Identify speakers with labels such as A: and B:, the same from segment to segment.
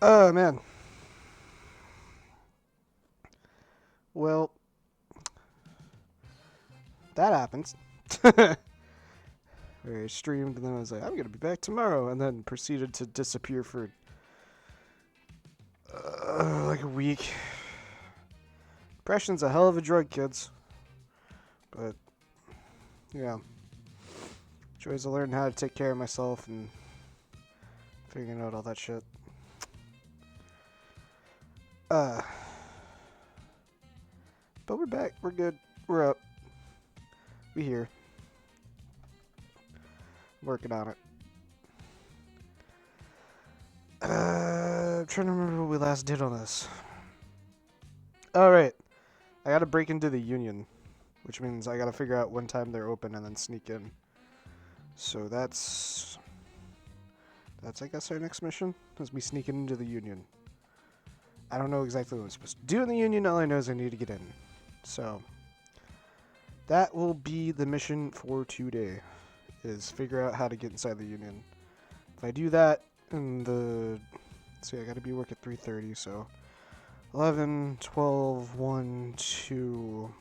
A: Oh, man. Well, that happens. I streamed and then I was like, I'm going to be back tomorrow. And then proceeded to disappear for like a week. Depression's a hell of a drug, kids. But, yeah. Joys of learning how to take care of myself and figuring out all that shit. But we're back. We're good. We're up. We here. Working on it. I'm trying to remember what we last did on this. Alright. I gotta break into the Union. Which means I gotta figure out when time they're open and then sneak in. So that's I guess our next mission. Is me sneaking into the Union. I don't know exactly what I'm supposed to do in the Union. All I know is I need to get in. So that will be the mission for today. Is figure out how to get inside the Union. If I do that in the... See, I gotta be work at 3:30, so... 11, 12, 1, 2...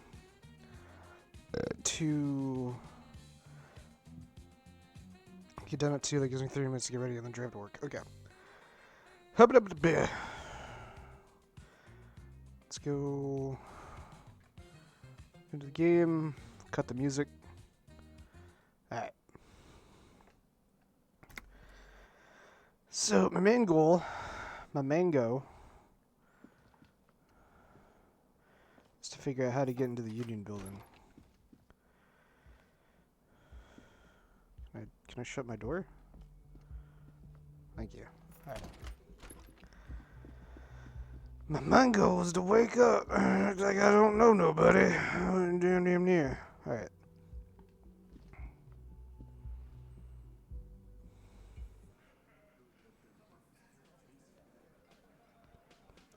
A: 2... Get done at 2, that gives me 30 minutes to get ready and then drive to work. Okay. Hub it up to bed. Let's go... into the game. Cut the music. Alright. So, my main goal, my mango, is to figure out how to get into the Union building. Can I shut my door? Thank you. Alright. My mango is to wake up. It's like I don't know nobody. I'm damn near. Alright.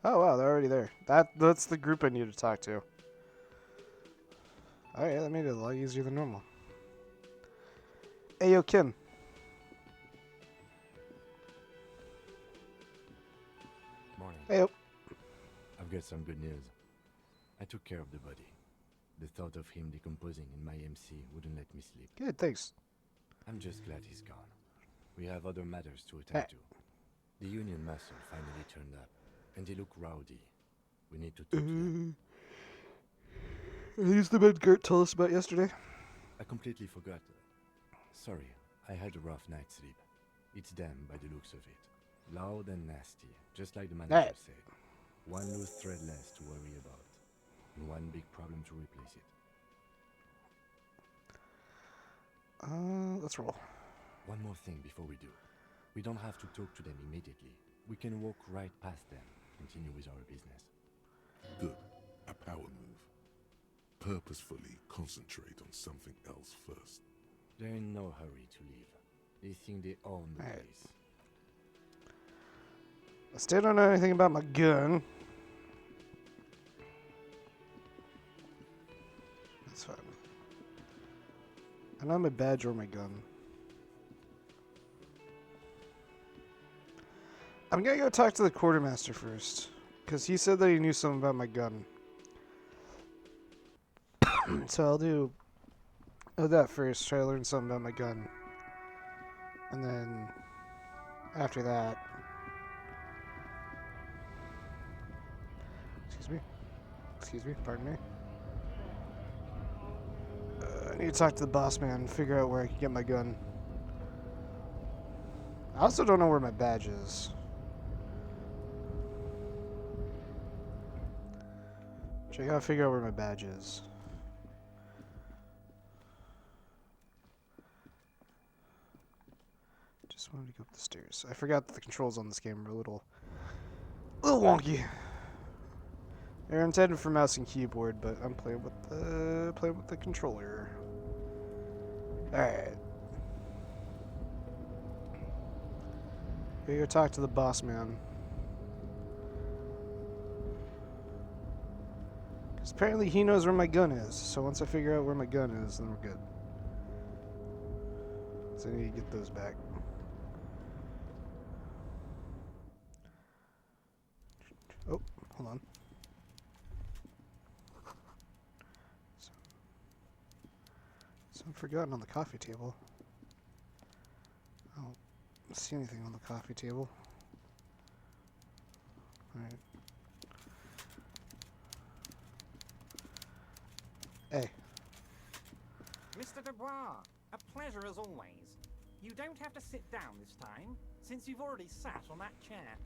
A: Oh wow, they're already there. That's the group I need to talk to. Alright, that made it a lot easier than normal. Hey yo, Kim.
B: Morning.
A: Hey yo.
B: I've got some good news. I took care of the body. The thought of him decomposing in my MC wouldn't let me sleep.
A: Good, thanks.
B: I'm just glad he's gone. We have other matters to attend to. The Union muscle finally turned up, and they look rowdy. We need to talk to them.
A: Are these the men Gert told us about yesterday?
B: I completely forgot. Sorry, I had a rough night's sleep. It's them by the looks of it. Loud and nasty, just like the manager said. One loose thread less to worry about, and one big problem to replace it.
A: Let's roll.
B: One more thing before we do. We don't have to talk to them immediately. We can walk right past them, continue with our business.
C: Good. A power move. Purposefully concentrate on something else first.
B: They're in no hurry to leave. They think they own the place.
A: I still don't know anything about my gun. That's fine. I know my badge or my gun. I'm gonna go talk to the quartermaster first, because he said that he knew something about my gun. So I'll do that first, try to learn something about my gun. And then, after that... Excuse me, pardon me. I need to talk to the boss man and figure out where I can get my gun. I also don't know where my badge is. So I gotta figure out where my badge is. Just wanted to go up the stairs. I forgot that the controls on this game are a little wonky. They're intended for mouse and keyboard, but I'm playing with the controller. Alright. Here, go talk to the boss man. Because apparently he knows where my gun is. So once I figure out where my gun is, then we're good. So I need to get those back. Oh, hold on. Something forgotten on the coffee table. I don't see anything on the coffee table. Alright. Hey.
D: Mr. Dubois, a pleasure as always. You don't have to sit down this time, since you've already sat on that chair.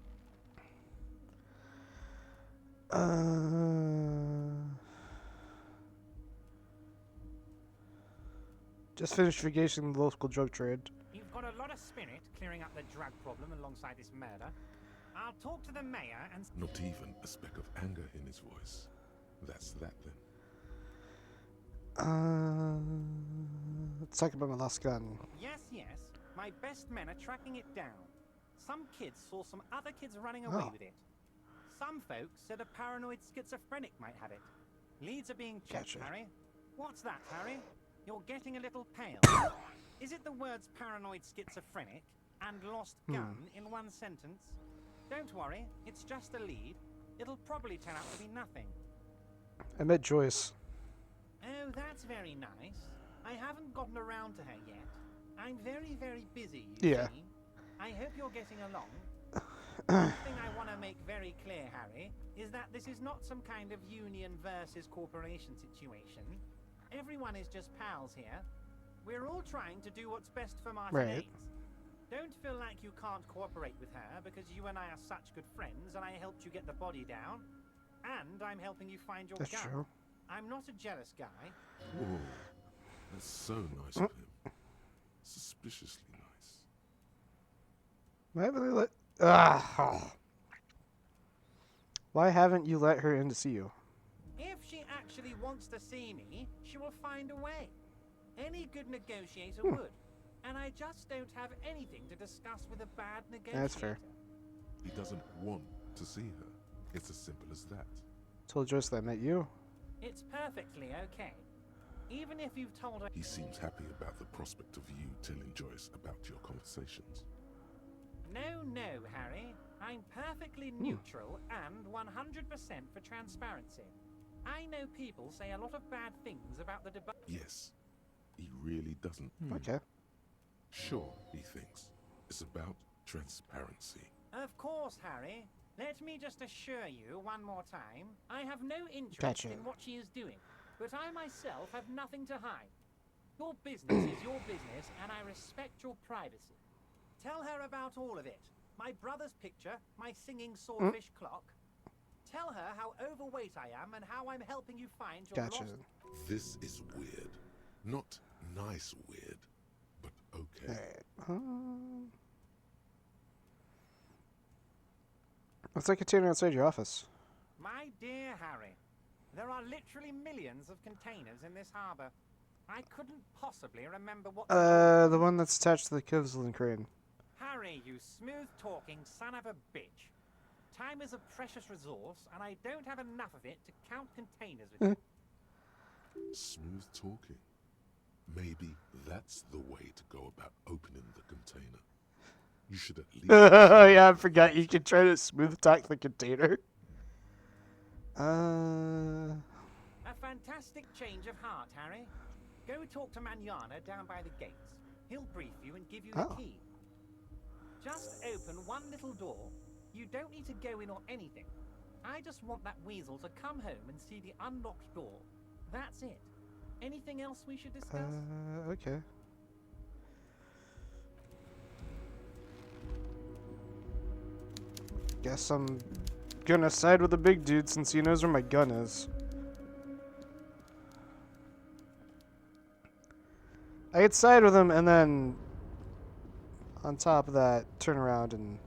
A: Just finished vacationing the local drug trade.
D: You've got a lot of spirit clearing up the drug problem alongside this murder. I'll talk to the mayor and...
C: Not even a speck of anger in his voice. That's that then.
A: Let's talk about my lost gun.
D: Yes, yes. My best men are tracking it down. Some kids saw some other kids running away with it. Some folks said a paranoid schizophrenic might have it. Leads are being checked,
A: Gotcha.
D: Harry. What's that, Harry? You're getting a little pale. Is it the words paranoid schizophrenic and lost gun in one sentence? Don't worry, it's just a lead. It'll probably turn out to be nothing.
A: I met Joyce.
D: Oh, that's very nice. I haven't gotten around to her yet. I'm very, very busy, you see. I hope you're getting along. One thing I want to make very clear, Harry, is that this is not some kind of union versus corporation situation. Everyone is just pals here. We're all trying to do what's best for Martinez. Don't feel like you can't cooperate with her because you and I are such good friends and I helped you get the body down. And I'm helping you find your gun.
A: That's true.
D: I'm not a jealous guy.
C: Whoa. That's so nice of him. Suspiciously nice.
A: Why haven't they let... Why haven't you let her in to see you?
D: If she actually wants to see me, she will find a way. Any good negotiator would. And I just don't have anything to discuss with a bad negotiator.
A: That's fair.
C: He doesn't want to see her. It's as simple as that.
A: Told Joyce that I met you.
D: It's perfectly okay. Even if you've told her...
C: He seems happy about the prospect of you telling Joyce about your conversations.
D: No, no, Harry. I'm perfectly neutral and 100% for transparency. I know people say a lot of bad things about the debate.
C: Yes, he really doesn't.
A: Okay.
C: Sure, he thinks. It's about transparency.
D: Of course, Harry. Let me just assure you one more time, I have no interest
A: Gotcha.
D: in what she is doing, but I myself have nothing to hide. Your business is your business, and I respect your privacy. Tell her about all of it. My brother's picture, my singing swordfish clock. Tell her how overweight I am and how I'm helping you find your
A: Gotcha.
D: lost...
C: This is weird. Not nice weird, but okay.
A: Alright. What's that container outside your office?
D: My dear Harry, there are literally millions of containers in this harbor. I couldn't possibly remember what...
A: The one that's attached to the Kivslin crane.
D: Harry, you smooth-talking son of a bitch. Time is a precious resource, and I don't have enough of it to count containers with you.
C: Smooth talking. Maybe that's the way to go about opening the container. You should at least...
A: Yeah, I forgot you can try to smooth talk the container.
D: A fantastic change of heart, Harry. Go talk to Manana down by the gates. He'll brief you and give you the key. Just open one little door. You don't need to go in or anything. I just want that weasel to come home and see the unlocked door. That's it. Anything else we should discuss?
A: Okay. Guess I'm gonna side with the big dude since he knows where my gun is. I could side with him and then, on top of that, turn around and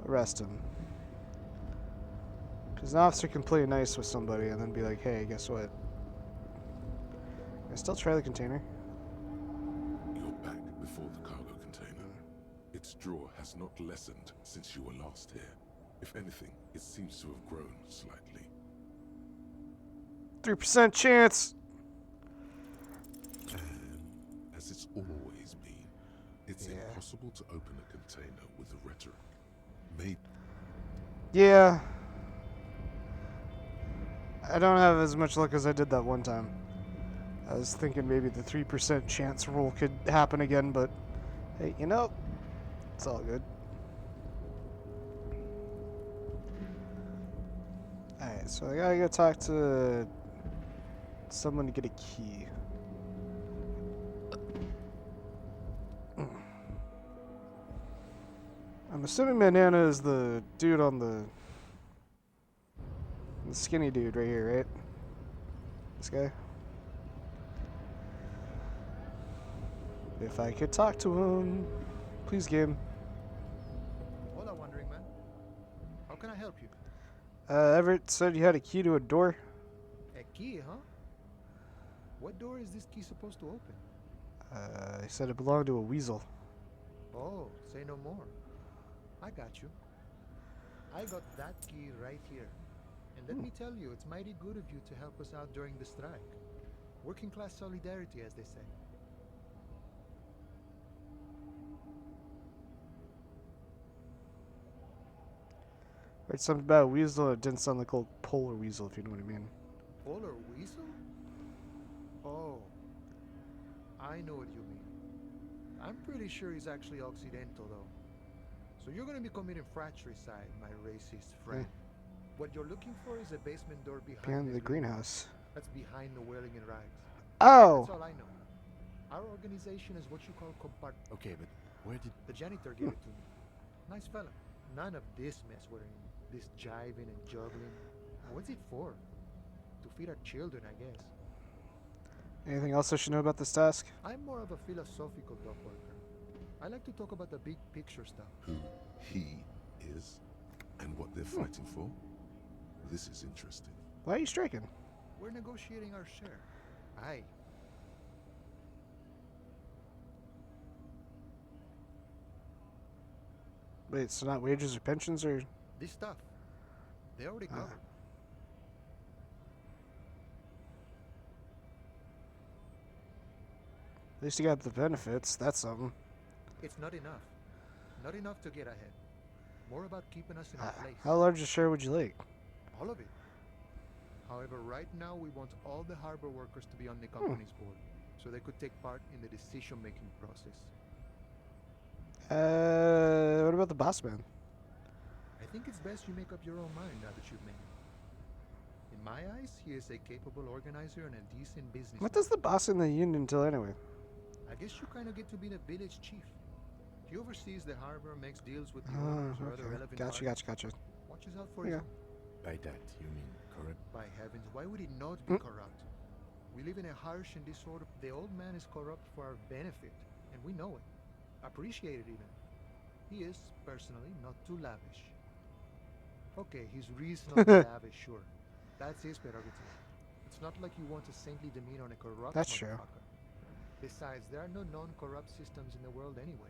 A: arrest him. Because an officer can play nice with somebody and then be like, hey, guess what? I still try the container.
C: You're back before the cargo container. Its drawer has not lessened since you were last here. If anything, it seems to have grown slightly.
A: 3% chance!
C: And as it's always been, it's impossible to open a container with the rhetoric.
A: Yeah. I don't have as much luck as I did that one time. I was thinking maybe the 3% chance roll could happen again, but hey, you know, it's all good. Alright, so I gotta go talk to someone to get a key. I'm assuming Manana is the dude on the skinny dude right here, right? This guy? If I could talk to him. Please, game.
E: Hola, Wandering Man. How can I help you?
A: Everett said you had a key to a door.
E: A key, huh? What door is this key supposed to open?
A: He said it belonged to a weasel.
E: Oh, say no more. I got you. I got that key right here. And let me tell you, it's mighty good of you to help us out during the strike. Working class solidarity, as they say.
A: Right, something about a weasel. It didn't sound like a polar weasel, if you know what I mean.
E: Polar weasel? Oh, I know what you mean. I'm pretty sure he's actually Occidental, though. So you're gonna be committing fratricide, my racist friend. What you're looking for is a basement door behind
A: Behind the greenhouse.
E: That's behind the Whaling and Rags.
A: Oh!
E: That's all I know. Our organization is what you call compartment.
B: Okay, but where did...
E: The janitor gave it to me. Nice fella. None of this mess we're in. This jiving and juggling. What's it for? To feed our children, I guess.
A: Anything else I should know about this task?
E: I'm more of a philosophical dog worker. I like to talk about the big picture stuff.
C: Who he is and what they're fighting for? This is interesting.
A: Why are you striking?
E: We're negotiating our share. Aye.
A: Wait, so not wages or pensions or...
E: This stuff, they already covered.
A: At least you got the benefits. That's something.
E: It's not enough. Not enough to get ahead. More about keeping us in our place.
A: How large a share would you like?
E: All of it. However, right now we want all the harbor workers to be on the company's board, so they could take part in the decision-making process.
A: What about the boss man?
E: I think it's best you make up your own mind now that you've met him. In my eyes, he is a capable organizer and a decent businessman.
A: What does the boss in the union do anyway?
E: I guess you kind of get to be the village chief. He oversees the harbor, makes deals with the owners or other relevant
A: Gotcha.
E: parties. Watches out for his own.
B: By that, you mean corrupt?
E: By heavens, why would he not be corrupt? We live in a harsh and disordered... The old man is corrupt for our benefit, and we know it. Appreciate it even. He is, personally, not too lavish. Okay, he's reasonably lavish, sure. That's his prerogative. It's not like you want a saintly demeanor on a corrupt
A: That's true.
E: motherfucker. Besides, there are no non-corrupt systems in the world anyway.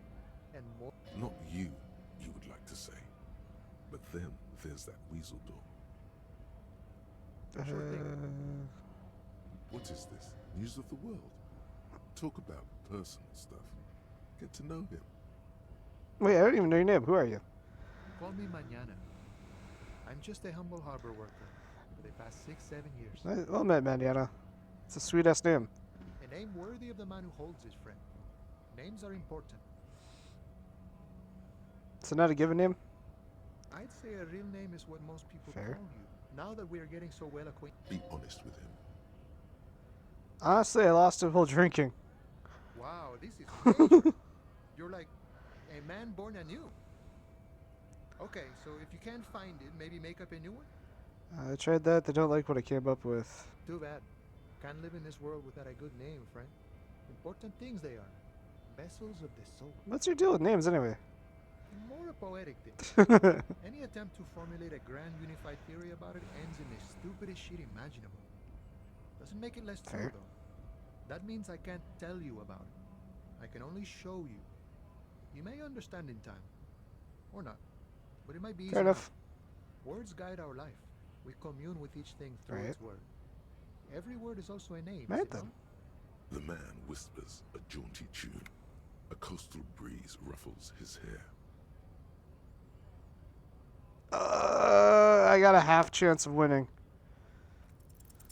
E: And more...
C: Not you, you would like to say. But then there's that weasel door.
E: Sure thing.
C: What is this? News of the world? Talk about personal stuff. Get to know him.
A: Wait, I don't even know your name. Who are you?
E: Call me Mañana. I'm just a humble harbor worker for the past 6-7 years.
A: Well met, Mandiana. It's a sweet-ass name.
E: A name worthy of the man who holds it, friend. Names are important.
A: So not a given name?
E: I'd say a real name is what most people
A: Fair.
E: call you. Now that we are getting so well acquainted.
C: Be honest with him.
A: Honestly, I lost it while drinking.
E: Wow, this is major. You're like a man born anew. Okay, so if you can't find it, maybe make up a new one?
A: I tried that. They don't like what I came up with.
E: Too bad. Can't live in this world without a good name, friend. Important things they are. Vessels of the soul.
A: What's your deal with names anyway?
E: More a poetic thing. Any attempt to formulate a grand unified theory about it ends in the stupidest shit imaginable. Doesn't make it less true,
A: Fair.
E: though. That means I can't tell you about it. I can only show you. You may understand in time. Or not. But it might be easy.
A: Fair enough.
E: Words guide our life. We commune with each thing through
A: Right.
E: its word. Every word is also a name.
A: Right
E: is it
A: then.
E: not?
C: The man whispers a jaunty tune. A coastal breeze ruffles his hair.
A: got a half chance of winning.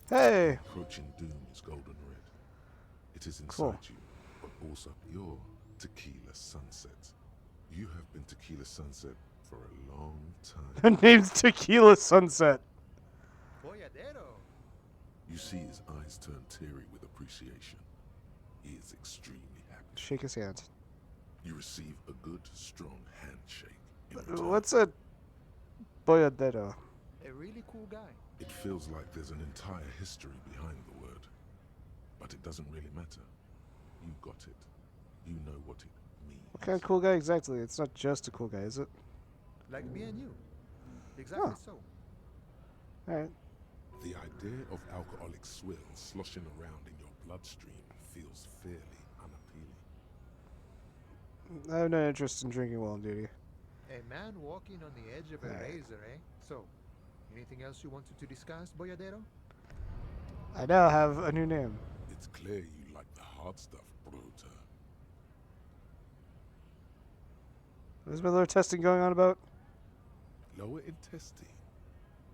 A: Hey!
C: Approaching doom is golden red. It is inside
A: Cool.
C: you, but also your Tequila Sunset. You have been Tequila Sunset for a long
A: Her
C: time.
A: name's Tequila Sunset.
E: Boyadero.
C: You see his eyes turn teary with appreciation. He is extremely happy.
A: Shake his hand.
C: You receive a good, strong handshake. In return.
A: What's a boyadero?
E: A really cool guy.
C: It feels like there's an entire history behind the word. But it doesn't really matter. You got it. You know what it means.
A: What kind of cool guy exactly? It's not just a cool guy, is it?
E: Like me and you. Exactly
A: Huh.
E: so.
A: Alright.
C: The idea of alcoholic swill sloshing around in your bloodstream feels fairly unappealing.
A: I have no interest in drinking while on duty.
E: A man walking on the edge of a
A: Alright.
E: razor, eh? So, anything else you wanted to discuss, Boyadero?
A: I now have a new name.
C: It's clear you like the hard stuff, Bruta.
A: What is my little testing going on about?
C: Lower intestine.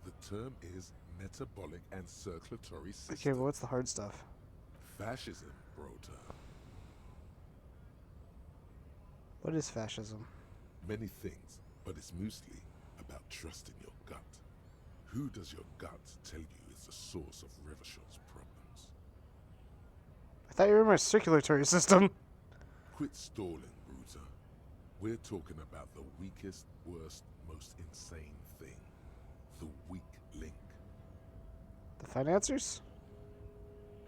C: The term is metabolic and circulatory system.
A: Okay, but what's the hard stuff?
C: Fascism, Bruta.
A: What is fascism?
C: Many things, but it's mostly about trusting your gut. Who does your gut tell you is the source of Revachol's problems?
A: I thought you were my circulatory system.
C: Quit stalling, Bruta. We're talking about the weakest, worst, most insane thing. The weak link.
A: The financiers?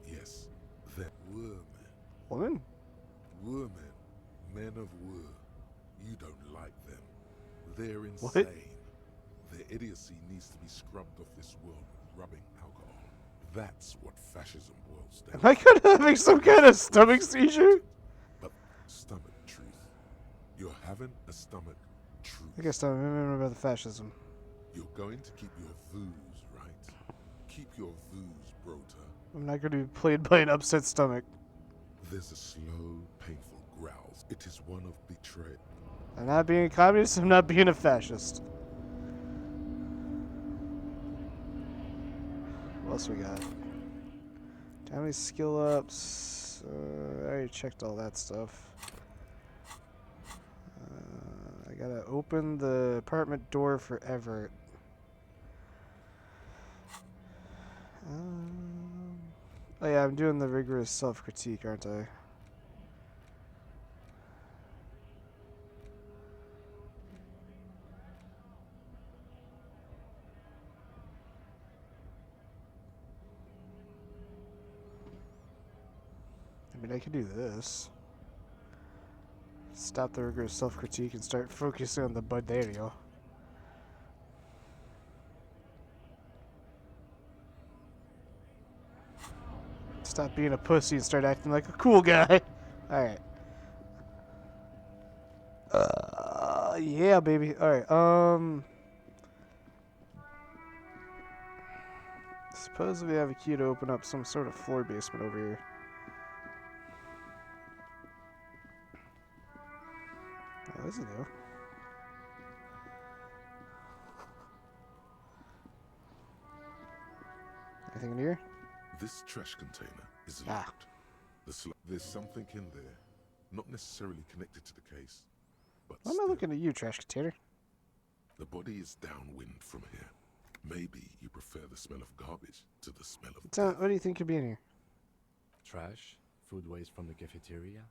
C: Yes, that woman.
A: Woman?
C: Women. Men of war. You don't like them. They're
A: What?
C: insane. Their idiocy needs to be scrubbed off this world with rubbing alcohol. That's what fascism boils down
A: Am I kind of having some kind of stomach seizure?
C: But stomach truth. You're having a stomach truth.
A: I guess I don't remember about the fascism.
C: You're going to keep your vooz, right? Keep your vooz, Brota.
A: I'm not going to be played by an upset stomach.
C: There's a slow, painful growl. It is one of betrayal.
A: I'm not being a communist, I'm not being a fascist. What else we got? How many skill ups? I already checked all that stuff. I gotta open the apartment door for Everett. Oh yeah, I'm doing the rigorous self-critique, aren't I? I mean, I could do this. Stop the rigorous self-critique and start focusing on the boyadero. Stop being a pussy and start acting like a cool guy. Alright. Yeah, baby. Alright, suppose we have a key to open up some sort of floor basement over here. Oh, this is new. Anything in here?
C: This trash container is
A: Ah.
C: locked. There's something in there, not necessarily connected to the case, but
A: Why am I
C: still.
A: looking at you, trash container?
C: The body is downwind from here. Maybe you prefer the smell of garbage to the smell of
A: What do you think could be in here?
B: Trash, food waste from the cafeteria.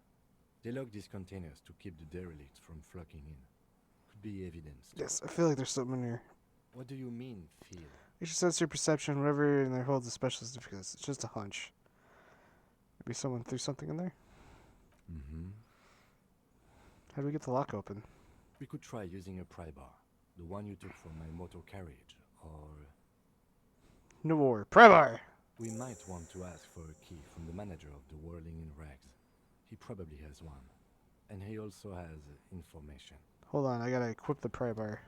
B: They lock these containers to keep the derelicts from flocking in. Could be evidence.
A: Yes, I feel like there's something in here.
B: What do you mean, feel?
A: You should sense your perception, whatever in there holds a special significance. It's just a hunch. Maybe someone threw something in there?
B: Mm-hmm.
A: How do we get the lock open?
B: We could try using a pry bar. The one you took from my motor carriage. Or
A: No more. Pry bar!
B: we might want to ask for a key from the manager of the Whirling in Rags. He probably has one. And he also has information.
A: Hold on, I gotta equip the pry bar.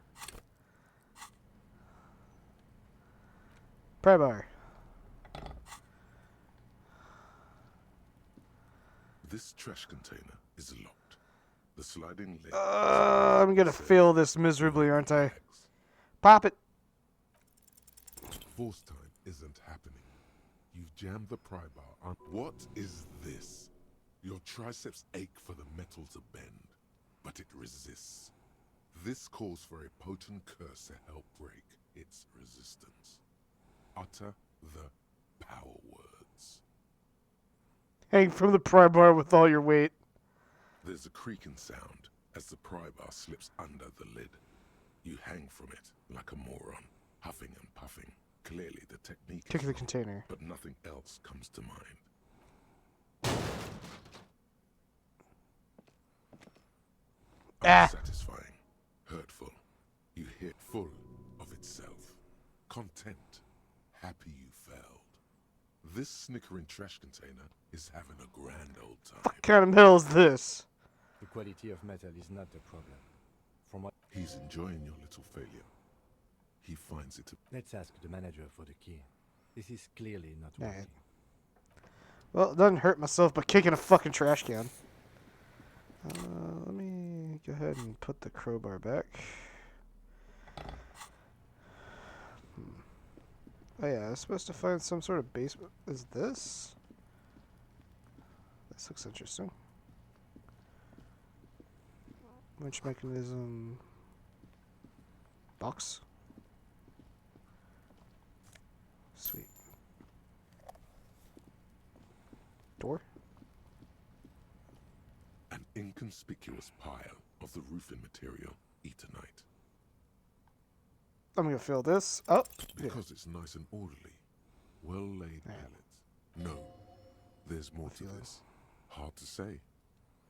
A: Pry bar.
C: This trash container is locked. The sliding lid.
A: I'm gonna fail this miserably, aren't I? Pop it!
C: Force time isn't happening. You've jammed the pry bar on. What is this? Your triceps ache for the metal to bend, but it resists. This calls for a potent curse to help break its resistance. Utter the power words.
A: Hang from the pry bar with all your weight.
C: There's a creaking sound as the pry bar slips under the lid. You hang from it like a moron, huffing and puffing. Clearly the technique
A: Kick
C: is
A: the
C: wrong,
A: container.
C: but nothing else comes to mind. Unsatisfying, hurtful. You hit full of itself. Content, happy you failed. This snickering trash container is having a grand old time.
A: What kind of metal is this?
B: The quality of metal is not the problem. From what
C: He's enjoying your little failure. He finds it.
B: Let's ask the manager for the key. This is clearly not
A: Alright.
B: working.
A: Well, it doesn't hurt myself by kicking a fucking trash can. Let me go ahead and put the crowbar back. Oh yeah, I was supposed to find some sort of basement. Is this? This looks interesting. Winch mechanism. Box. Sweet. Door?
C: An inconspicuous pile of the roofing material Eternite.
A: I'm gonna fill this up.
C: Because it's nice and orderly. Well laid
A: Yeah.
C: pallets. No, there's more to
A: feel it.
C: this. Hard to say.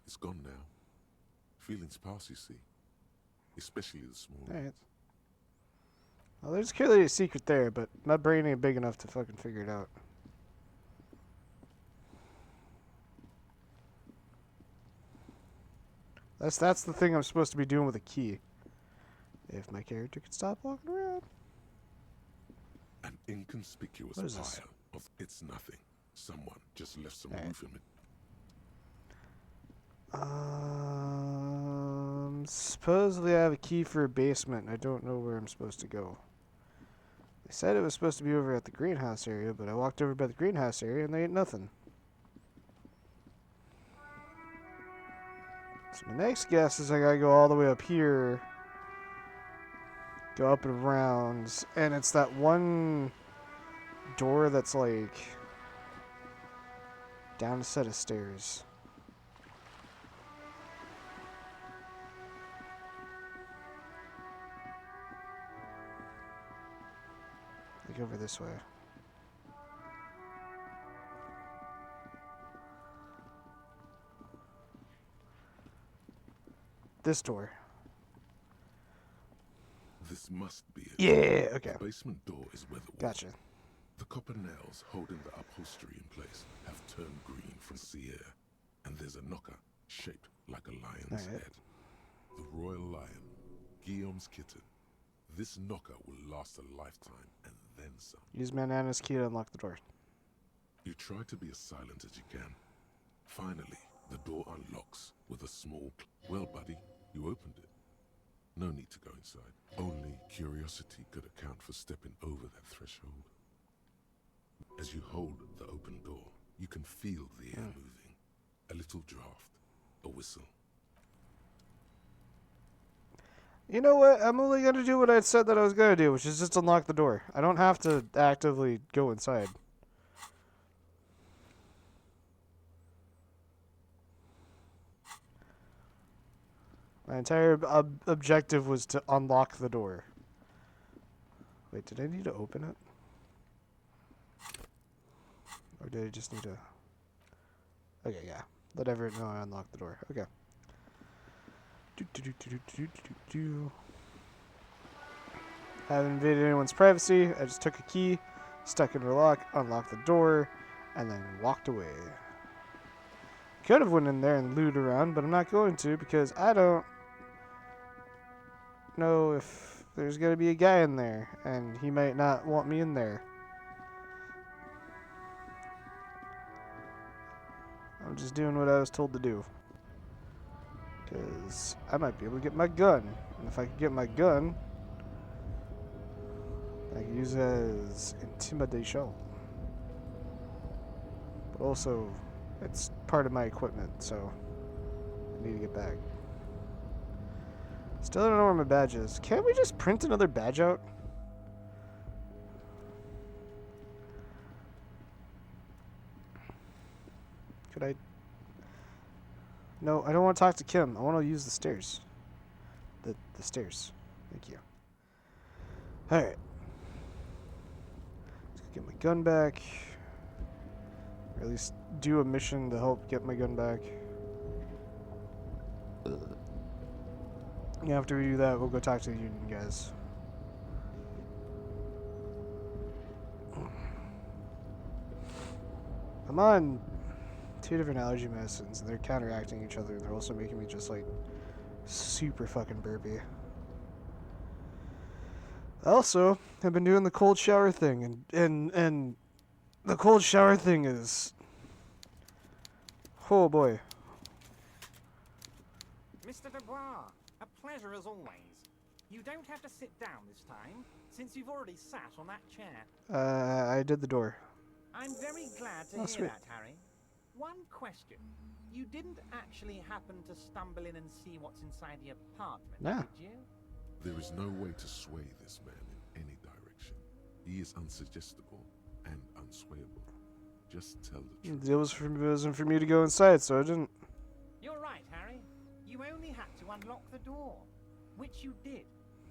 C: It's gone now. Feelings pass, you see. Especially the small
A: Alright.
C: ones.
A: Well, there's clearly a secret there, but my brain ain't big enough to fucking figure it out. That's the thing I'm supposed to be doing with a key. If my character could stop walking around.
C: An inconspicuous
A: What is this?
C: pile of it's nothing. Someone just left some
A: Alright.
C: roofing material.
A: Supposedly I have a key for a basement. I don't know where I'm supposed to go. They said it was supposed to be over at the greenhouse area, but I walked over by the greenhouse area and there ain't nothing. So my next guess is I gotta go all the way up here, go up and around, and it's that one door that's like down a set of stairs. Like over this way. This door.
C: This must be it.
A: Yeah, okay.
C: The basement door is where the
A: Gotcha.
C: The copper nails holding the upholstery in place have turned green from sea air, and there's a knocker shaped like a lion's
A: Alright.
C: head. The royal lion, Guillaume's kitten. This knocker will last a lifetime and then some.
A: Use Manana's key to unlock the door.
C: You try to be as silent as you can. Finally, the door unlocks with a small well, buddy, you opened it. No need to go inside. Only curiosity could account for stepping over that threshold. As you hold the open door, you can feel the air moving. A little draft, a whistle.
A: You know what? I'm only gonna do what I said that I was gonna do, which is just unlock the door. I don't have to actively go inside. My entire objective was to unlock the door. Wait, did I need to open it? Or did I just need to... Okay, yeah. Whatever. No, I unlocked the door. Okay. Haven't invaded anyone's privacy. I just took a key, stuck it in the lock, unlocked the door, and then walked away. Could have went in there and looted around, but I'm not going to because I don't know if there's going to be a guy in there, and he might not want me in there. I'm just doing what I was told to do. Because I might be able to get my gun. And if I could get my gun, I can use it as intimidation. But also, it's part of my equipment, so I need to get back. Still don't know where my badge is. Can't we just print another badge out? Could I? No, I don't want to talk to Kim. I want to use the stairs. The stairs. Thank you. Alright. Let's get my gun back. Or at least do a mission to help get my gun back. After we do that, we'll go talk to the union guys. I'm on 2 different allergy medicines, and they're counteracting each other, and they're also making me just, like, super fucking burpy. Also, I've been doing the cold shower thing, and the cold shower thing is... Oh boy.
D: Mr. Dubois, a pleasure as always. You don't have to sit down this time, since you've already sat on that chair.
A: I did the door.
D: I'm very glad to
A: Oh,
D: hear
A: sweet.
D: that, Harry. One question. You didn't actually happen to stumble in and see what's inside the apartment,
A: Nah.
D: did you?
C: There is no way to sway this man in any direction. He is unsuggestible and unswayable. Just tell the truth.
A: It wasn't for me to go inside, so I didn't.
D: You're right, Harry. You only had to unlock the door, which you did.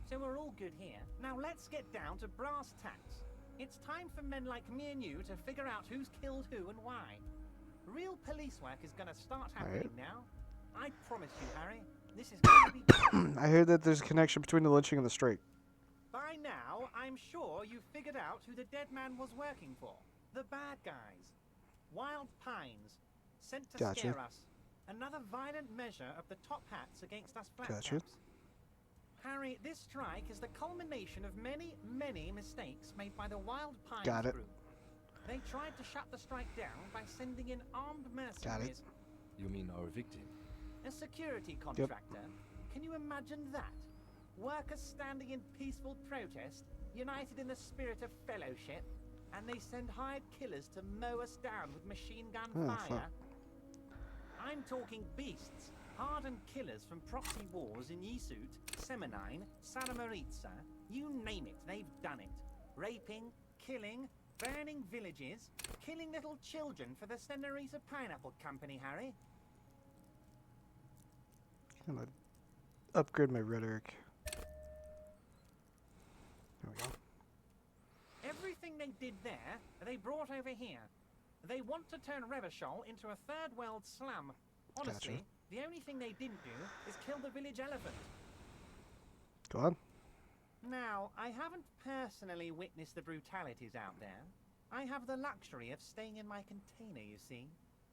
D: So we're all good here. Now let's get down to brass tacks. It's time for men like me and you to figure out who's killed who and why. Real police work is gonna start happening now. I promise you, Harry, this is gonna be...
A: I heard that there's a connection between the lynching and the strike.
D: By now, I'm sure you've figured out who the dead man was working for. The bad guys. Wild Pines. Sent to
A: Gotcha.
D: scare us. Another violent measure of the top hats against us flat
A: Gotcha.
D: caps. Harry, this strike is the culmination of many, many mistakes made by the Wild Pines
A: Got it.
D: group. They tried to shut the strike down by sending in armed mercenaries.
B: You mean our victim?
D: A security contractor. Can you imagine that? Workers standing in peaceful protest, united in the spirit of fellowship, and they send hired killers to mow us down with machine gun
A: Oh,
D: fire.
A: fuck.
D: I'm talking beasts, hardened killers from proxy wars in Yisut, Semenine, Santa Maritza, you name it, they've done it. Raping, killing, burning villages, killing little children for the Senorita Pineapple Company, Harry.
A: I'm gonna upgrade my rhetoric. There we go.
D: Everything they did there, they brought over here. They want to turn Revachol into a third world slum. Honestly,
A: Gotcha.
D: the only thing they didn't do is kill the village elephant.
A: Go on.
D: Now, I haven't personally witnessed the brutalities out there. I have the luxury of staying in my container, you see.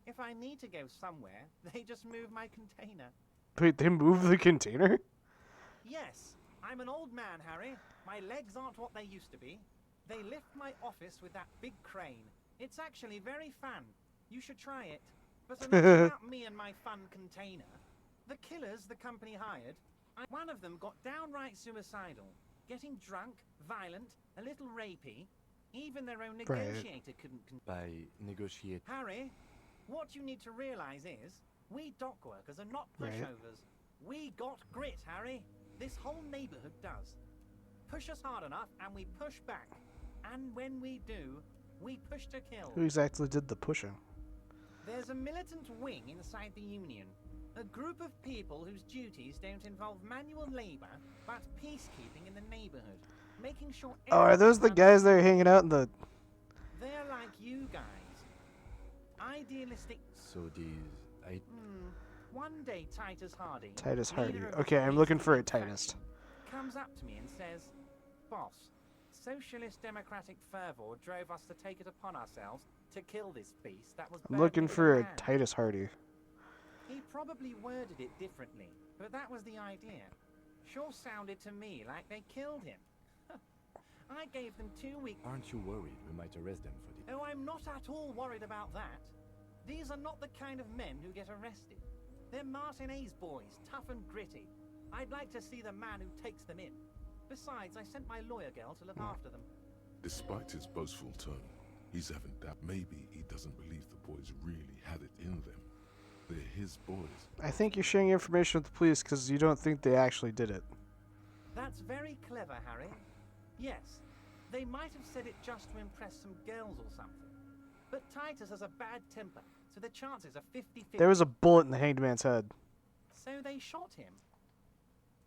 D: If I need to go somewhere, they just move my container.
A: Wait, they moved the container?
D: Yes, I'm an old man, Harry. My legs aren't what they used to be. They lift my office with that big crane. It's actually very fun. You should try it. But enough about me and my fun container. The killers the company hired, one of them got downright suicidal. Getting drunk, violent, a little rapey. Even their own negotiator couldn't...
B: By negotiate...
D: Harry, what you need to realize is, we dock workers are not pushovers. We got grit, Harry. This whole neighborhood does. Push us hard enough and we push back. And when we do, we push to kill.
A: Who exactly did the pushing?
D: There's a militant wing inside the Union. A group of people whose duties don't involve manual labor, but peacekeeping in the neighborhood. Making sure...
A: Oh, are those the guys that are hanging out in the...
D: They're like you guys. Idealistic...
B: So these...
D: One day Titus Hardy...
A: Titus Hardy.
D: leader of the
A: Okay, I'm
D: police
A: looking for a
D: faction,
A: Titus.
D: comes up to me and says, "Boss, socialist democratic fervor drove us to take it upon ourselves to kill this beast that was...
A: I'm
D: burning
A: looking
D: in the
A: for a
D: land."
A: Titus Hardy.
D: He probably worded it differently, but that was the idea. Sure sounded to me like they killed him. I gave them 2 weeks...
B: Aren't you worried we might arrest them for this?
D: Oh, I'm not at all worried about that. These are not the kind of men who get arrested. They're Martin A's boys, tough and gritty. I'd like to see the man who takes them in. Besides, I sent my lawyer girl to look after them.
C: Despite his boastful tone, he's having doubt. Maybe he doesn't believe the boys really had it in them. They're his boys.
A: I think you're sharing information with the police because you don't think they actually did it.
D: That's very clever, Harry. Yes, they might have said it just to impress some girls or something. But Titus has a bad temper, so the chances are 50-50.
A: There was a bullet in the hanged man's head.
D: So they shot him.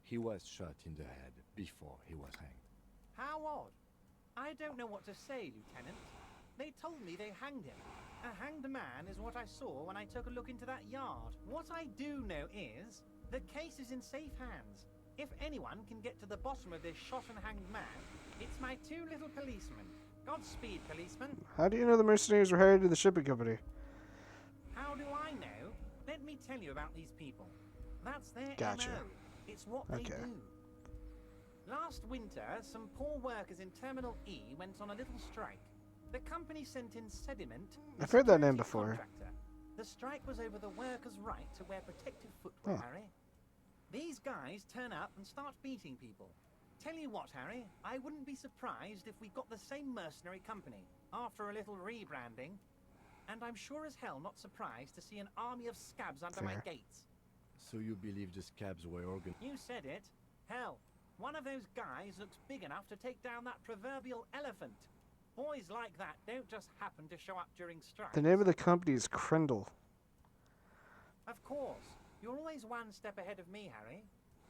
B: He was shot in the head before he was hanged.
D: How odd. I don't know what to say, Lieutenant. They told me they hanged him. A hanged man is what I saw when I took a look into that yard. What I do know is, the case is in safe hands. If anyone can get to the bottom of this shot and hanged man, it's my two little policemen. Godspeed, policeman.
A: How do you know the mercenaries were hired to the shipping company?
D: How do I know? Let me tell you about these people. That's their
A: Gotcha.
D: MO. It's what they
A: Okay.
D: do. Last winter, some poor workers in Terminal E went on a little strike. The company sent in Sediment. the
A: I've heard that name
D: security
A: before.
D: contractor. The strike was over the workers' right to wear protective footwear,
A: Huh.
D: Harry. These guys turn up and start beating people. Tell you what, Harry, I wouldn't be surprised if we got the same mercenary company after a little rebranding. And I'm sure as hell not surprised to see an army of scabs under my
A: Fair.
D: gates.
B: So you believe the scabs were organized?
D: You said it. Hell, one of those guys looks big enough to take down that proverbial elephant. Boys like that don't just happen to show up during strikes.
A: The name of the company is Krendel.
D: Of course. You're always one step ahead of me, Harry.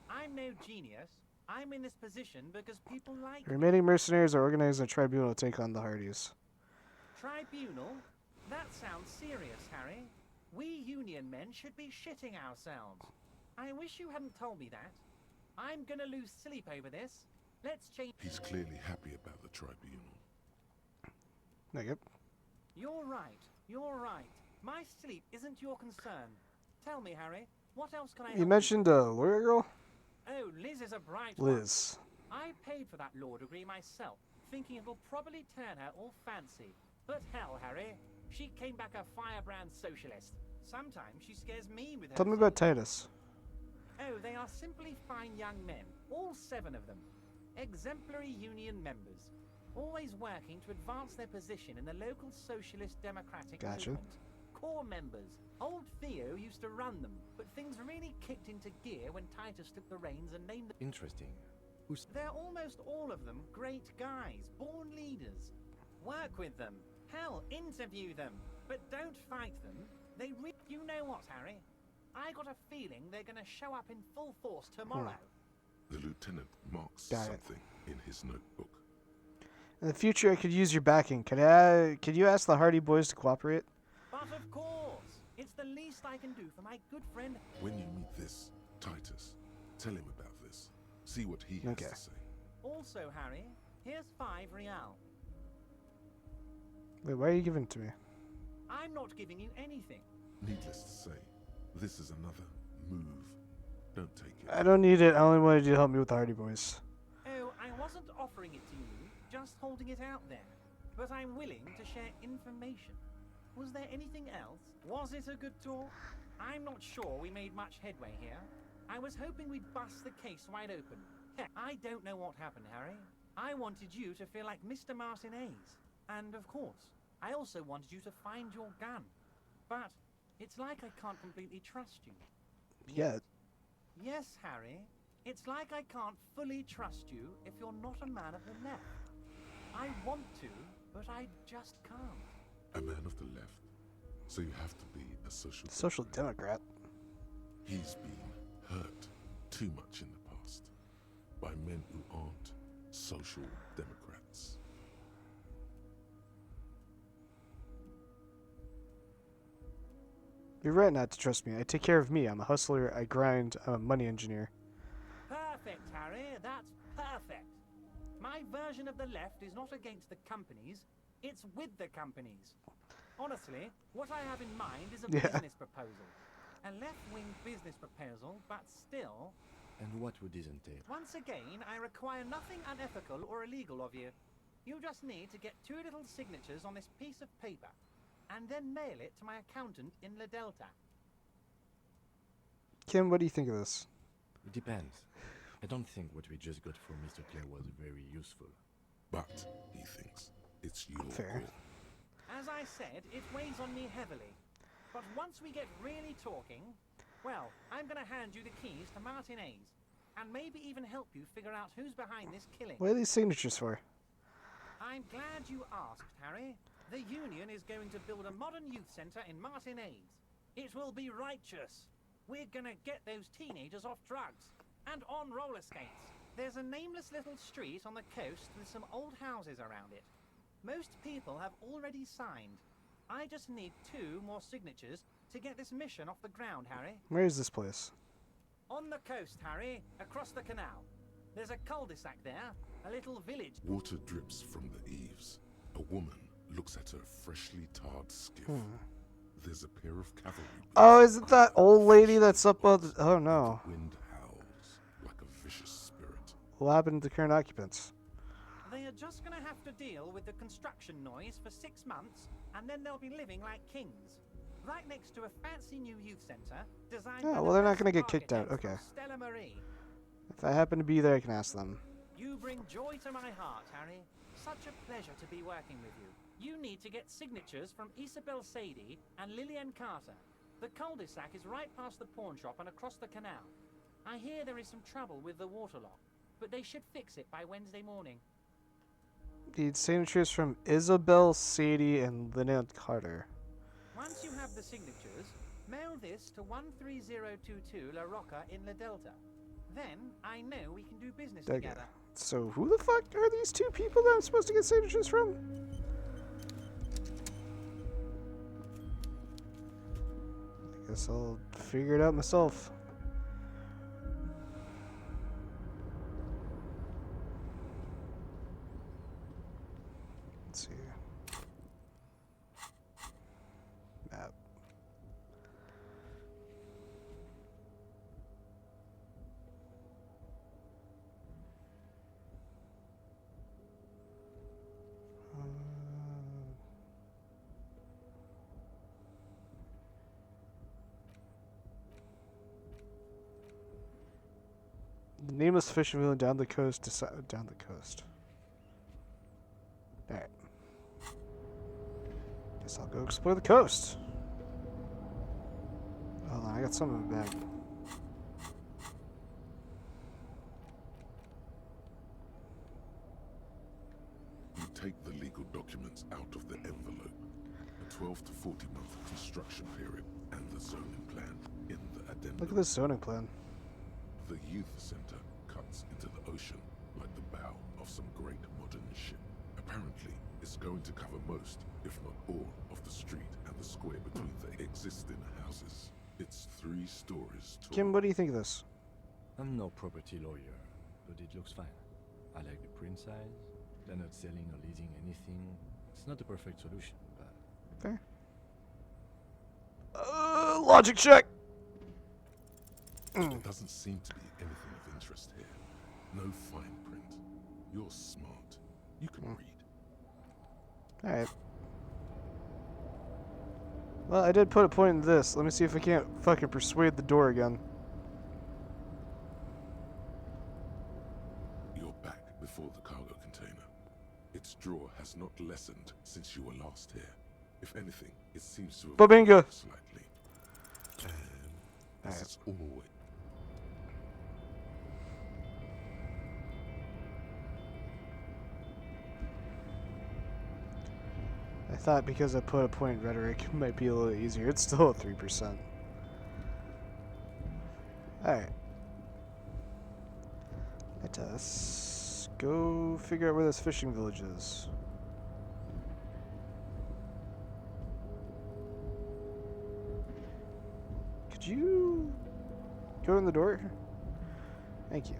D: I'm no genius. I'm in this position because people like
A: The
D: me.
A: remaining mercenaries are organizing a tribunal to take on the Hardys.
D: Tribunal? That sounds serious, Harry. We Union men should be shitting ourselves. I wish you hadn't told me that. I'm gonna lose sleep over this. Let's change.
C: He's clearly happy about the tribunal.
A: Yep.
D: You're right. You're right. My sleep isn't your concern. Tell me, Harry, what else can I help
A: You mentioned a lawyer girl?
D: Oh, Liz is a bright one.
A: Liz.
D: I paid for that law degree myself, thinking it'll probably turn her all fancy. But hell, Harry, she came back a firebrand socialist. Sometimes she scares me with her.
A: Tell me about Titus.
D: Oh, they are simply fine young men, all 7 of them. Exemplary union members, always working to advance their position in the local socialist democratic
A: Gotcha.
D: movement. Core members. Old Theo used to run them, but things really kicked into gear when Titus took the reins and named them.
B: Interesting. Who's
D: They're almost all of them great guys, born leaders. Work with them. Hell, interview them. But don't fight them. You know what, Harry? I got a feeling they're gonna show up in full force tomorrow.
C: The lieutenant marks
A: Got it.
C: something in his notebook.
A: In the future, I could use your backing. Could you ask the Hardy boys to cooperate?
D: But of course, it's the least I can do for my good friend.
C: When you meet this Titus, tell him about this. See what he has
A: Okay.
C: to say.
D: Also, Harry, here's 5 real.
A: Wait, why are you giving it to me?
D: I'm not giving you anything.
C: Needless to say, this is another move. Don't take it.
A: I don't need it. I only wanted you to help me with the Hardy boys.
D: Oh, I wasn't offering it to you, just holding it out there. But I'm willing to share information. Was there anything else? Was it a good talk? I'm not sure we made much headway here. I was hoping we'd bust the case wide open. Heck, I don't know what happened, Harry. I wanted you to feel like Mr. Martinez. And of course, I also wanted you to find your gun. But it's like I can't completely trust you.
A: Yeah.
D: Yes, Harry. It's like I can't fully trust you if you're not a man of the left. I want to, but I just can't.
C: A man of the left. So you have to be a
A: Social Democrat.
C: He's been hurt too much in the past by men who aren't social democrats.
A: You're right not to trust me. I take care of me. I'm a hustler. I grind. I'm a money engineer.
D: Perfect, Harry. That's perfect. My version of the left is not against the companies. It's with the companies. Honestly, what I have in mind is a
A: Yeah.
D: business proposal. A left-wing business proposal, but still...
B: And what would this entail?
D: Once again, I require nothing unethical or illegal of you. You just need to get 2 little signatures on this piece of paper, and then mail it to my accountant in La Delta.
A: Kim, what do you think of this?
B: It depends. I don't think what we just got from Mr. Clare was very useful.
C: But, he thinks, it's your
A: Fair.
C: call.
D: As I said, it weighs on me heavily. But once we get really talking, well, I'm going to hand you the keys to Martin A's. And maybe even help you figure out who's behind this killing.
A: What are these signatures for?
D: I'm glad you asked, Harry. The Union is going to build a modern youth centre in Martin A's. It will be righteous. We're gonna get those teenagers off drugs. And on roller skates. There's a nameless little street on the coast with some old houses around it. Most people have already signed. I just need 2 more signatures to get this mission off the ground, Harry.
A: Where is this place?
D: On the coast, Harry, across the canal. There's a cul-de-sac there, a little village.
C: Water drips from the eaves. A woman looks at her freshly tarred skiff. There's a pair of cavalry.
A: Oh, is it that old lady that's up on the... Oh, no.
C: The wind howls like a vicious spirit.
A: What happened to the current occupants?
D: They are just gonna have to deal with the construction noise for 6 months, and then they'll be living like kings. Right next to a fancy new youth centre designed by
A: Oh,
D: the
A: well, they're not
D: best
A: gonna get kicked out.
D: architects
A: Okay.
D: from Stella Marie.
A: If I happen to be there, I can ask them.
D: You bring joy to my heart, Harry. Such a pleasure to be working with you. You need to get signatures from Isabel Sadie and Lillian Carter. The cul-de-sac is right past the pawn shop and across the canal. I hear there is some trouble with the water lock, but they should fix it by Wednesday morning.
A: Need signatures from Isabel, Sadie, and Lynette Carter.
D: Once you have the signatures, mail this to 13022 La Rocca in La Delta. Then I know we can do business
A: Okay.
D: together.
A: So who the fuck are these 2 people that I'm supposed to get signatures from? I guess I'll figure it out myself. Let's see. Map. The nameless fishing village down the coast down the coast. Alright. Guess I'll go explore the coast. Hold on, I got some in my bag.
C: You take the legal documents out of the envelope. A 12 to 40 month construction period and the zoning plan in the addendum.
A: Look at this zoning plan.
C: The youth center cuts into the ocean like the bow of some great modern ship. Apparently, it's going to cover most, if not all, of the street and the square between the existing houses. It's 3 stories tall.
A: Kim, what do you think of this?
B: I'm no property lawyer, but it looks fine. I like the print size. They're not selling or leasing anything. It's not the perfect solution, but...
A: Fair. Logic check!
C: There doesn't seem to be anything of interest here. No fine print. You're smart. You can read.
A: Alright. Well, I did put a point in this. Let me see if I can't fucking persuade the door again.
C: You're back before the cargo container. Its drawer has not lessened since you were last here. If anything, it seems to have
A: Babinga!
C: grown slightly. And as
A: Alright.
C: it's always...
A: I thought because I put a point in rhetoric, it might be a little easier. It's still at 3%. Alright. Let us go figure out where this fishing village is. Could you go in the door? Thank you.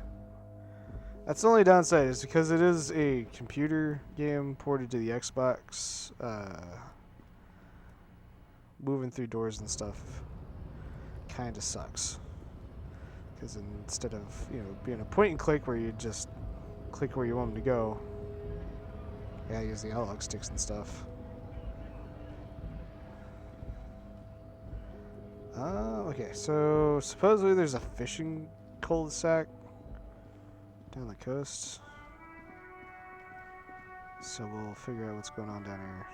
A: That's the only downside, is because it is a computer game ported to the Xbox. Moving through doors and stuff kind of sucks. Because instead of, being a point and click where you just click where you want them to go, you gotta use the analog sticks and stuff. Okay, so supposedly there's a fishing cul-de-sac down the coast. So we'll figure out what's going on down here.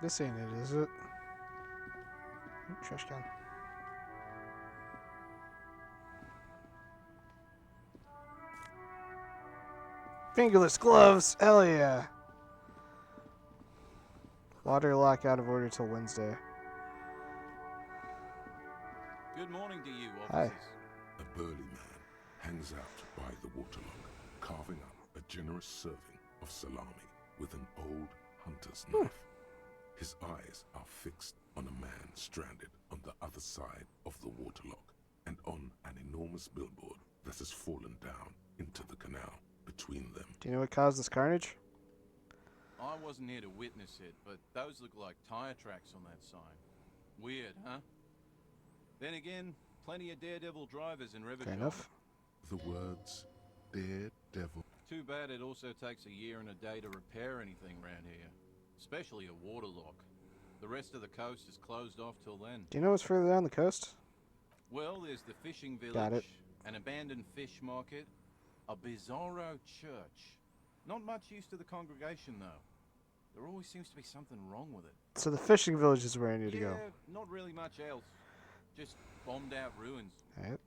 A: This ain't it, is it? Ooh, trash can. Fingerless gloves! Hell yeah! Water lock out of order till Wednesday.
F: Good morning to you,
A: Hi.
F: officers.
C: A burly man hangs out by the waterlock, carving up a generous serving of salami with an old hunter's knife. His eyes are fixed on a man stranded on the other side of the waterlock and on an enormous billboard that has fallen down into the canal between them.
A: Do you know what caused this carnage?
F: I wasn't here to witness it, but those look like tire tracks on that sign. Weird, huh? Then again, plenty of daredevil drivers in Rivershore.
A: Fair enough.
C: The words daredevil.
F: Too bad it also takes a year and a day to repair anything around here. Especially a waterlock. The rest of the coast is closed off till then.
A: Do you know what's further down the coast?
F: Well, there's the fishing village,
A: Got it.
F: an abandoned fish market, a bizarro church. Not much use to the congregation, though. There always seems to be something wrong with it.
A: So the fishing village is where I need to
F: Yeah,
A: go.
F: not really much else. Just bombed out ruins.
A: Alright.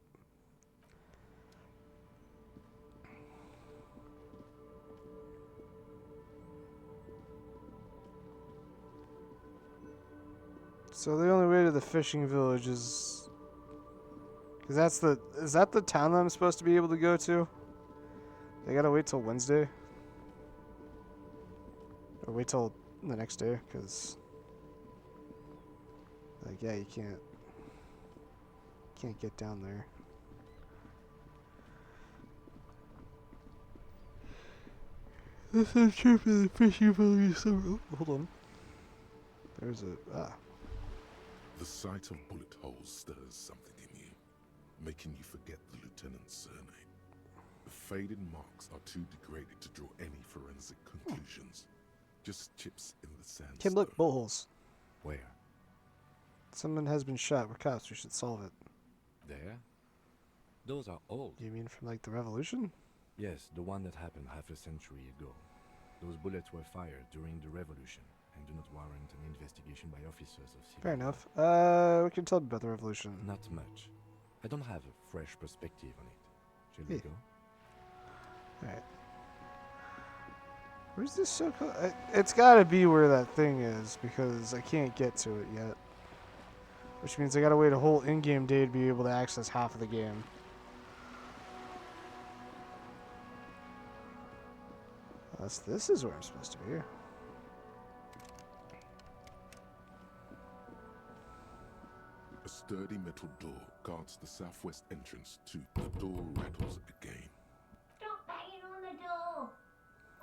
A: So the only way to the fishing village is... Cause that's the... Is that the town that I'm supposed to be able to go to? I gotta wait till Wednesday? Or wait till the next day, cause... Like, yeah, you can't get down there. This is true for the fishing village summer. Oh, hold on. There's a...
C: The sight of bullet holes stirs something in you, making you forget the lieutenant's surname. The faded marks are too degraded to draw any forensic conclusions. Just chips in the sandstone.
A: Kim, look, bullet holes.
B: Where?
A: Someone has been shot. We're cops. We should solve it.
B: There? Those are old.
A: You mean from, like, the revolution?
B: Yes, the one that happened half a century ago. Those bullets were fired during the revolution and do not warrant an investigation by officers of civil
A: Fair
B: law.
A: enough. What can you tell me about the revolution?
B: Not much. I don't have a fresh perspective on it. Shall we
A: Yeah.
B: go?
A: Alright. Where's this so-called... It's gotta be where that thing is, because I can't get to it yet. Which means I gotta wait a whole in-game day to be able to access half of the game. Unless this is where I'm supposed to be.
C: A sturdy metal door guards the southwest entrance to the door rattles again.
G: Stop banging on the door.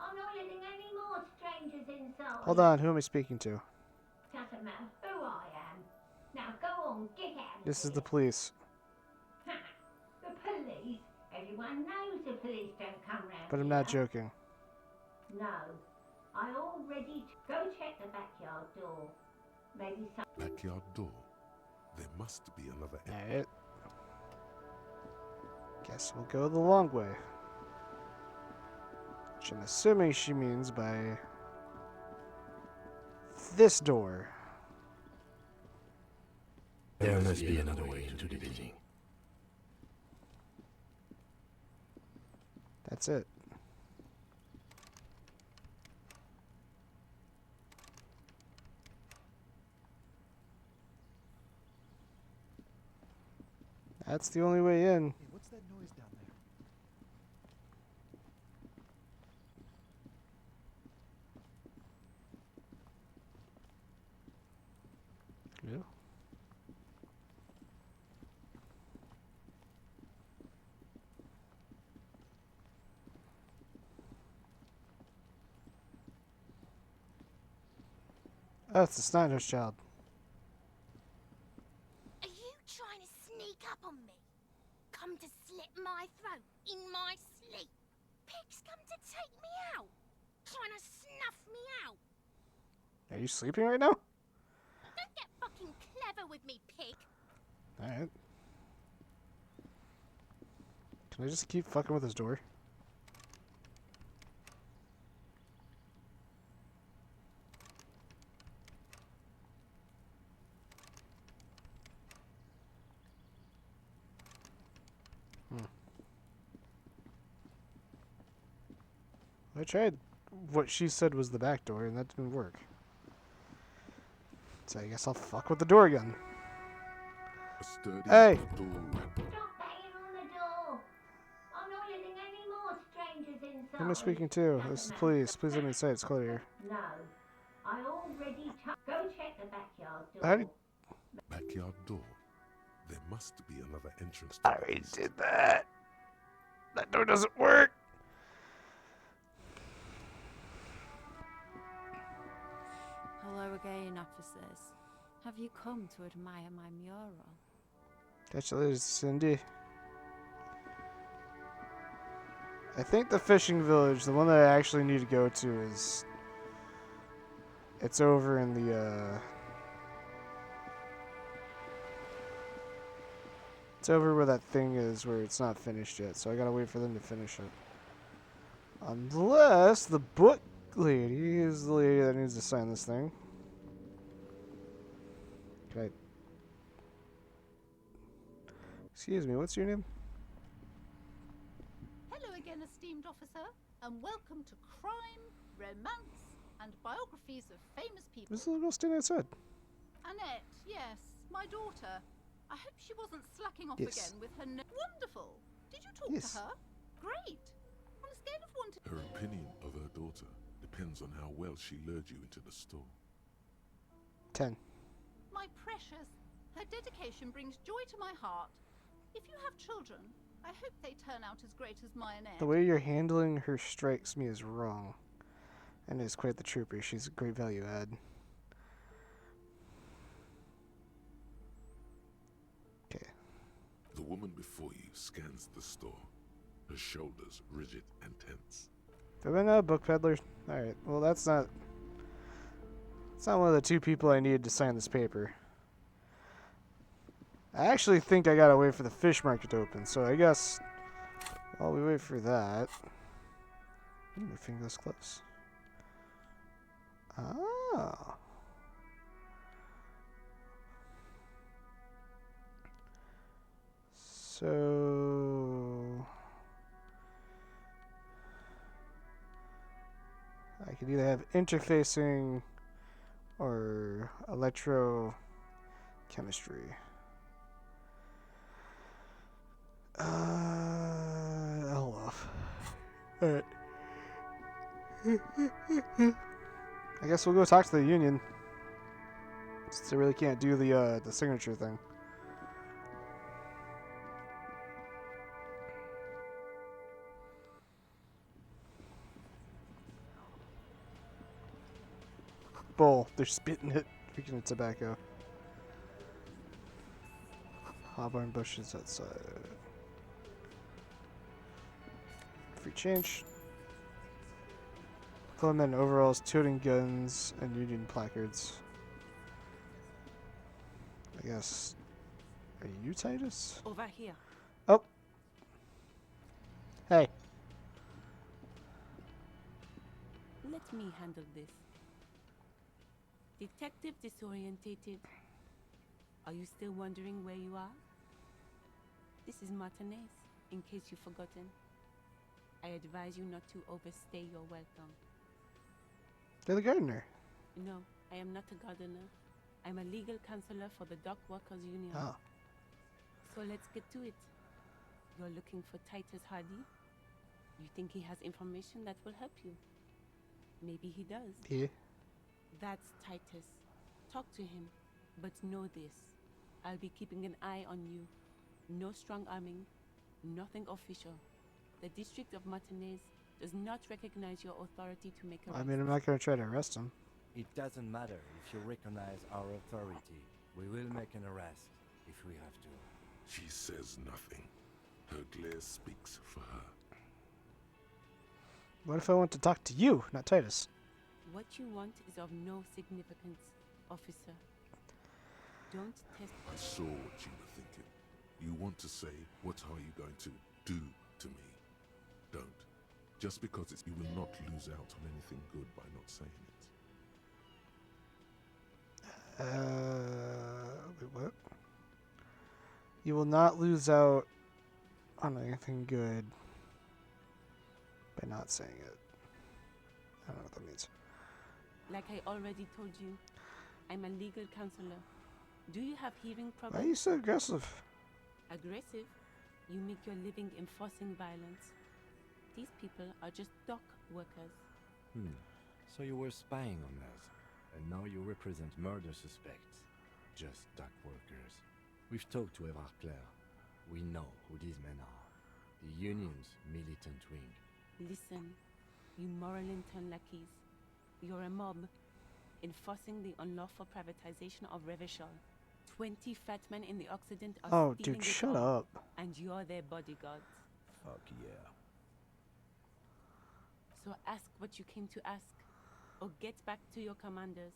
G: I'm not letting any more strangers inside.
A: Hold on, who am I speaking to?
G: Doesn't matter who I am. Now go on, get out of
A: This is
G: here.
A: the police.
G: The police? Everyone knows the police don't come round
A: But I'm not
G: here.
A: joking.
G: No. I already... Go check the backyard door. Maybe some...
C: Backyard door. There must be another
A: Alright. Guess we'll go the long way. Which I'm assuming she means by this door.
B: There must be another way into the building.
A: That's it. That's the only way in.
E: Hey, what's that noise down there?
A: Yeah. Oh, it's the Snyder's child.
H: Are you trying to sneak up on me? Come to slit my throat in my sleep? Pigs come to take me out? trying to snuff me out?
A: Are you sleeping right now?
H: Don't get fucking clever with me, pig.
A: Alright. Can I just keep fucking with this door? I tried what she said was the back door, and that didn't work. So I guess I'll fuck with the door again.
C: A sturdy
A: Hey!
C: door
G: Stop banging on the door. I'm not letting any more strangers inside.
A: Who am I speaking to?
G: Doesn't
A: This is
G: matter.
A: police. Please let me inside. It's clear.
G: No. I already go check the backyard door.
A: How did...
C: backyard door. There must be another entrance
A: I
C: to the
A: already
C: east.
A: did that. That door doesn't work.
I: Hello again, officers. Have you come to admire my mural?
A: Catch you later, Cindy. I think the fishing village, the one that I actually need to go to, is... It's over in the, It's over where that thing is, where it's not finished yet, so I gotta wait for them to finish it. Unless the book lady is the lady that needs to sign this thing. Okay. Excuse me, what's your name?
J: Hello again, esteemed officer, and welcome to crime, romance, and biographies of famous people.
A: This little girl standing outside.
J: Annette, yes, my daughter. I hope she wasn't slacking off
A: Yes.
J: again with her Wonderful! Did you talk
A: Yes.
J: to her? Great! On a scale of 1 to...
C: Her opinion of her daughter depends on how well she lured you into the store.
A: 10.
J: My precious, her dedication brings joy to my heart. If you have children, I hope they turn out as great as my Annette.
A: The way you're handling her strikes me as wrong. And is quite the trooper. She's a great value add. Okay.
C: The woman before you scans the store, her shoulders rigid and tense.
A: Do I know a book peddler? Alright, well that's not... It's not one of the two people I needed to sign this paper. I actually think I gotta wait for the fish market to open, so I guess... While we wait for that... My finger's close. Ah. So... I could either have interfacing or electrochemistry. Hold off. Alright. I guess we'll go talk to the union. Since they really can't do the signature thing. Bull. They're spitting it. Freaking tobacco. Hawthorn bushes outside. Free change. Clone men in overalls, toting guns, and union placards. I guess. Are you Titus?
I: Over here.
A: Oh. Hey.
I: Let me handle this. Detective disorientated. Are you still wondering where you are? This is Martinez, in case you've forgotten. I advise you not to overstay your welcome.
A: You're the gardener.
I: No, I am not a gardener. I'm a legal counselor for the Dock Workers Union.
A: Oh.
I: So let's get to it. You're looking for Titus Hardy? You think he has information that will help you? Maybe he does.
A: Yeah.
I: That's Titus. Talk to him. But know this. I'll be keeping an eye on you. No strong arming. Nothing official. The District of Martinez does not recognize your authority to make arrests.
A: I mean, I'm not going to try to arrest him.
B: It doesn't matter if you recognize our authority. We will make an arrest if we have to.
C: She says nothing. Her glare speaks for her.
A: What if I want to talk to you, not Titus?
I: What you want is of no significance, officer. Don't test.
C: I saw what you were thinking. You want to say, what are you going to do to me? Don't. Just because you will not lose out on anything good by not saying it.
A: Wait, what? You will not lose out on anything good by not saying it. I don't know what that means.
I: Like I already told you, I'm a legal counselor. Do you have hearing
A: Why are
I: problems?
A: you so aggressive?
I: Aggressive? You make your living enforcing violence. These people are just dock workers.
B: So you were spying on us, and now you represent murder suspects. Just dock workers. We've talked to Eva Claire. We know who these men are. The union's militant wing.
I: Listen, you moral intern lackeys. You're a mob, enforcing the unlawful privatization of Revachol. 20 fat men in the Occident are
A: Oh,
I: stealing
A: dude,
I: it
A: shut
I: all,
A: up.
I: and you're their bodyguards.
K: Fuck yeah.
I: So ask what you came to ask, or get back to your commanders.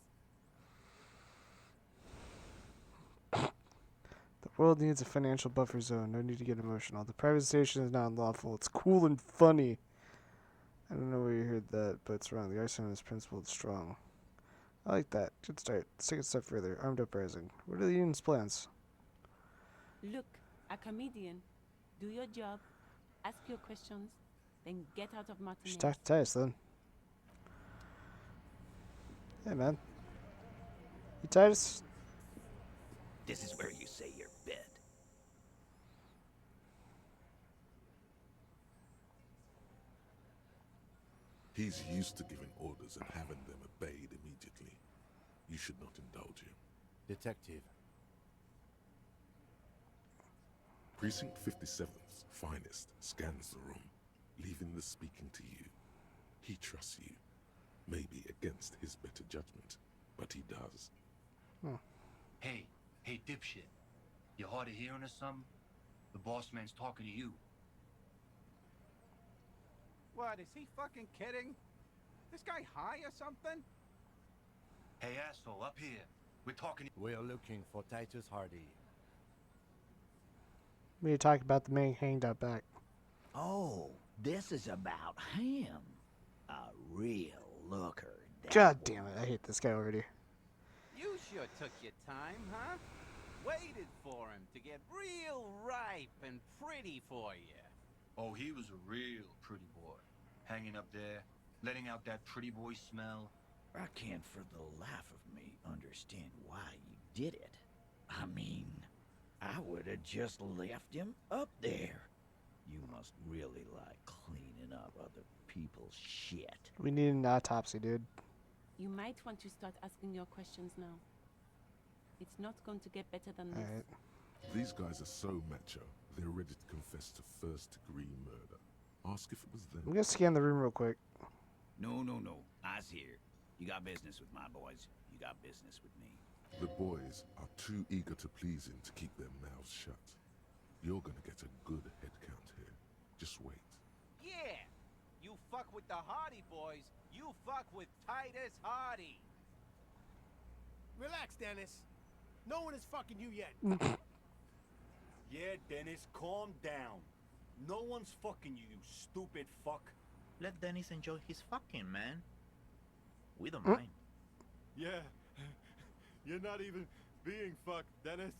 A: The world needs a financial buffer zone. No need to get emotional. The privatization is not unlawful. It's cool and funny. I don't know where you heard that, but it's wrong. The arsenal is principled strong. I like that. Good start. Let's take it a step further. Armed uprising. What are the union's plans?
I: Look, a comedian. Do your job, ask your questions, then get out of Martinez.
A: Just talk to Titus then. Hey, man. You Titus?
K: This is where you say your bed.
C: He's used to giving orders and having them obeyed immediately. You should not indulge him.
B: Detective.
C: Precinct 57's finest scans the room, leaving the speaking to you. He trusts you, maybe against his better judgment, but he does.
L: Hey, dipshit. You hard of hearing or something? The boss man's talking to you.
F: What, is he fucking kidding? This guy high or something?
L: Hey, asshole, up here. We're talking.
B: We're looking for Titus Hardy.
A: We need to talk about the man hanged out back.
K: Oh, this is about him. A real looker.
A: God damn it. I hate this guy already.
M: You sure took your time, huh? Waited for him to get real ripe and pretty for you.
L: Oh, he was a real pretty boy. Hanging up there, letting out that pretty boy smell.
K: I can't for the life of me understand why you did it. I mean, I would have just left him up there. You must really like cleaning up other people's shit.
A: We need an autopsy, dude.
I: You might want to start asking your questions now. It's not going to get better than this.
A: Alright.
C: These guys are so macho, they're ready to confess to first-degree murder. Ask if it was them.
A: I'm gonna scan the room real quick.
K: No. I's here. You got business with my boys. You got business with me.
C: The boys are too eager to please him to keep their mouths shut. You're gonna get a good head count here. Just wait.
M: Yeah! You fuck with the Hardy boys, you fuck with Titus Hardy.
N: Relax, Dennis. No one is fucking you yet.
O: Yeah, Dennis, calm down. No one's fucking you, you stupid fuck.
P: Let Dennis enjoy his fucking, man. We don't mind.
O: Yeah, you're not even being fucked, Dennis.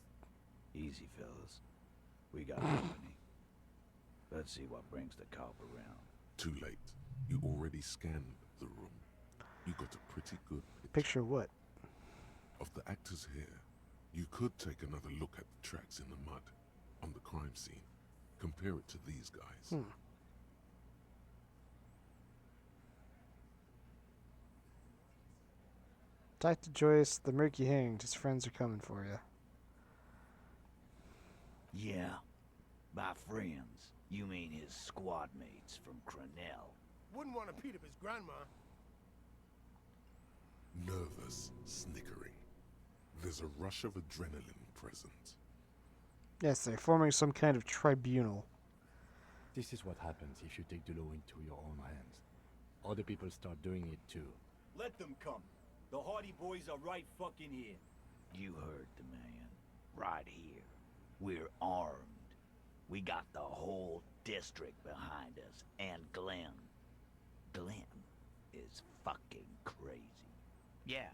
K: Easy, fellas. We got company. Let's see what brings the cop around.
C: Too late. You already scanned the room. You got a pretty good
A: Picture what?
C: of the actors here. You could take another look at the tracks in the mud on the crime scene. Compare it to these guys.
A: Talk to Joyce. The Murky hanged. His friends are coming for you.
K: Yeah. By friends, you mean his squad mates from Cronell.
N: Wouldn't want to beat up his grandma.
C: Nervous, snickering. There's a rush of adrenaline present.
A: Yes, they're forming some kind of tribunal.
B: This is what happens if you take the law into your own hands. other people start doing it too.
O: Let them come. The Hardy Boys are right fucking here.
K: You heard the man. Right here. We're armed. We got the whole district behind us. And Glenn. Glenn is fucking crazy.
P: Yeah.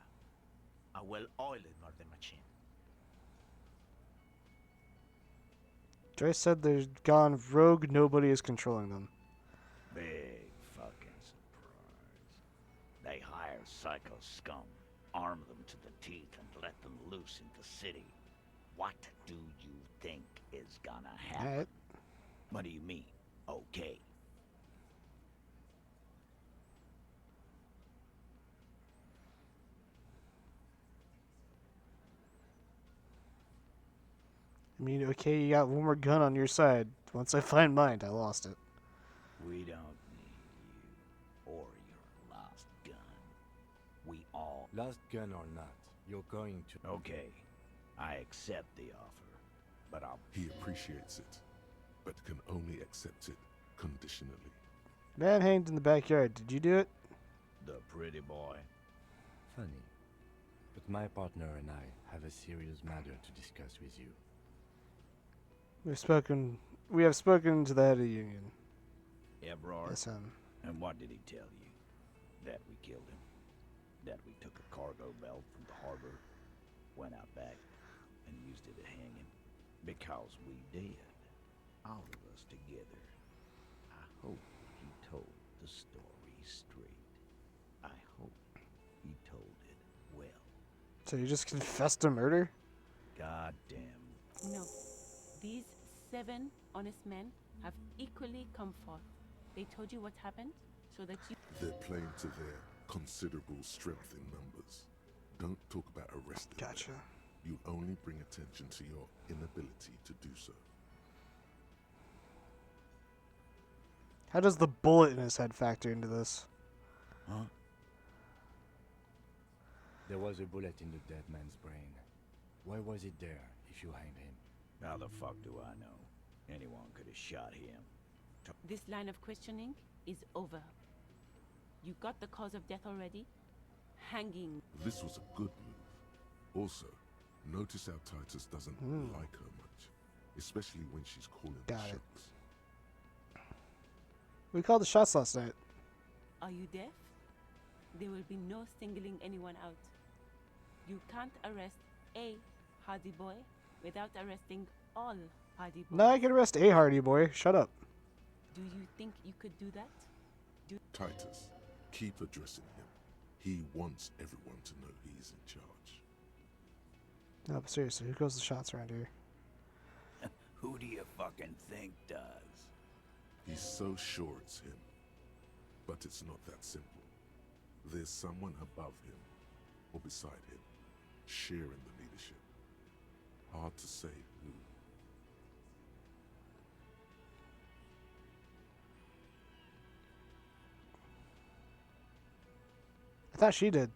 P: A well-oiled murder machine.
A: Joyce said they've gone rogue, nobody is controlling them.
K: Big fucking surprise. They hire psycho scum, arm them to the teeth, and let them loose in the city. What do you think is gonna happen?
A: Alright.
K: What do you mean, okay?
A: I mean, okay, you got one more gun on your side. Once I find mine, I lost it.
K: We don't need you or your lost gun. We all...
B: Lost gun or not, you're going to...
K: Okay, I accept the offer, but I'll...
C: He appreciates it, but can only accept it conditionally.
A: Man hanged in the backyard. Did you do it?
K: The pretty boy.
B: Funny. But my partner and I have a serious matter to discuss with you.
A: We have spoken to the head of the union.
K: Ebrard?
A: Yes,
K: And what did he tell you? That we killed him? That we took a cargo belt from the harbor, went out back, and used it to hang him? Because we did. All of us together. I hope he told the story straight. I hope he told it well.
A: So you just confessed to murder?
K: God damn.
I: No. These 7 honest men have equally come forth. They told you what happened so that you...
C: They're playing to their considerable strength in numbers. Don't talk about arresting them.
A: Gotcha.
C: You only bring attention to your inability to do so.
A: How does the bullet in his head factor into this?
K: Huh?
B: There was a bullet in the dead man's brain. Why was it there if you hanged him?
K: How the fuck do I know? Anyone could have shot him.
I: This line of questioning is over. You got the cause of death already? Hanging.
C: This was a good move. Also, notice how Titus doesn't like her much, especially when she's calling the
A: Got it.
C: shots.
A: We called the shots last night.
I: Are you deaf? There will be no singling anyone out. You can't arrest a Hardy Boy without arresting all Hardy Boys.
A: No, I can arrest a Hardy Boy. Shut up.
I: Do you think you could do that?
C: Titus, keep addressing him. He wants everyone to know he's in charge.
A: No, but seriously, who goes the shots around here?
K: Who do you fucking think does?
C: He's so sure it's him. But it's not that simple. There's someone above him, or beside him, sharing the leadership. Hard to say who.
A: I thought she did.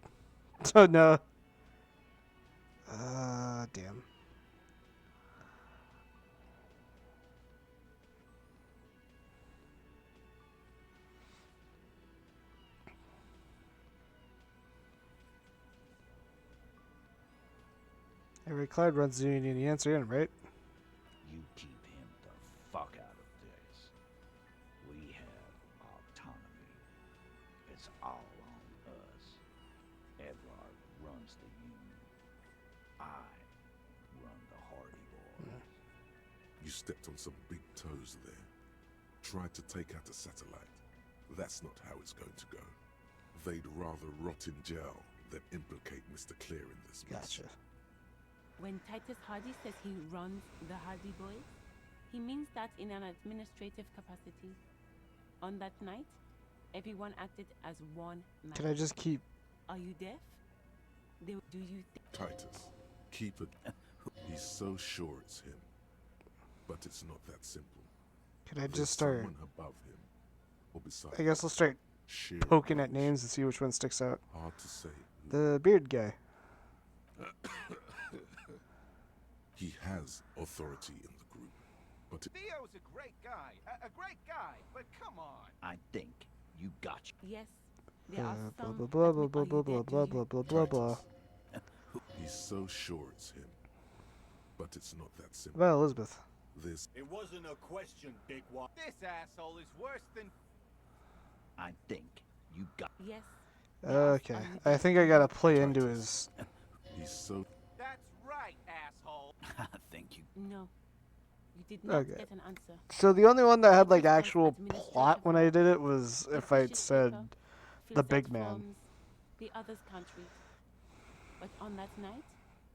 A: Oh, no. Damn. Every Clyde runs the union. You answer in, right?
K: You keep him the fuck out of this. We have autonomy. It's all on us. Ebrard runs the union. I run the Hardy Boys.
C: You stepped on some big toes there. Tried to take out a satellite. That's not how it's going to go. They'd rather rot in jail than implicate Mr. Clear in this mess.
A: Gotcha.
I: When Titus Hardy says he runs the Hardy Boys, he means that in an administrative capacity. On that night, everyone acted as one man.
A: Can I just keep...
I: Are you deaf? Do you think...
C: Titus, keep it. He's so sure it's him. But it's not that simple.
A: Can I
C: There's
A: just start...
C: someone above him, or beside
A: I guess I'll start
C: Sheer
A: poking at names and see which one sticks out.
C: Hard to say.
A: The beard guy.
C: He has authority in the group, but
M: Theo's a great guy, a great guy, but come on.
K: I think you got
I: Yes, There are
A: Blah
I: some
A: blah blah blah
I: that
A: blah
I: may
A: blah
I: owe you
A: blah
I: their
A: blah
I: due.
A: blah blah blah.
C: He's so sure it's him. But it's not that simple.
A: Well, Elizabeth.
C: This.
O: It wasn't a question, dickwad.
M: This asshole is worse than...
K: I think you got...
I: Yes.
A: Okay, I think I gotta play into his.
C: He's so.
M: That's right, asshole.
K: I think you...
I: No. You did not
A: Okay.
I: get an answer.
A: So the only one that had like
I: Titus
A: actual
I: administrative
A: plot when I
I: role.
A: did it was
I: He
A: if I'd
I: pushes
A: said
I: paper,
A: the
I: fills
A: big
I: out
A: man.
I: forms the others can't read. But on that night,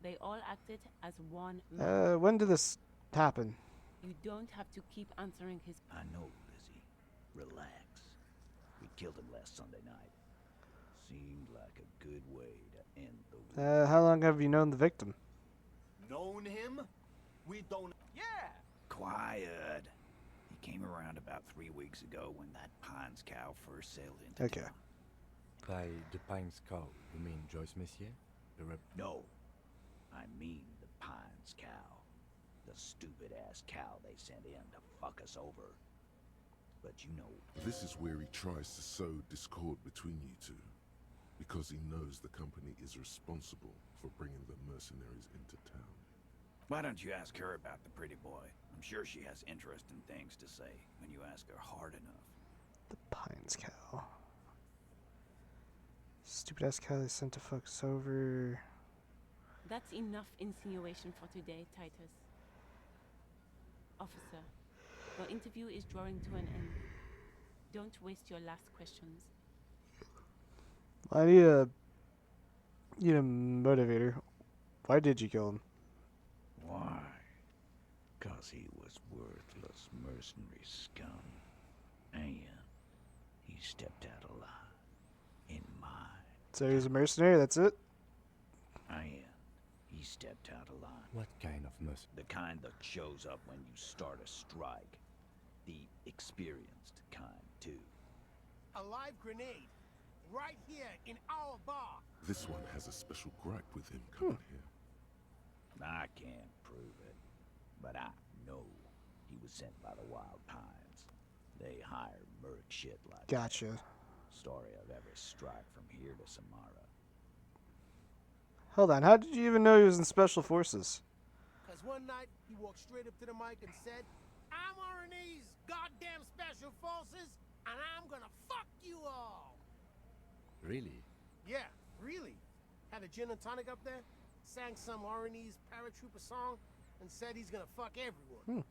I: they all acted as one man.
A: When did this happen?
I: You don't have to keep answering his...
K: I know, Lizzie. Relax. We killed him last Sunday night. Seemed like a good way to end the week.
A: How long have you known the victim?
O: Known him? We don't.
M: Yeah.
K: Quiet. He came around about 3 weeks ago when that Pines cow first sailed into
A: Okay.
K: town.
B: By the Pines cow, you mean Joyce Messier?
K: No. I mean the Pines cow. The stupid-ass cow they sent in to fuck us over. But you know...
C: This is where he tries to sow discord between you two. Because he knows the company is responsible for bringing the mercenaries into town.
K: Why don't you ask her about the pretty boy? I'm sure she has interesting things to say when you ask her hard enough.
A: The Pines cow. Stupid ass cow they sent to fuck us over.
I: That's enough insinuation for today, Titus. Officer, your interview is drawing to an end. Don't waste your last questions.
A: I need a motivator. Why did you kill him?
K: Why? 'Cause he was worthless mercenary scum. And he stepped out alive. In mine.
A: So he was a mercenary, that's it?
K: And he stepped out alive.
B: What kind of mercenary?
K: The kind that shows up when you start a strike. The experienced kind, too.
N: A live grenade. Right here in our bar.
C: This one has a special gripe with him coming here.
K: I can't prove it, but I know he was sent by the Wild Pines. They hire merc shit like
A: Gotcha.
K: that. Story of every strike from here to Samara.
A: Hold on, how did you even know he was in Special Forces?
N: Because one night he walked straight up to the mic and said, I'm RNA's goddamn special forces, and I'm gonna fuck you all.
B: Really?
N: Yeah, really. Had a gin and tonic up there, sang some RNA's paratrooper song, and said he's gonna fuck everyone.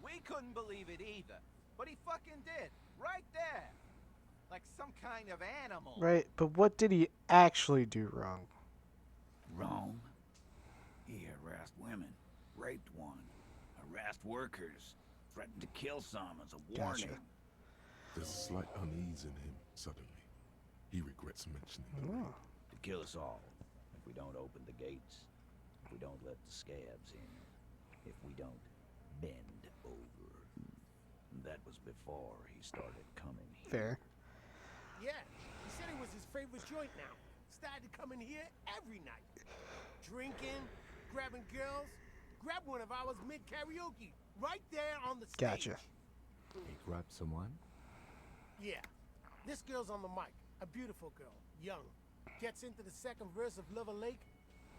M: We couldn't believe it either. But he fucking did. Right there. Like some kind of animal.
A: Right, but what did he actually do wrong?
K: Wrong? He harassed women, raped one, harassed workers, threatened to kill some as a warning.
A: Gotcha.
C: There's a slight unease in him, suddenly. He regrets mentioning the rape.
K: To kill us all, if we don't open the gates, if we don't let the scabs in, if we don't bend over. That was before he started coming here.
A: Fair.
N: Yeah, he said it was his favorite joint now. Started to come in here every night. Drinking, grabbing girls. Grab one of ours mid-karaoke, right there on the stage.
A: Gotcha.
B: He grabbed someone?
N: Yeah. This girl's on the mic. A beautiful girl. Young. Gets into the second verse of Lover Lake.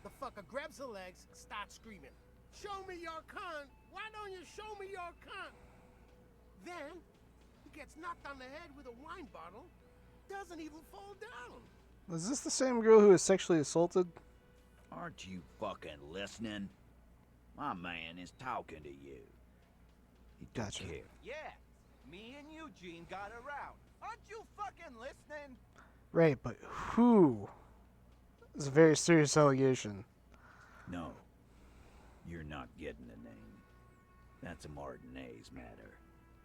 N: The fucker grabs her legs, starts screaming. Show me your cunt! Why don't you show me your cunt? Then, he gets knocked on the head with a wine bottle. Doesn't even fall down.
A: Was this the same girl who was sexually assaulted?
K: Aren't you fucking listening? My man is talking to you. He don't
A: Gotcha.
K: care.
M: Yeah. Me and Eugene got her out. Aren't you fucking listening?
A: Right, but who? It's a very serious allegation.
K: No. You're not getting a name. That's a Martinez matter.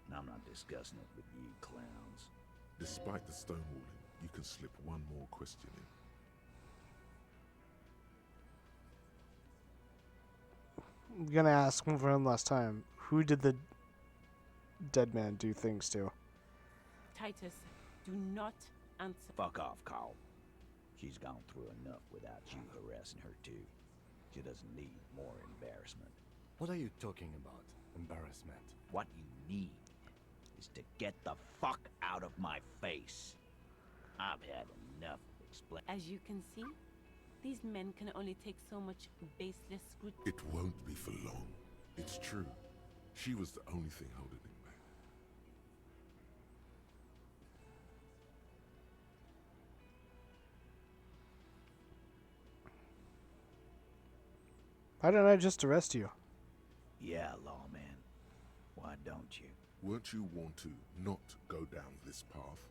K: And I'm not discussing it with you clowns.
C: Despite the stonewalling, you can slip one more question in.
A: I'm gonna ask one last time. Who did the dead man do things to?
I: Titus, do not answer.
K: Fuck off, Carl. She's gone through enough without you harassing her too. She doesn't need more embarrassment.
B: What are you talking about? Embarrassment?
K: What you need is to get the fuck out of my face. I've had enough of explaining.
I: As you can see, these men can only take so much baseless scrutiny.
C: It won't be for long. It's true. She was the only thing holding him back.
A: Why didn't I just arrest you?
K: Yeah, lawman. Why don't you?
C: Weren't you warned to not go down this path?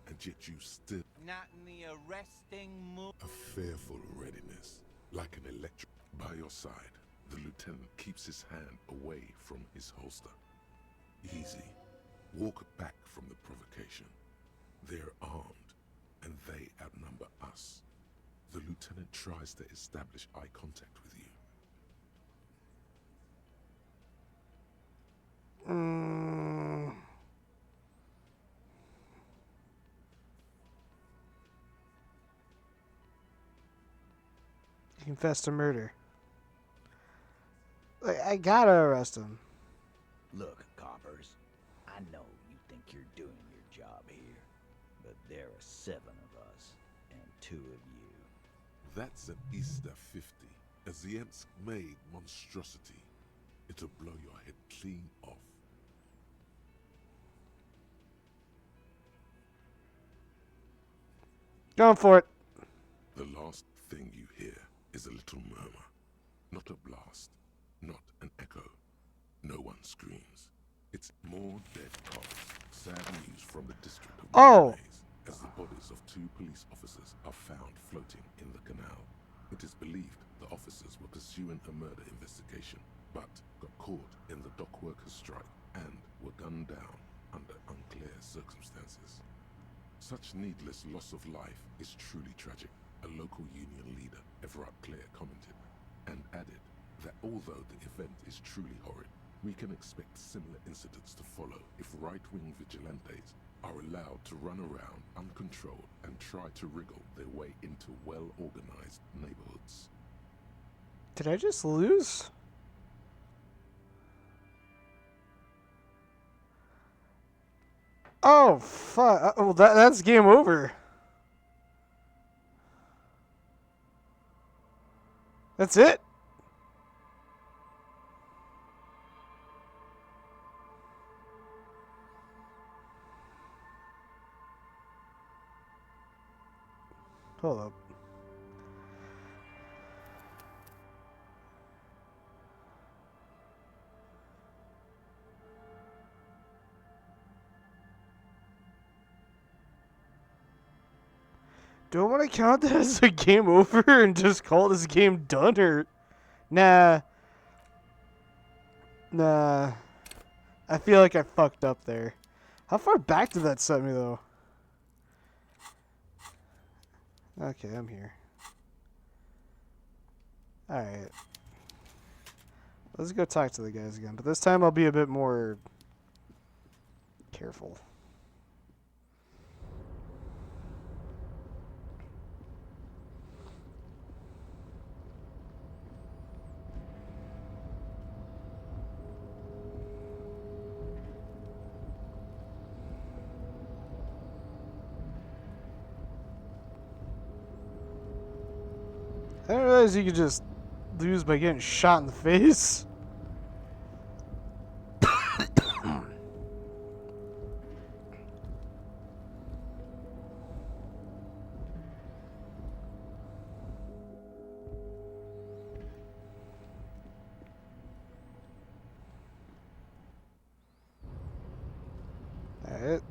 C: And yet you still...
M: Not in the arresting mood.
C: A fearful readiness, like an electric. By your side, the lieutenant keeps his hand away from his holster. Easy. Walk back from the provocation. They're armed, and they outnumber us. The lieutenant tries to establish eye contact with you.
A: He confessed to murder. Like, I gotta arrest him.
K: Look, coppers, I know you think you're doing your job here, but there are 7 of us, and 2 of you.
C: That's an Easter 50, a Ziemsk-made monstrosity. It'll blow your head clean off.
A: Going for it.
C: The last thing you hear is a little murmur. Not a blast. Not an echo. No one screams. It's more dead cops. Sad news from the district of Mayonnaise, as the bodies of 2 police officers are found floating in the canal. It is believed the officers were pursuing a murder investigation, but got caught in the dock workers' strike and were gunned down under unclear circumstances. Such needless loss of life is truly tragic, a local union leader, Everard Clare, commented, and added that although the event is truly horrid, we can expect similar incidents to follow if right-wing vigilantes are allowed to run around uncontrolled and try to wriggle their way into well-organized neighborhoods.
A: Did I just lose? Oh, fuck. Well, that's game over. That's it? Hold up. Do I want to count that as a game over and just call this game done, or... Nah. Nah. I feel like I fucked up there. How far back did that set me, though? Okay, I'm here. Alright. Let's go talk to the guys again, but this time I'll be a bit more... careful. I didn't realize you could just lose by getting shot in the face. Alright.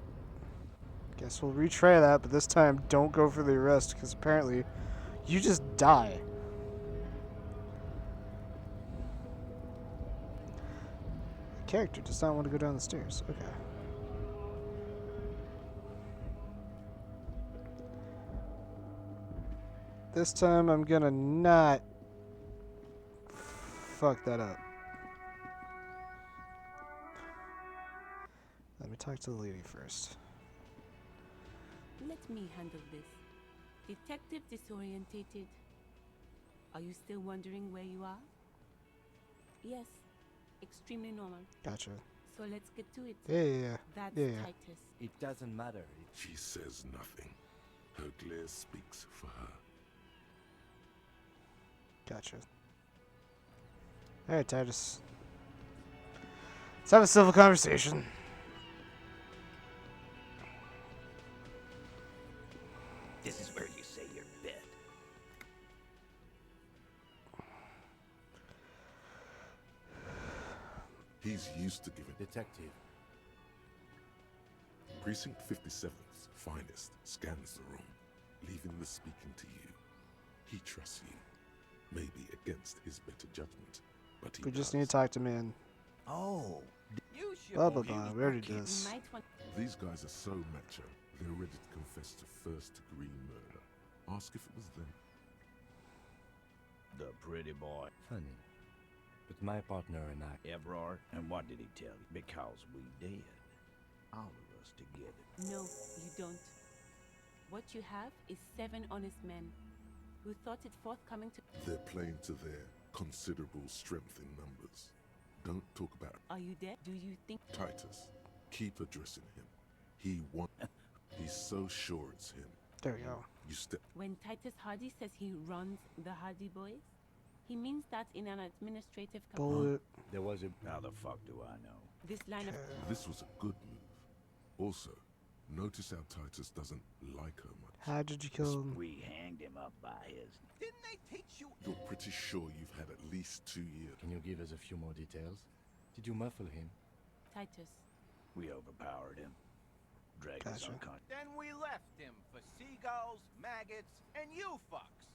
A: Guess we'll retry that, but this time don't go for the arrest, because apparently you just die. The character does not want to go down the stairs. Okay. This time I'm gonna not fuck that up. Let me talk to the lady first.
I: Let me handle this. Detective disorientated. Are you still wondering where you are? Yes. Extremely normal.
A: Gotcha.
I: So let's get to it.
A: Yeah.
I: That's
A: yeah.
I: Titus.
B: It doesn't matter.
C: She says nothing. Her glare speaks for her.
A: Gotcha. Alright, Titus. Let's have a civil conversation.
K: This is where you say your bit.
C: He's used to giving.
B: Detective.
C: Precinct 57's finest scans the room, leaving the speaking to you. He trusts you, maybe against his better judgment, but he
A: We just
C: does.
A: need to talk to man.
K: Oh.
A: Blah blah blah. We already did this.
C: These guys are so macho, they're ready to confess to first-degree murder. Ask if it was them.
K: The pretty boy.
B: Funny. But my partner and I...
K: Evrard, and what did he tell you? Because we did. All of us together.
I: No, you don't. What you have is 7 honest men who thought it forthcoming to...
C: They're playing to their considerable strength in numbers. Don't talk about it.
I: Are you there? Do you think...
C: Titus, keep addressing him. He wants... He's so sure it's him.
A: There we go.
C: You step...
I: When Titus Hardy says he runs the Hardy Boys, he means that in an administrative
A: Bullet.
B: There was a...
K: How the fuck do I know?
I: This line of...
C: This was a good move. Also, notice how Titus doesn't like her much.
A: How did you kill him?
K: We hanged him up by his...
M: Didn't they teach you?
C: You're pretty sure you've had at least 2 years.
B: Can you give us a few more details? Did you muffle him?
I: Titus.
K: We overpowered him. Dragged us unconscious.
M: Then we left him for seagulls, maggots, and you fucks.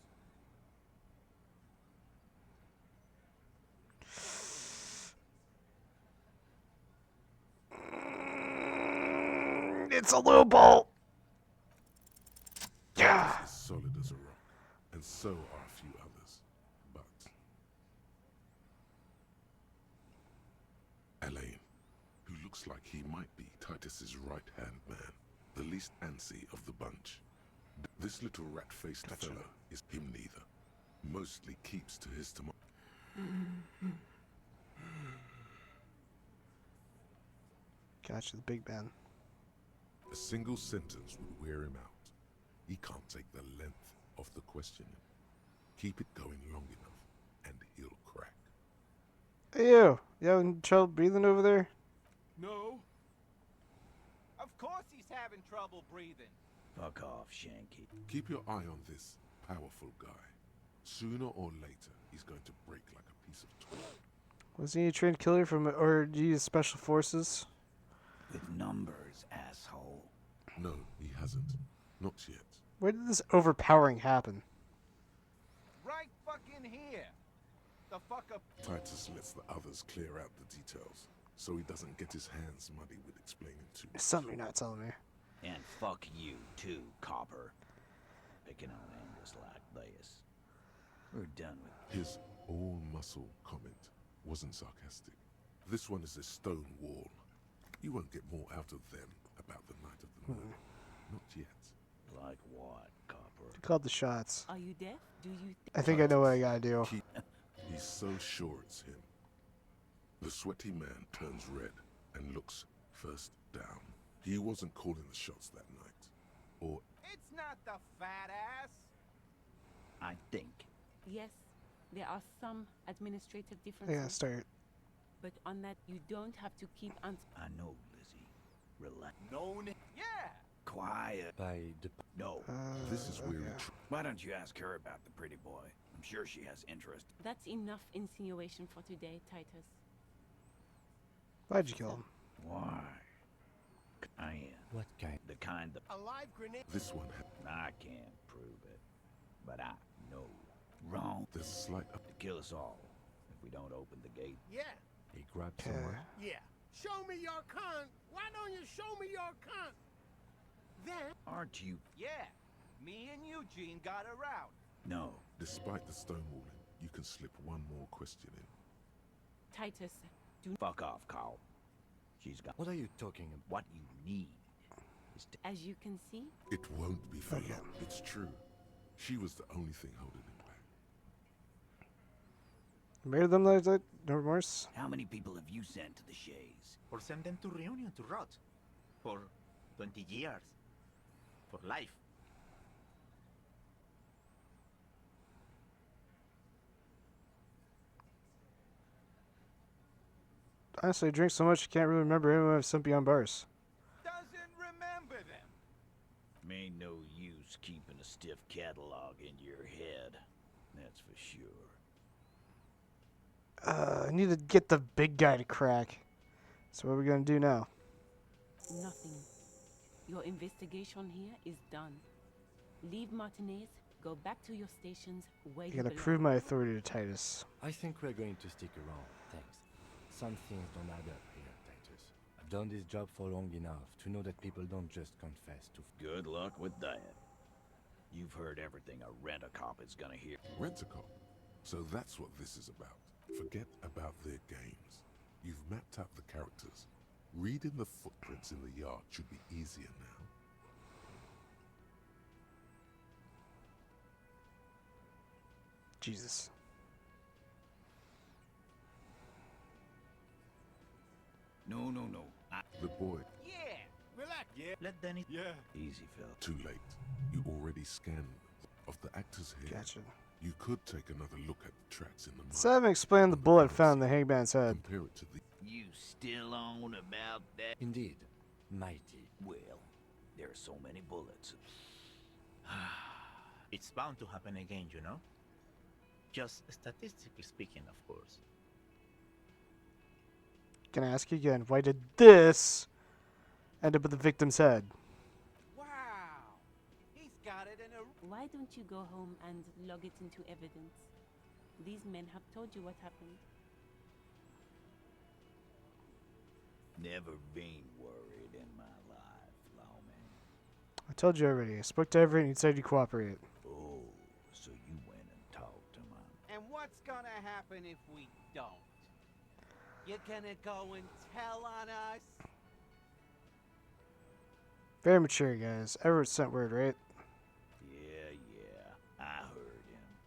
A: It's a loophole. Yeah.
C: As solid as a rock, and so are a few others. But Elaine, who looks like he might be Titus's right-hand man, the least antsy of the bunch. This little rat-faced fellow is him neither. Mostly keeps to his tomorrow.
A: Gotcha, the big man.
C: A single sentence would wear him out. He can't take the length of the questioning. Keep it going long enough, and he'll crack.
A: Hey you having trouble breathing over there?
M: No. Of course he's having trouble breathing.
K: Fuck off, Shanky.
C: Keep your eye on this powerful guy. Sooner or later, he's going to break like a piece of toy.
A: Wasn't he a trained killer from, or did he use special forces?
K: With numbers, asshole.
C: No, he hasn't. Not yet.
A: Where did this overpowering happen?
M: Right fucking here. The fuck up.
C: Titus lets the others clear out the details, so he doesn't get his hands muddy with explaining too much.
A: Something you're not telling me.
K: And fuck you too, copper. Picking on Angus like this. We're done with
C: His all-muscle comment wasn't sarcastic. This one is a stone wall. You won't get more out of them about the night of the murder. Not yet.
K: Like what, copper?
A: He called the shots.
I: Are you deaf? Do you...
A: I think I know what I gotta do.
C: He's so sure it's him. The sweaty man turns red and looks first down. He wasn't calling the shots that night. Or...
M: It's not the fat ass.
K: I think.
I: Yes, there are some administrative
A: I
I: differences.
A: gotta start.
I: But on that, you don't have to keep answering.
K: I know, Lizzie. Relax.
M: No. Yeah.
K: Quiet.
B: By the...
K: No.
C: This is where
K: Why don't you ask her about the pretty boy? I'm sure she has interest.
I: That's enough insinuation for today, Titus.
A: Why'd you kill him?
K: Why? I am.
B: What kind?
K: The kind that...
N: A live grenade.
C: This one
K: I can't prove it. But I know. Wrong.
C: There's a slight...
K: To kill us all. If we don't open the gate.
N: Yeah.
B: He grabbed someone.
N: Yeah. Show me your cunt. Why don't you show me your cunt? Then...
K: Aren't you?
M: Yeah. Me and Eugene got her out.
K: No.
C: Despite the stonewalling, you can slip one more question in.
I: Titus, do...
K: Fuck off, Carl. She's got...
B: What are you talking about?
K: What you need is to...
I: As you can see...
C: It won't be for long. It's true. She was the only thing holding him back.
A: Murder them like that? No remorse?
K: How many people have you sent to the Shays?
P: Or send them to Reunion to rot. For 20 years. For life.
A: Honestly, I drink so much I can't really remember anyone I've sent beyond bars.
M: Doesn't remember them.
K: Ain't no use keeping a stiff catalog in your head. That's for sure.
A: I need to get the big guy to crack. So what are we gonna do now?
I: Nothing. Your investigation here is done. Leave Martinez, go back to your stations where
A: I
I: you
A: gotta
I: belong.
A: prove my authority to Titus.
B: I think we're going to stick around, thanks. Some things don't add up here, Titus. I've done this job for long enough to know that people don't just confess to...
K: Good luck with that. You've heard everything a rent-a-cop is gonna hear.
C: Rent-a-cop? So that's what this is about. Forget about their games. You've mapped out the characters. Reading the footprints in the yard should be easier now.
A: Jesus.
K: No.
C: The boy.
M: Yeah.
N: Relax.
O: Yeah.
P: Let Danny.
O: Yeah.
K: Easy, Phil.
C: Too late. You already scanned of the actors here.
A: Gotcha.
C: You could take another look at the tracks in the mud.
A: So I haven't explained the bullet found in the hangman's head.
C: Compare it to the...
K: You still on about that?
B: Indeed. Mighty.
K: Well, there are so many bullets.
P: It's bound to happen again, you know? Just statistically speaking, of course.
A: Can I ask you again, why did this end up with the victim's head?
M: Wow. He's got it in a...
I: Why don't you go home and log it into evidence? These men have told you what happened.
K: Never been worried in my life, lawman.
A: I told you already. I spoke to Everett and he said you cooperate.
K: Oh, so you went and talked to him.
M: And what's gonna happen if we don't? You're gonna go and tell on us?
A: Very mature, guys. Everett sent word, right?
K: Yeah, I heard him.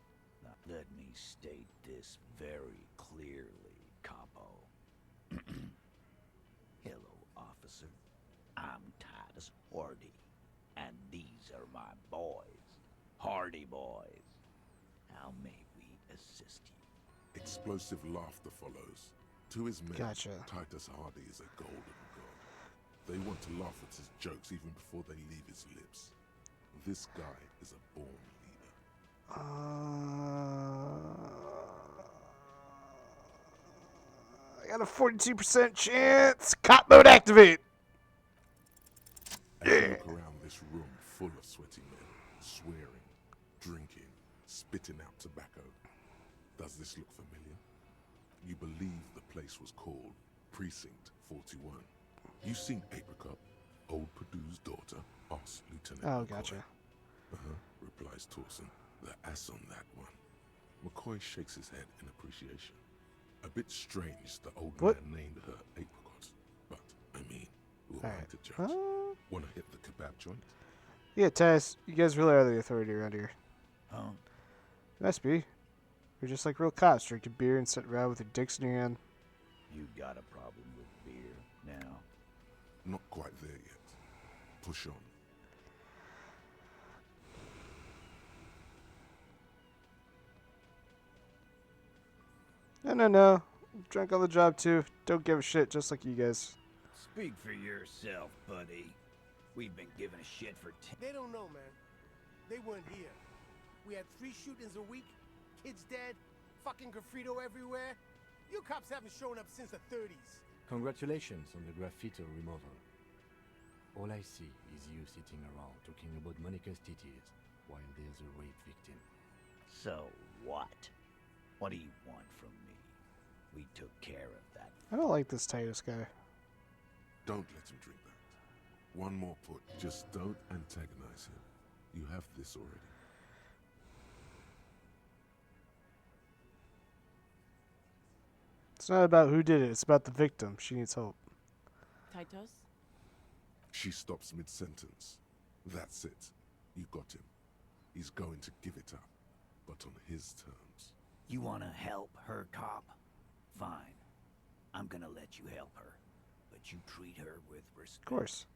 K: Now, let me state this very clearly, Capo. Hello, officer. I'm Titus Hardy, and these are my boys, Hardy boys. How may we assist you?
C: Explosive laughter follows. To his men,
A: Gotcha.
C: Titus Hardy is a golden god. They want to laugh at his jokes even before they leave his lips. This guy is a born leader.
A: I got a 42% chance. Cop mode activate.
C: As you look around this room full of sweaty men, swearing, drinking, spitting out tobacco, does this look familiar? You believe the place was called Precinct 41. You seen Apricot, old Purdue's daughter? Asks Lieutenant
A: Oh,
C: McCoy.
A: gotcha.
C: Replies Torson. The ass on that one. McCoy shakes his head in appreciation. A bit strange the old
A: What?
C: man named her Apricot. But, I mean, who am I
A: Alright.
C: to judge? Wanna hit the kebab joint?
A: Yeah, Tess, you guys really are the authority around here.
K: Huh?
A: Must be. You're just like real cops, drinking beer and sitting around with your dicks in your hand.
K: You got a problem with beer now?
C: Not quite there yet. Push on.
A: No. Drank on the job too. Don't give a shit, just like you guys.
K: Speak for yourself, buddy. We've been giving a shit for
N: They don't know, man. They weren't here. We had 3 shootings a week, kids dead, fucking graffito everywhere. You cops haven't shown up since the 30s.
B: Congratulations on the graffiti removal. All I see is you sitting around talking about Monica's titties while there's a rape victim.
K: So what? What do you want from me? We took care of that.
A: I don't like this Titus guy.
C: Don't let him drink that. One more put. Just don't antagonize him. You have this already.
A: It's not about who did it, it's about the victim. She needs help.
I: Titus?
C: She stops mid-sentence. That's it. You got him. He's going to give it up, but on his terms.
K: You wanna help her, cop? Fine. I'm gonna let you help her. But you treat her with respect.
A: Of course.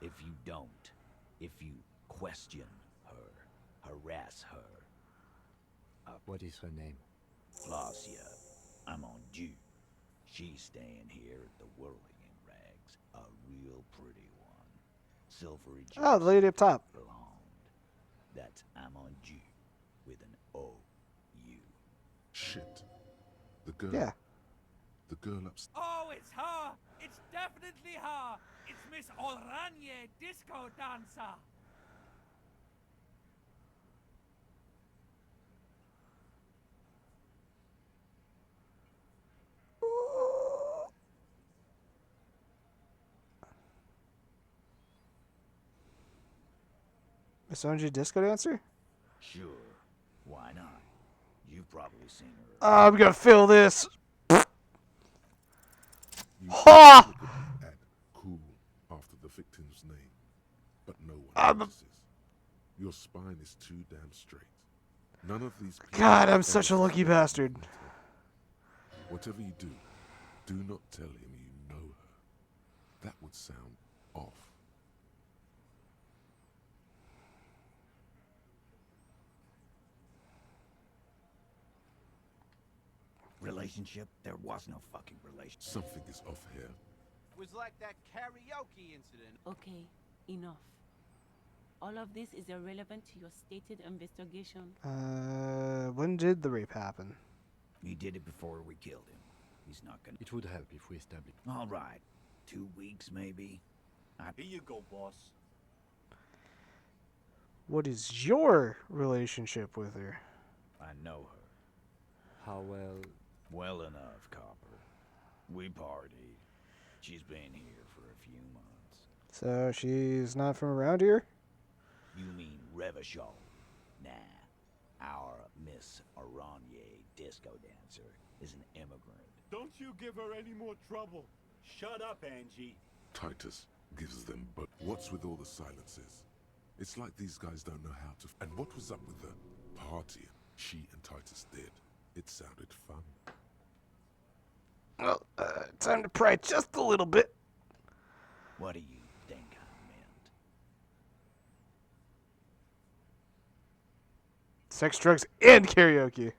K: If you don't, if you question her, harass her.
B: What is her name?
K: Flavia. I'm on due. She's staying here at the Whirling in Rags, a real pretty one. Silvery
A: Oh, the lady up top.
K: blonde. That's Amonju with an O-U.
C: Shit. The girl.
A: Yeah.
C: The girl upstairs.
Q: Oh, it's her! It's definitely her! It's Miss Oranje, disco dancer!
A: Miss Orange Disco Dancer?
K: Sure. Why not? You've probably seen her.
A: I'm gonna fill this.
C: Ha! Add cool after the victim's name, but no one notices. Your spine is too damn straight. None of these people.
A: God, I'm such a lucky bastard.
C: Whatever you do not tell him you know her. That would sound off.
K: Relationship? There was no fucking relationship.
C: Something is off here.
M: It was like that karaoke incident.
I: Okay, enough. All of this is irrelevant to your stated investigation.
A: When did the rape happen?
K: He did it before we killed him. He's not gonna.
B: It would help if we establish.
K: All right. 2 weeks, maybe.
O: Here you go, boss.
A: What is your relationship with her?
K: I know her.
B: How well?
K: Well enough, Copper. We partied. She's been here for a few months.
A: So she's not from around here?
K: You mean Revachol? Nah. Our Miss Oranje disco dancer is an immigrant.
O: Don't you give her any more trouble. Shut up, Angie.
C: Titus gives them, but what's with all the silences? It's like these guys don't know how to. And what was up with the party she and Titus did? It sounded fun.
A: Well, time to pry just a little bit.
K: What do you think I meant?
A: Sex, drugs, and karaoke.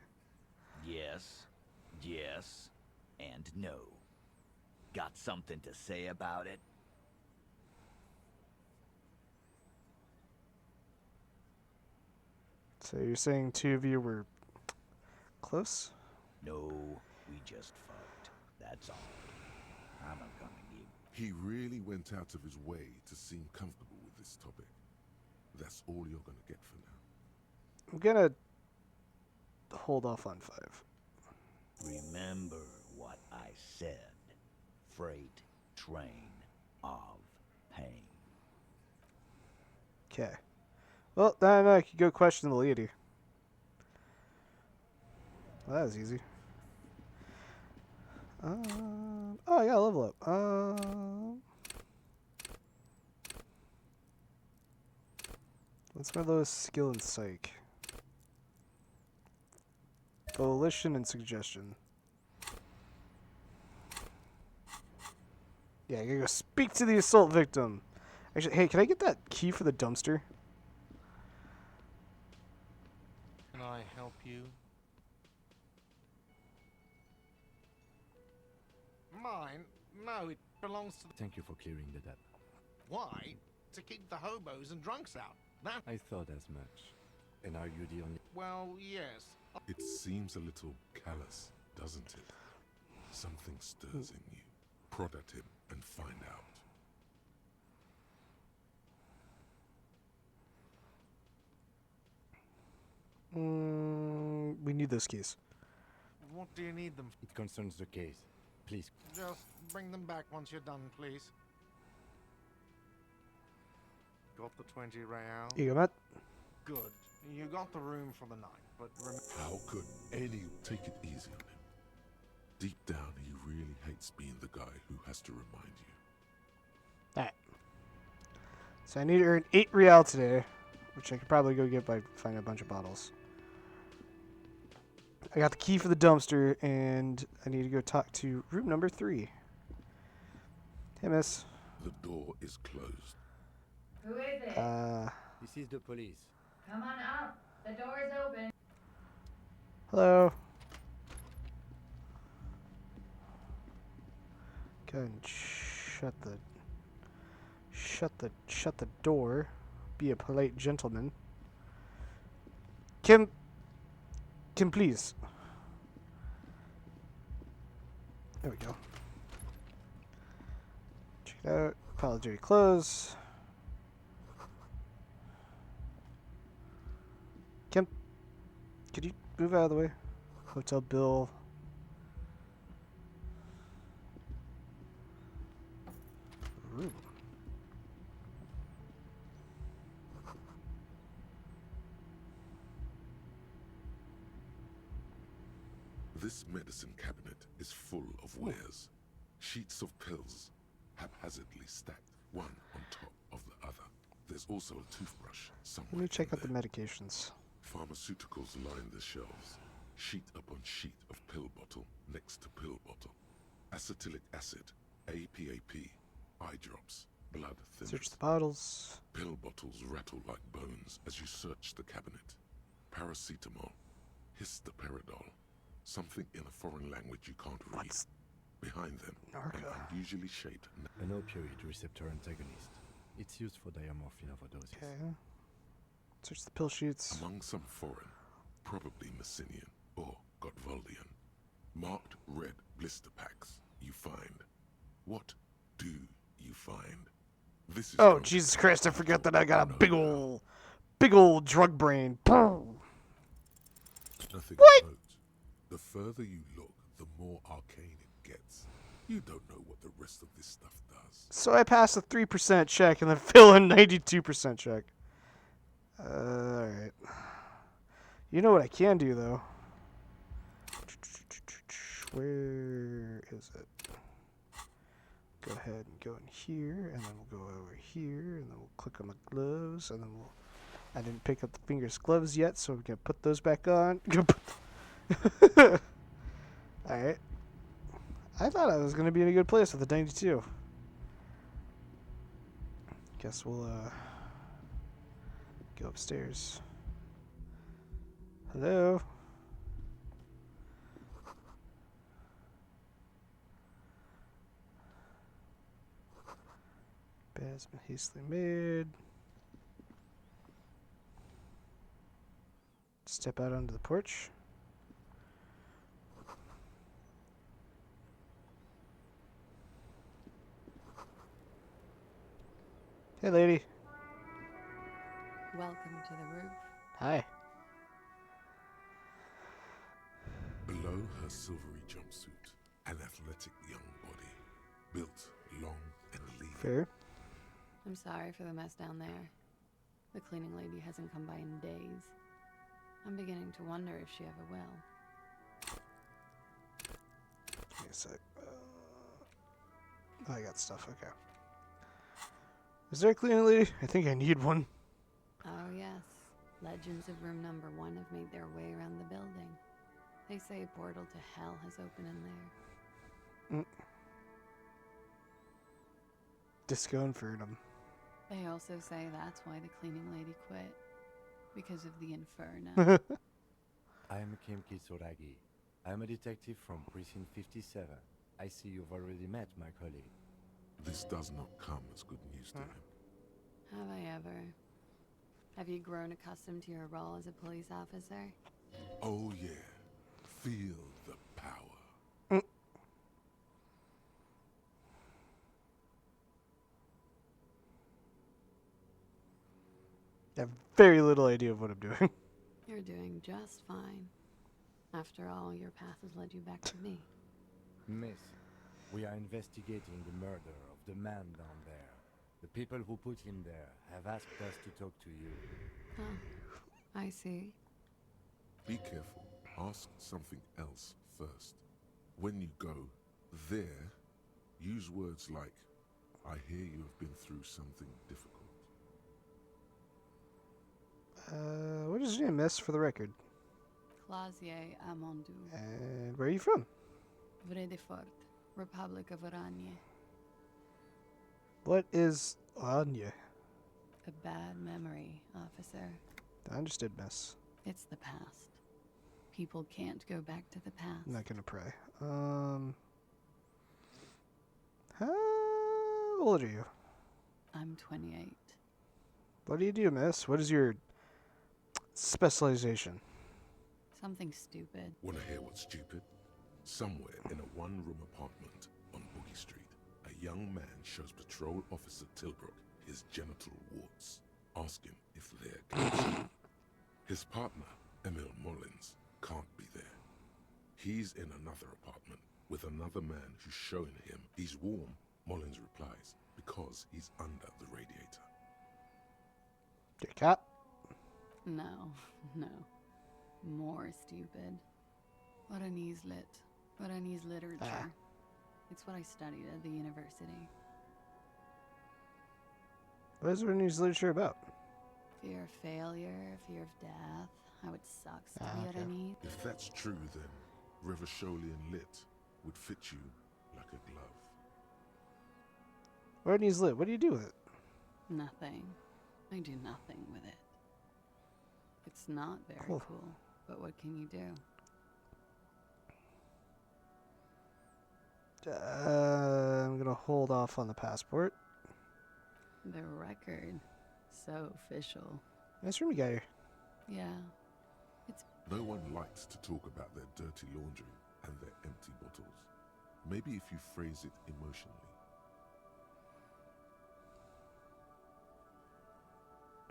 K: Yes, yes, and no. Got something to say about it?
A: So you're saying two of you were close?
K: No, we just fucked. That's all. I'm not gonna give.
C: He really went out of his way to seem comfortable with this topic. That's all you're gonna get for now.
A: I'm gonna hold off on 5.
K: Remember what I said. Freight train of pain.
A: Okay. Well, then I could go question the lady. Well, that was easy. Oh, I got a level up. What's my lowest skill in psych? Volition and suggestion. Yeah, I gotta go speak to the assault victim. Actually, hey, can I get that key for the dumpster?
R: Can I help you? Mine? No, it belongs to the...
B: Thank you for clearing that up.
R: Why? To keep the hobos and drunks out. That...
B: I thought as much. And are you the only...
R: Well, yes.
C: It seems a little callous, doesn't it? Something stirs in you. Prod at him and find out.
A: We need those keys.
R: What do you need them for?
B: It concerns the case. Please.
R: Just bring them back once you're done, please. Got the 20 real.
A: You go, Matt.
R: Good. You got the room for the night, but
C: How could any take it easy on him? Deep down, he really hates being the guy who has to remind you.
A: Alright. So I need to earn 8 real today, which I could probably go get by finding a bunch of bottles. I got the key for the dumpster, and I need to go talk to room number 3. Hey, miss.
C: The door is closed.
S: Who is it?
B: This is the police.
S: Come on up. The door is open.
A: Hello. Go ahead and shut the door. Be a polite gentleman. Kim, please. There we go. Check it out. Apology close. Kim, could you move out of the way? Hotel bill. Room.
C: This medicine cabinet is full of wares. Sheets of pills, haphazardly stacked, one on top of the other. There's also a toothbrush somewhere.
A: Let me check out the medications.
C: Pharmaceuticals line the shelves. Sheet upon sheet of pill bottle next to pill bottle. Acetylic acid, APAP, eye drops, blood thinners.
A: Search the bottles.
C: Pill bottles rattle like bones as you search the cabinet. Paracetamol, histoperidol, something in a foreign language you can't read. Behind them, an unusually shaped...
B: An opioid receptor antagonist. It's used for diamorphine overdoses.
A: Okay. Search the pill sheets.
C: Among some foreign, probably Messinian or Gotwaldian, marked red blister packs you find. What do you find? This is
A: Oh, Jesus Christ, I forgot that I got a big old drug brain.
C: Nothing
A: What?
C: note. The further you look, the more arcane it gets. You don't know what the rest of this stuff does.
A: So I passed a 3% check and then fill in 92% check. Alright. You know what I can do, though? Where is it? Go ahead and go in here, and then we'll go over here, and then we'll click on my gloves, and then we'll... I didn't pick up the fingers gloves yet, so we're going to put those back on. Alright. I thought I was going to be in a good place with the 92. Guess we'll go upstairs. Hello? Bed's been hastily made. Step out onto the porch. Hey, lady.
I: Welcome to the roof.
A: Hi.
C: Below her silvery jumpsuit, an athletic young body, built long and lean.
A: Fair.
T: I'm sorry for the mess down there. The cleaning lady hasn't come by in days. I'm beginning to wonder if she ever will.
A: Give me a sec. I got stuff, okay. Is there a cleaning lady? I think I need one.
T: Oh yes. Legends of room number 1 have made their way around the building. They say a portal to hell has opened in there.
A: Disco Infernum.
T: They also say that's why the cleaning lady quit. Because of the inferno.
B: I am Kim Kitsuragi. I am a detective from Precinct 57. I see you've already met my colleague.
C: This does not come as good news to him.
T: Have I ever? Have you grown accustomed to your role as a police officer?
C: Oh yeah. Feel the power.
A: I have very little idea of what I'm doing.
T: You're doing just fine. After all, your path has led you back to me.
B: Miss, we are investigating the murder of the man down there. The people who put him there have asked us to talk to you.
T: Oh, I see.
C: Be careful. Ask something else first. When you go there, use words like, I hear you have been through something difficult.
A: What is your name, miss, for the record?
T: Clausier Amondou.
A: And where are you from?
T: Vredefort, Republic of Oranje.
A: What is Anya?
T: A bad memory, officer.
A: I understood, miss.
T: It's the past. People can't go back to the past.
A: I'm not gonna pray. How old are you?
T: I'm 28.
A: What do you do, miss? What is your specialization?
T: Something stupid.
C: Want to hear what's stupid? Somewhere in a one-room apartment on Boogie Street, a young man shows Patrol Officer Tilbrook his genital warts, asking if they're cancer. His partner, Emil Mullins, can't be there. He's in another apartment with another man who's showing him he's warm, Mullins replies, because he's under the radiator.
A: Your cat?
T: No, no. More stupid. Guarani's lit. Guarani's literature. It's what I studied at the university.
A: What is Guarani's literature about?
T: Fear of failure, fear of death, how it sucks to be Guarani.
C: If that's true, then Revacholian lit would fit you like a glove.
A: Guarani's lit. What do you do with it?
T: Nothing. I do nothing with it. It's not very cool, but what can you do?
A: I'm gonna hold off on the passport.
T: The record. So official.
A: Nice room you got here.
T: Yeah.
C: No one likes to talk about their dirty laundry and their empty bottles. Maybe if you phrase it emotionally.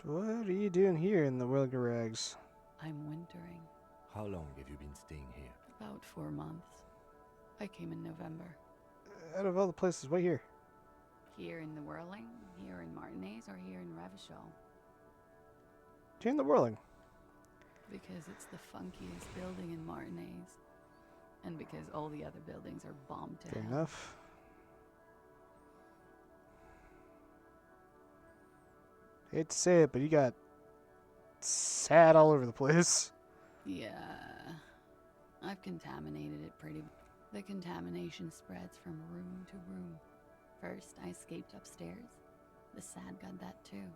A: What are you doing here in the Wilga Rags?
T: I'm wintering.
B: How long have you been staying here?
T: About 4 months. I came in November.
A: Out of all the places, why here?
T: Here in the Whirling, here in Martinez, or here in Revachol?
A: Here in the Whirling.
T: Because it's the funkiest building in Martinez. And because all the other buildings are bombed to
A: Fair
T: hell.
A: enough. Hate to say it, but you got sad all over the place.
T: Yeah. I've contaminated it pretty. The contamination spreads from room to room. First, I escaped upstairs. The sad got that too.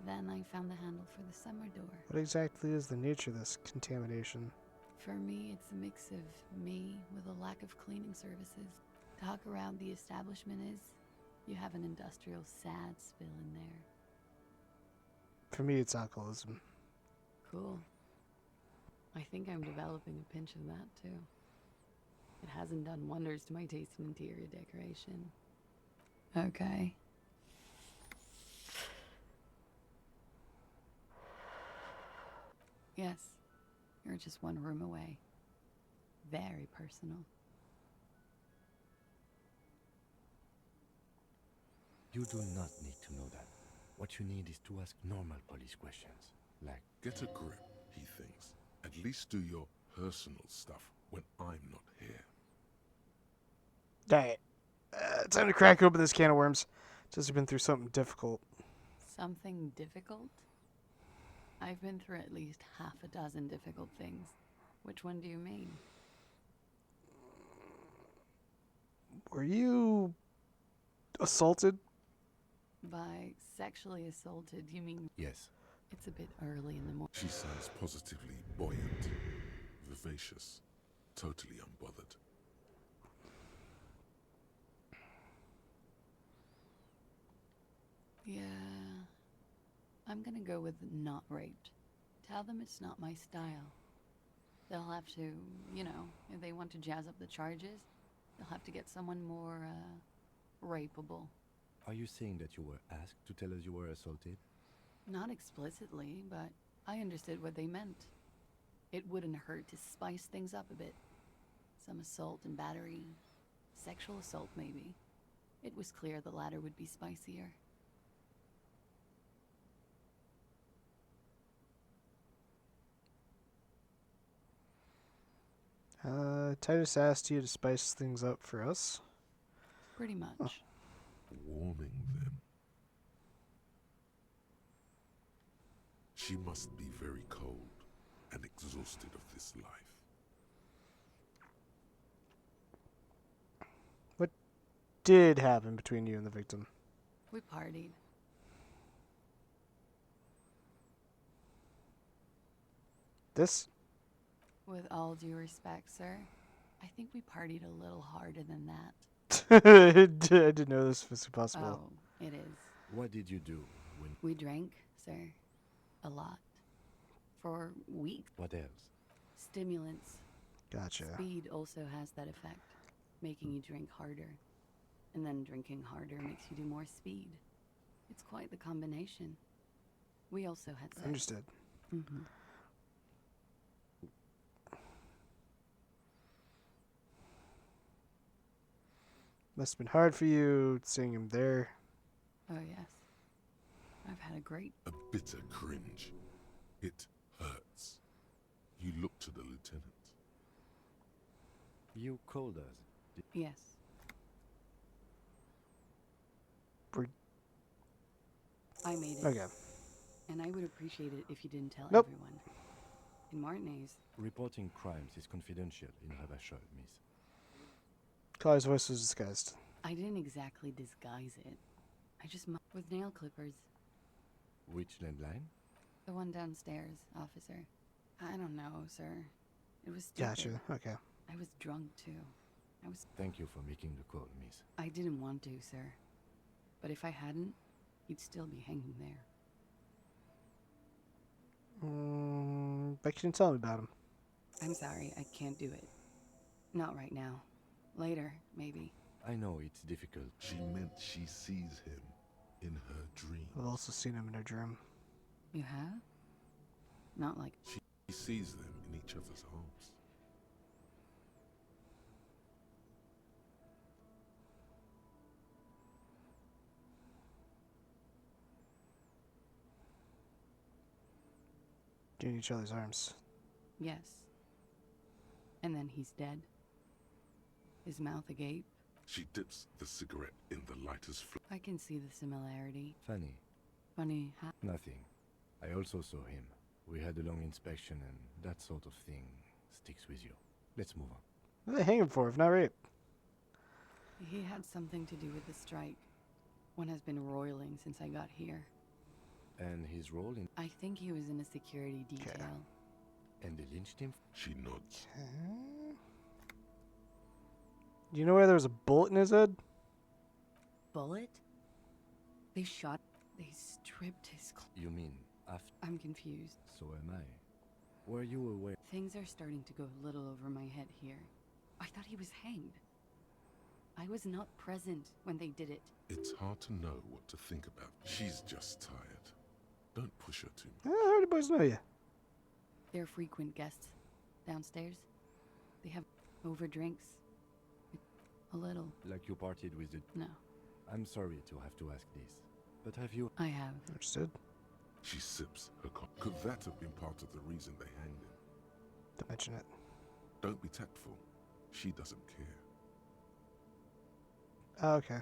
T: Then I found the handle for the summer door.
A: What exactly is the nature of this contamination?
T: For me, it's a mix of me with a lack of cleaning services. Talk around the establishment is, you have an industrial sad spill in there.
A: For me, it's alcoholism.
T: Cool. I think I'm developing a pinch of that too. It hasn't done wonders to my taste in interior decoration. Okay. Yes, you're just one room away. Very personal.
B: You do not need to know that. What you need is to ask normal police questions. Like,
C: get a grip, he thinks. At least do your personal stuff when I'm not here.
A: Alright. Time to crack open this can of worms. Just been through something difficult.
T: Something difficult? I've been through at least half a dozen difficult things. Which one do you mean?
A: Were you assaulted?
T: By sexually assaulted, you mean?
B: yes.
T: It's a bit early in the morning.
C: She sounds positively buoyant, vivacious, totally unbothered.
T: Yeah. I'm gonna go with not raped. Tell them it's not my style. They'll have to, you know, if they want to jazz up the charges, they'll have to get someone more, rapeable.
B: Are you saying that you were asked to tell us you were assaulted?
T: Not explicitly, but I understood what they meant. It wouldn't hurt to spice things up a bit. Some assault and battery. Sexual assault, maybe. It was clear the latter would be spicier.
A: Titus asked you to spice things up for us.
T: Pretty much.
A: Huh.
C: Warming them. She must be very cold and exhausted of this life.
A: What did happen between you and the victim?
T: We partied.
A: This?
T: With all due respect, sir, I think we partied a little harder than that.
A: I didn't know this was possible.
T: Oh, it is.
B: What did you do when...
T: We drank, sir. A lot. For weeks.
B: What else?
T: Stimulants.
A: Gotcha.
T: Speed also has that effect, making you drink harder. And then drinking harder makes you do more speed. It's quite the combination. We also had sex.
A: Understood.
T: Mm-hmm.
A: Must have been hard for you seeing him there.
T: Oh, yes. I've had a great...
C: A bitter cringe. It hurts. You look to the lieutenant.
B: You called us.
T: Yes. I made it.
A: Okay.
T: And I would appreciate it if you didn't tell
A: Nope.
T: everyone. In Martinez.
B: Reporting crimes is confidential in Ravachol, miss.
A: Claire's voice was disguised.
T: I didn't exactly disguise it. I just with nail clippers.
B: Which landline?
T: The one downstairs, officer. I don't know, sir. It was stupid.
A: Gotcha. Okay.
T: I was drunk too.
B: Thank you for making the call, miss.
T: I didn't want to, sir. But if I hadn't, he'd still be hanging there.
A: But can you tell me about him?
T: I'm sorry, I can't do it. Not right now. Later, maybe.
B: I know it's difficult.
C: She meant she sees him in her dream.
A: I've also seen him in her dream.
T: You have? Not like...
C: She sees them in each other's arms.
A: In each other's arms.
T: Yes. And then he's dead. His mouth agape.
C: She dips the cigarette in the lighter's flame.
T: I can see the similarity.
B: Funny.
T: Funny, huh?
B: Nothing. I also saw him. We had a long inspection and that sort of thing sticks with you. Let's move on.
A: What are they hanging for if not rape?
T: He had something to do with the strike. One has been roiling since I got here.
B: And his role in...
T: I think he was in a security detail.
B: Okay. And they lynched him?
C: She nods.
A: Okay. Do you know where there was a bullet in his head?
T: Bullet? They shot... They stripped his...
B: You mean after...
T: I'm confused.
B: So am I. Were you aware...
T: Things are starting to go a little over my head here. I thought he was hanged. I was not present when they did it.
C: It's hard to know what to think about. She's just tired. Don't push her too
A: I
C: much.
A: heard the boys know you.
T: They're frequent guests downstairs. They have over drinks. A little.
B: Like you partied with the...
T: No.
B: I'm sorry to have to ask this, but have you...
T: I have.
A: Understood.
C: She sips her coffee. Could that have been part of the reason they hanged him?
A: Don't mention it.
C: Don't be tactful. She doesn't care.
A: Oh, okay.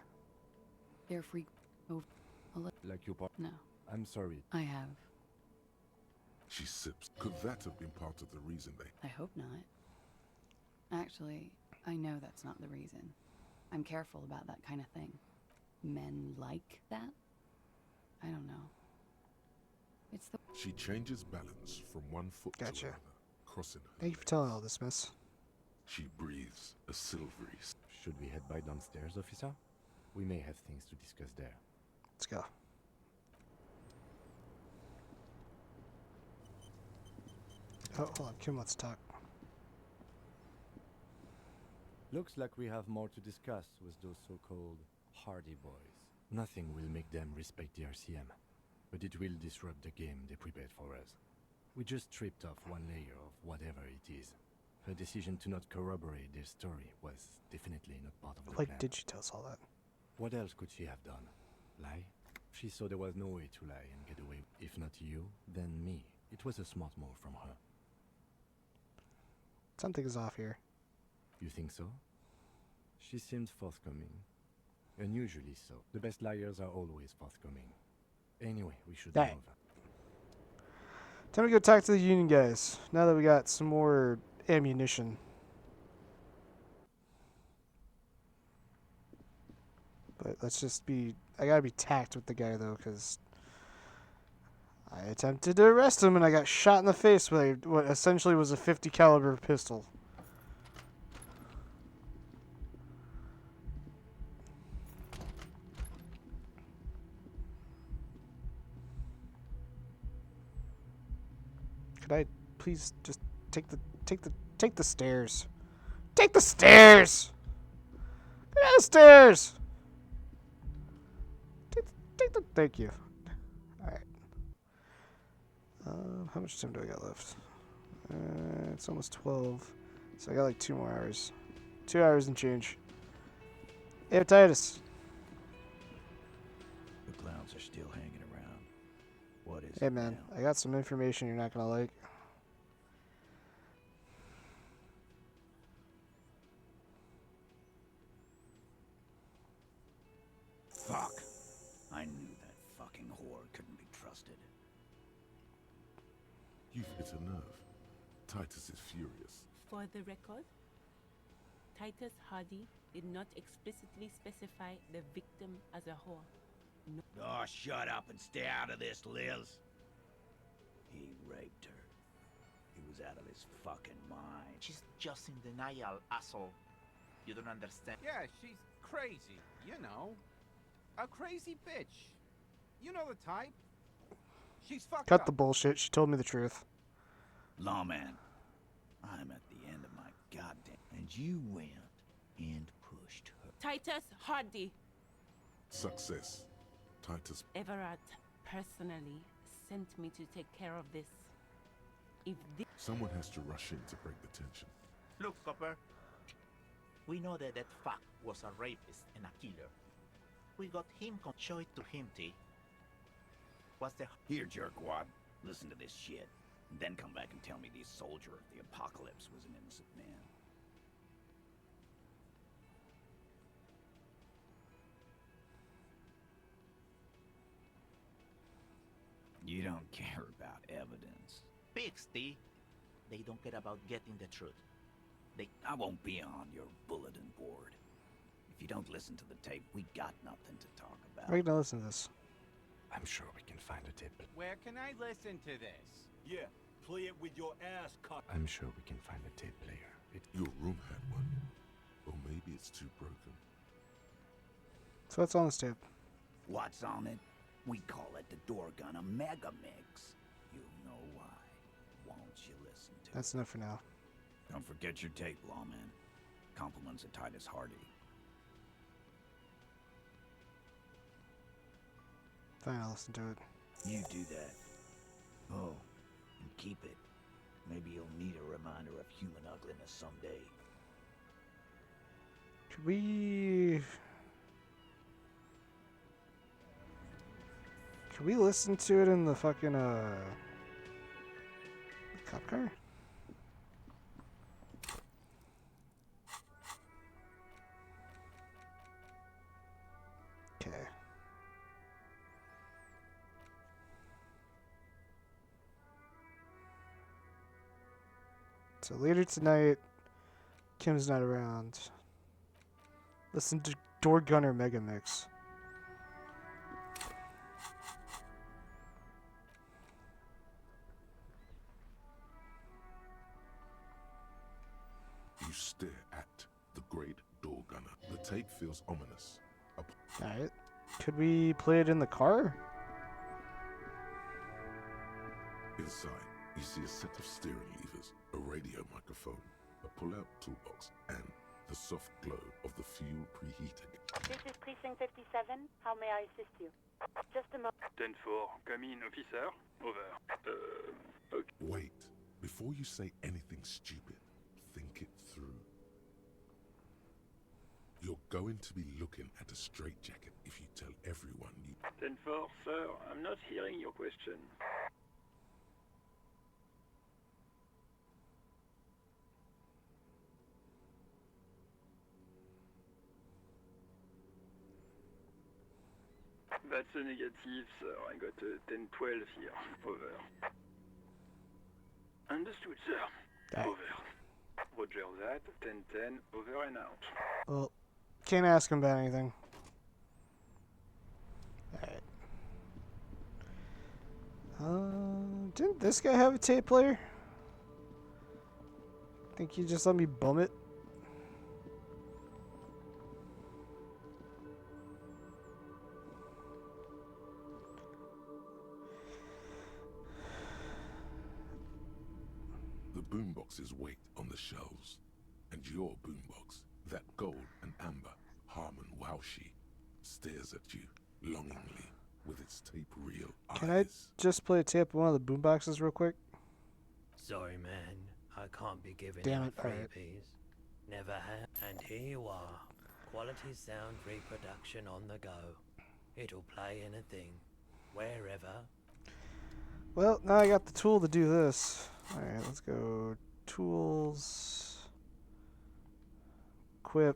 T: They're over... A little.
B: Like you part...
T: No.
B: I'm sorry.
T: I have.
C: She sips. Could that have been part of the reason they...
T: I hope not. Actually, I know that's not the reason. I'm careful about that kind of thing. Men like that? I don't know. It's the...
C: She changes balance from one foot
A: Gotcha.
C: to another, crossing her
A: Thank you for
C: legs.
A: telling all this, miss.
C: She breathes a silvery...
B: Should we head by downstairs, officer? We may have things to discuss there.
A: Let's go. Oh, hold on. Kim, let's talk.
B: Looks like we have more to discuss with those so-called Hardy Boys. Nothing will make them respect the RCM, but it will disrupt the game they prepared for us. We just stripped off one layer of whatever it is. Her decision to not corroborate their story was definitely not part of the
A: Like,
B: plan.
A: did she tell us all that?
B: What else could she have done? Lie? She saw there was no way to lie and get away. If not you, then me. It was a smart move from her.
A: Something is off here.
B: You think so? She seemed forthcoming. Unusually so. The best liars are always forthcoming. Anyway, we should
A: Dang.
B: move.
A: Time to go talk to the Union guys. Now that we got some more ammunition. But let's just be... I gotta be tact with the guy, though, because... I attempted to arrest him, and I got shot in the face with what essentially was a 50 caliber pistol. Could I please just take the stairs? Take the stairs! Get out the stairs! Thank you. Alright. How much time do I got left? It's almost 12. So I got like 2 more hours. 2 hours and change. Hey, Titus.
K: The clowns are still hanging around. What is
A: Hey,
K: it
A: man.
K: now?
A: I got some information you're not gonna like.
K: Fuck. I knew that fucking whore couldn't be trusted.
C: You've hit a nerve. Titus is furious.
I: For the record, Titus Hardy did not explicitly specify the victim as a whore. No.
K: Oh, shut up and stay out of this, Liz. He raped her. He was out of his fucking mind.
P: She's just in denial, asshole. You don't understand.
M: Yeah, she's crazy, you know. A crazy bitch. You know the type. She's fucked
A: Cut
M: up.
A: the bullshit. She told me the truth.
K: Lawman, I'm at the end of my goddamn... And you went and pushed her.
I: Titus Hardy.
C: Success. Titus.
I: Everard personally sent me to take care of this. If this...
C: Someone has to rush in to break the tension.
P: Look, Copper. We know that that fuck was a rapist and a killer. We got him. Show it to him, T. What's the...
K: Here, jerkwad. Listen to this shit. And then come back and tell me the soldier of the apocalypse was an innocent man. You don't care about evidence.
P: Pigs, T. They don't care about getting the truth.
K: I won't be on your bulletin board. If you don't listen to the tape, we got nothing to talk about.
A: Why are you gonna listen to this?
B: I'm sure we can find a tape.
M: Where can I listen to this?
O: Yeah, play it with your ass cut.
B: I'm sure we can find a tape player.
C: Your room had one. Or maybe it's too broken.
A: So what's on this tape?
K: What's on it? We call it the Door Gunner Mega Mix. You'll know why. Won't you listen to
A: That's enough for now.
K: Don't forget your tape, Lawman. Compliments of Titus Hardy.
A: Fine, I'll listen to it.
K: You do that. Oh, and keep it. Maybe you'll need a reminder of human ugliness someday.
A: Could we... Could we listen to it in the fucking, cop car? Okay. So later tonight, Kim's not around. Listen to Door Gunner Mega Mix.
C: You stare at the great door gunner. The tape feels ominous.
A: Alright. Could we play it in the car?
C: Inside, you see a set of steering levers, a radio microphone, a pull-out toolbox, and the soft glow of the fuel preheater.
U: This is Precinct 57. How may I assist you? Just a moment.
V: 10-4, come in, officer. Over. Okay.
C: Wait. Before you say anything stupid, think it through. You're going to be looking at a straitjacket if you tell everyone you...
V: 10-4, sir, I'm not hearing your question. That's a negative, sir. I got a 10-12 here. Over. Understood, sir.
A: Right.
V: Over. Roger that. 10-10. Over and out.
A: Well, can't ask him about anything. Alright. Didn't this guy have a tape player? Think he just let me bum it?
C: boomboxes wait on the shelves, and your boombox, that gold and amber Harmon Waushi, stares at you longingly with its tape reel eyes.
A: Can I just play a tape of one of the boomboxes real quick?
D: Sorry, man. I can't be giving
A: Damn
D: out
A: it, alright.
D: freebies. Never have. And here you are. Quality sound reproduction on the go. It'll play anything, wherever.
A: Well, now I got the tool to do this. Alright, let's go tools, equip.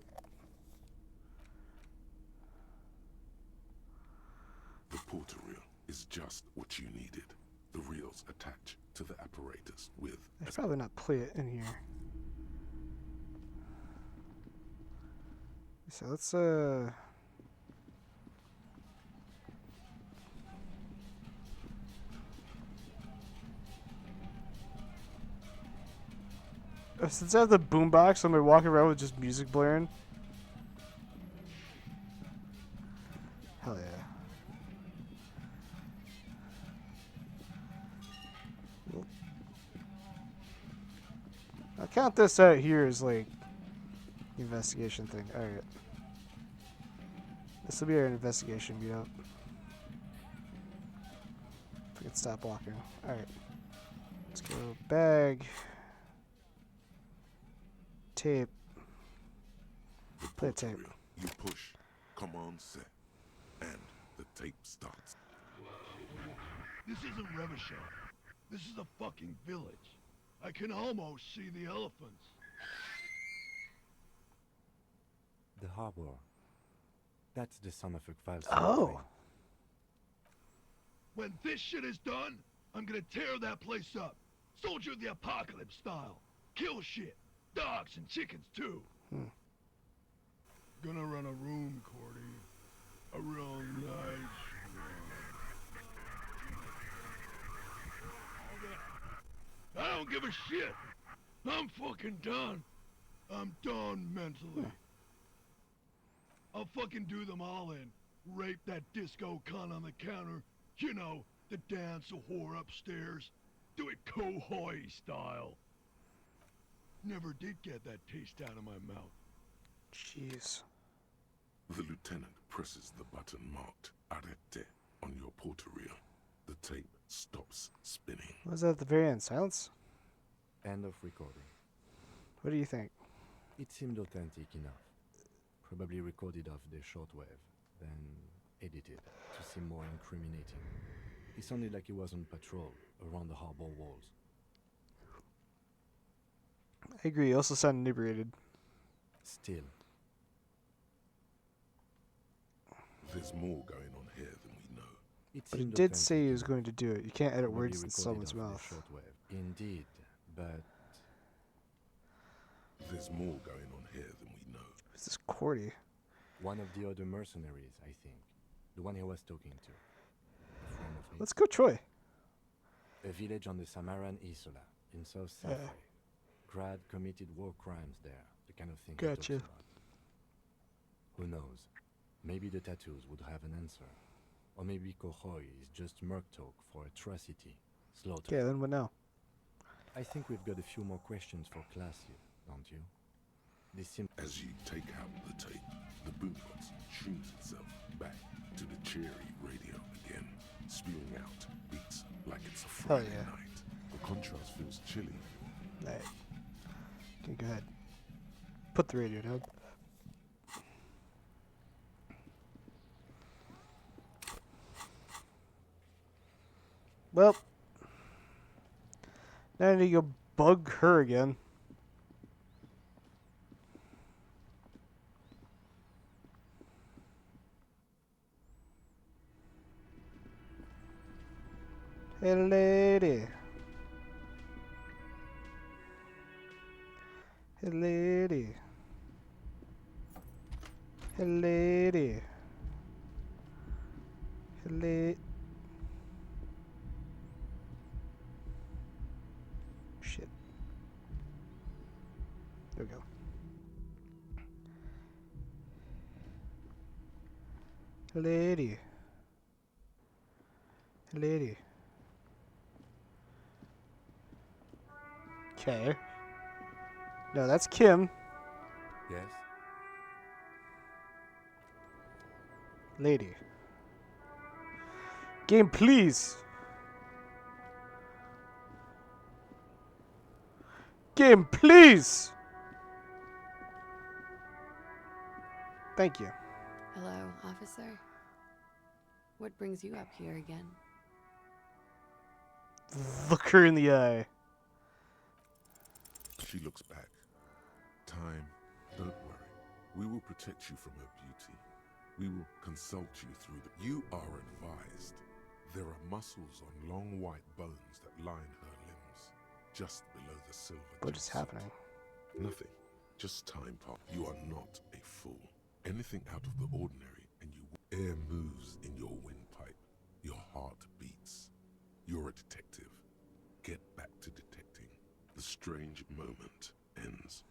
C: The porter reel is just what you needed. The reels attach to the apparatus with...
A: I should probably not play it in here. So let's since I have the boombox, I'm gonna walk around with just music blaring. Hell yeah. I'll count this out here as like investigation thing. Alright. This will be our investigation meetup. If we can stop walking. Alright. Let's go bag. Tape. Play tape.
C: You push, command set, and the tape starts.
E: This isn't Revachol. This is a fucking village. I can almost see the elephants.
B: The harbor. That's the son of a Kval.
A: Oh.
E: When this shit is done, I'm gonna tear that place up. Soldier of the Apocalypse style. Kill shit. Dogs and chickens too. Gonna run a room, Cordy. A real nice room. I don't give a shit. I'm fucking done. I'm done mentally. I'll fucking do them all in. Rape that disco cunt on the counter. You know, the dance a whore upstairs. Do it Kohoi style. Never did get that taste out of my mouth.
A: Jeez.
C: The lieutenant presses the button marked Arrête on your porter reel. The tape stops spinning.
A: What was that at the very end? Silence?
B: End of recording.
A: What do you think?
B: It seemed authentic enough. Probably recorded off the shortwave, then edited to seem more incriminating. He sounded like he was on patrol around the harbor walls.
A: I agree. He also sounded inebriated.
B: Still.
C: There's more going on here than we know.
A: But he did say he was going to do it. You can't edit
B: Probably
A: words in
B: recorded
A: someone's
B: off the
A: mouth.
B: shortwave. Indeed, but
C: There's more going on here than we know.
A: Who's this Cordy?
B: one of the other mercenaries, I think. The one he was talking to. A friend of his.
A: Let's go Troy.
B: A village on the Samaran Isola in South Safari. Grad committed war crimes there, the kind of thing he talks
A: Gotcha.
B: about. Who knows? Maybe the tattoos would have an answer. Or maybe Kohoi is just merc talk for atrocity, slaughter.
A: Okay, then what now?
B: I think we've got a few more questions for class here, don't you? This seems...
C: As you take out the tape, the boombox shrinks itself back to the cheery radio again, spewing out beats like it's a Friday
A: yeah.
C: night. The contrast feels chilly.
A: Alright. Okay, go ahead. Put the radio down. Well, now I need to go bug her again. Hey, lady. Hey, lady. Hey, lady. Hey, lady. Shit. There we go. Hey, lady. Hey, lady. Okay. No, that's Kim.
B: Yes?
A: Lady. Game, please. Game, please. Thank you.
T: Hello, officer. What brings you up here again?
A: Look her in the eye.
C: She looks back. Time, don't worry. We will protect you from her beauty. We will consult you through the... You are advised. There are muscles on long white bones that line her limbs, just below the silver.
A: What is happening?
C: Nothing. Just time pass. You are not a fool. Anything out of the ordinary, and air moves in your windpipe. Your heart beats. You're a detective. Get back to detecting. The strange moment ends.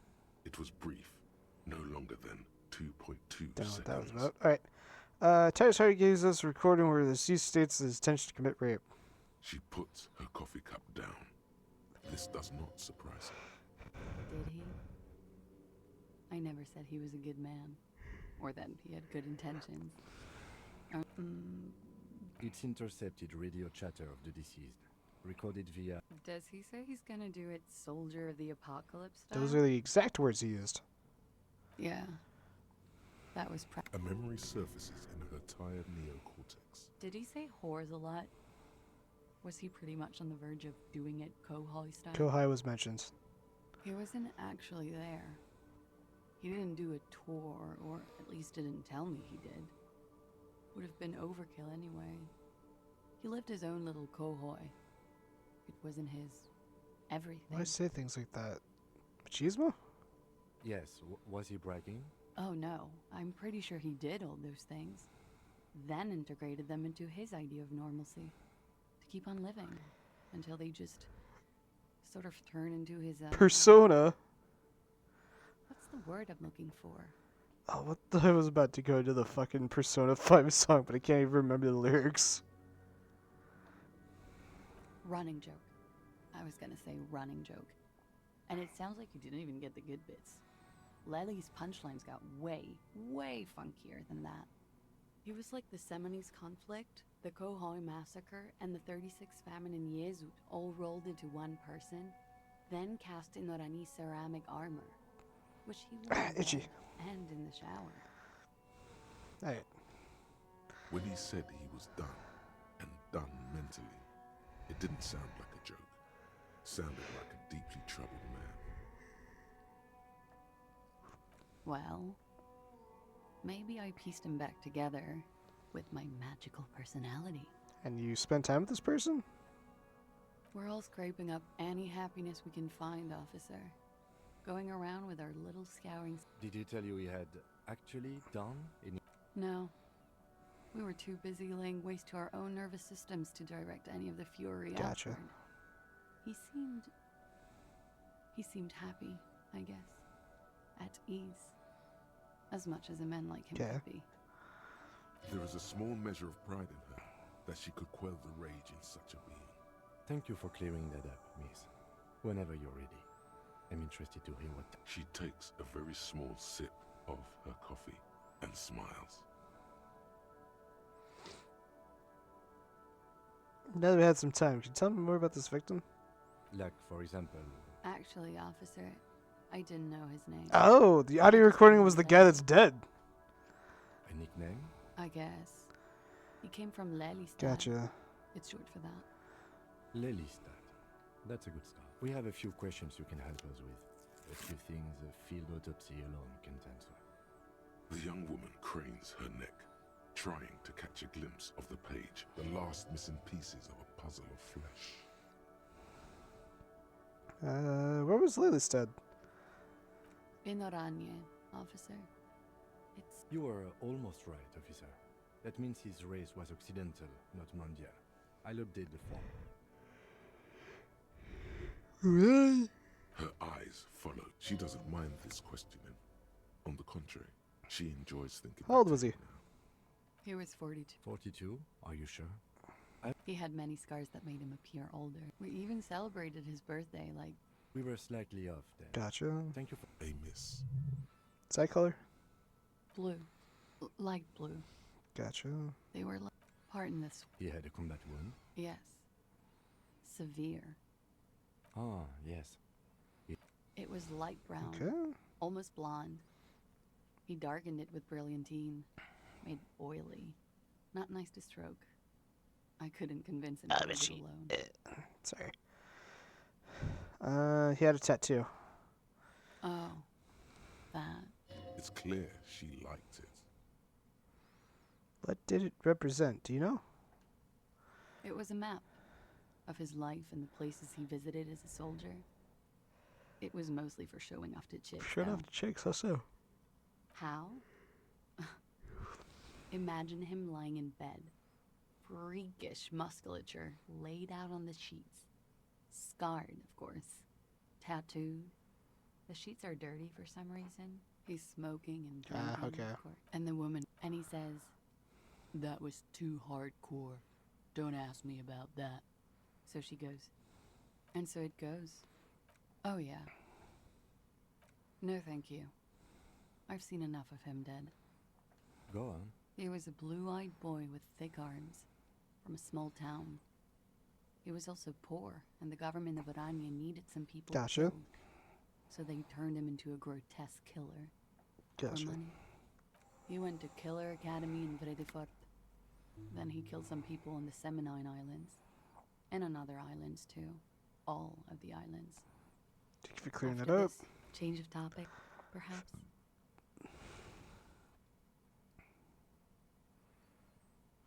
C: It was brief, no longer than 2.2
A: Don't know
C: seconds.
A: what that was about. Alright. Titus Hardy gives us a recording where the deceased states his intention to commit rape.
C: She puts her coffee cup down. This does not surprise her.
T: Did he? I never said he was a good man. Or that he had good intentions.
B: It's intercepted radio chatter of the deceased, recorded via...
T: Does he say he's gonna do it Soldier of the Apocalypse style?
A: Those are the exact words he used.
T: Yeah. That was
C: A memory surfaces in her tired neocortex.
T: Did he say whores a lot? Was he pretty much on the verge of doing it Kohai style?
A: Kohai was mentioned.
T: He wasn't actually there. He didn't do a tour, or at least didn't tell me he did. Would have been overkill anyway. He lived his own little Kohoi. It wasn't his everything.
A: Why say things like that? Machismo?
B: Yes, was he bragging?
T: Oh no, I'm pretty sure he did all those things. Then integrated them into his idea of normalcy. To keep on living. Until they just sort of turn into his...
A: persona?
T: What's the word I'm looking for?
A: Oh, what I was about to go to the fucking Persona 5 song, but I can't even remember the lyrics.
T: Running joke. I was gonna say running joke. And it sounds like you didn't even get the good bits. Lely's punchlines got way, way funkier than that. He was like the Seminese conflict, the Kohoi massacre, and the 36 famine in Yezut all rolled into one person, then cast in Orani ceramic armor, which he wore in
A: Itchy.
T: bed and in the shower.
A: Alright.
C: When he said he was done, and done mentally, it didn't sound like a joke. It sounded like a deeply troubled man.
T: Well, maybe I pieced him back together with my magical personality.
A: And you spent time with this person?
T: We're all scraping up any happiness we can find, officer. Going around with our little scouring...
B: Did he tell you he had actually done any...
T: No. We were too busy laying waste to our own nervous systems to direct any of the fury
A: Gotcha.
T: outward. He seemed happy, I guess. At ease. As much as a man like him could be.
C: There is a small measure of pride in her, that she could quell the rage in such a being.
B: Thank you for clearing that up, miss. Whenever you're ready. I'm interested to hear what...
C: She takes a very small sip of her coffee and smiles.
A: Now that we had some time, can you tell me more about this victim?
B: Like, for example...
T: Actually, officer, I didn't know his name.
A: Oh, the audio recording was the guy that's dead.
B: A nickname?
T: I guess. He came from Lelystad.
A: Gotcha.
T: It's short for that.
B: Lelystad. That's a good start. We have a few questions you can help us with. A few things a field autopsy alone can't answer.
C: The young woman cranes her neck, trying to catch a glimpse of the page, the last missing pieces of a puzzle of flesh.
A: Where was Lelystad?
T: In Oranje, officer.
B: You were almost right, officer. That means his race was occidental, not mondial. I'll update the form.
A: Really?
C: Her eyes follow. She doesn't mind this questioning. On the contrary, she enjoys thinking.
A: How old was he?
T: He was 42.
B: 42? Are you sure?
T: He had many scars that made him appear older. We even celebrated his birthday like
B: We were slightly off then.
A: Gotcha.
B: Thank you for
C: a miss.
A: Side color?
T: Blue. Light blue.
A: Gotcha.
T: They were part in this.
B: He had a combat wound?
T: Yes. Severe.
B: Ah, yes.
T: It was light brown.
A: Okay.
T: Almost blonde. He darkened it with brilliantine. Made oily. Not nice to stroke. I couldn't convince him to leave it alone.
A: Sorry. He had a tattoo.
T: Oh. That.
C: It's clear she liked it.
A: What did it represent? Do you know?
T: It was a map of his life and the places he visited as a soldier. It was mostly for showing off to chicks.
A: Showing off to chicks, how so?
T: How? Imagine him lying in bed. Freakish musculature laid out on the sheets. Scarred, of course. Tattooed. The sheets are dirty for some reason. He's smoking and drinking.
A: Okay.
T: Of course. And the woman, and he says, "That was too hardcore. Don't ask me about that." So she goes. And so it goes. Oh yeah. No thank you. I've seen enough of him dead.
B: Go on.
T: He was a blue-eyed boy with thick arms, from a small town. He was also poor, and the government of Oranje needed some people
A: Gotcha.
T: killed. So they turned him into a grotesque killer.
A: Gotcha.
T: For money. He went to Killer Academy in Vredefort. Then he killed some people in the Seminine Islands. And on other islands, too. All of the islands.
A: Thank you for clearing
T: After
A: that up.
T: this, change of topic, perhaps?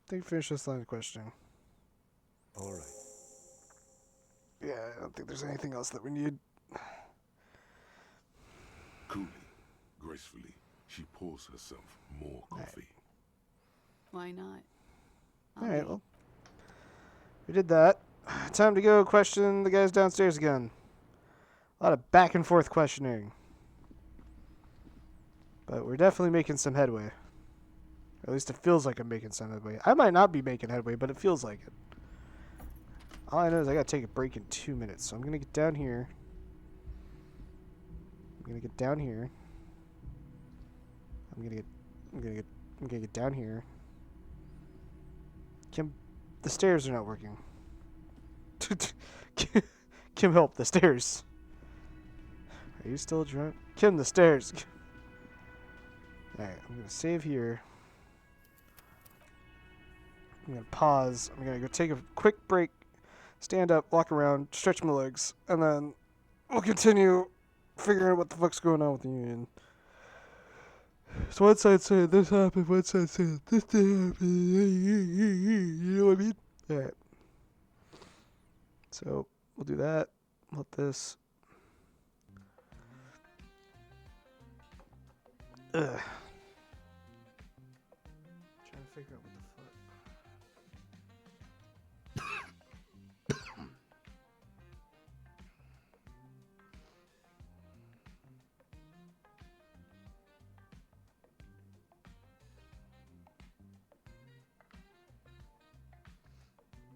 A: Think finish this line of questioning.
B: All right.
A: Yeah, I don't think there's anything else that we need.
C: Coolly, gracefully, she pours herself more coffee.
T: Why not?
A: All right, well, we did that. Time to go question the guys downstairs again. A lot of back and forth questioning. But we're definitely making some headway. Or at least it feels like I'm making some headway. I might not be making headway, but it feels like it. All I know is I gotta take a break in 2 minutes, so I'm gonna get down here. I'm gonna get down here. I'm gonna get down here. Kim, the stairs are not working. Kim, help, the stairs. Are you still drunk? Kim, the stairs. Alright, I'm gonna save here. I'm gonna pause. I'm gonna go take a quick break, stand up, walk around, stretch my legs, and then we'll continue figuring out what the fuck's going on with the Union. So one side saying this happened, one side saying this didn't happen. You know what I mean? Alright. So we'll do that. Let this. Ugh. Trying to figure out what the fuck.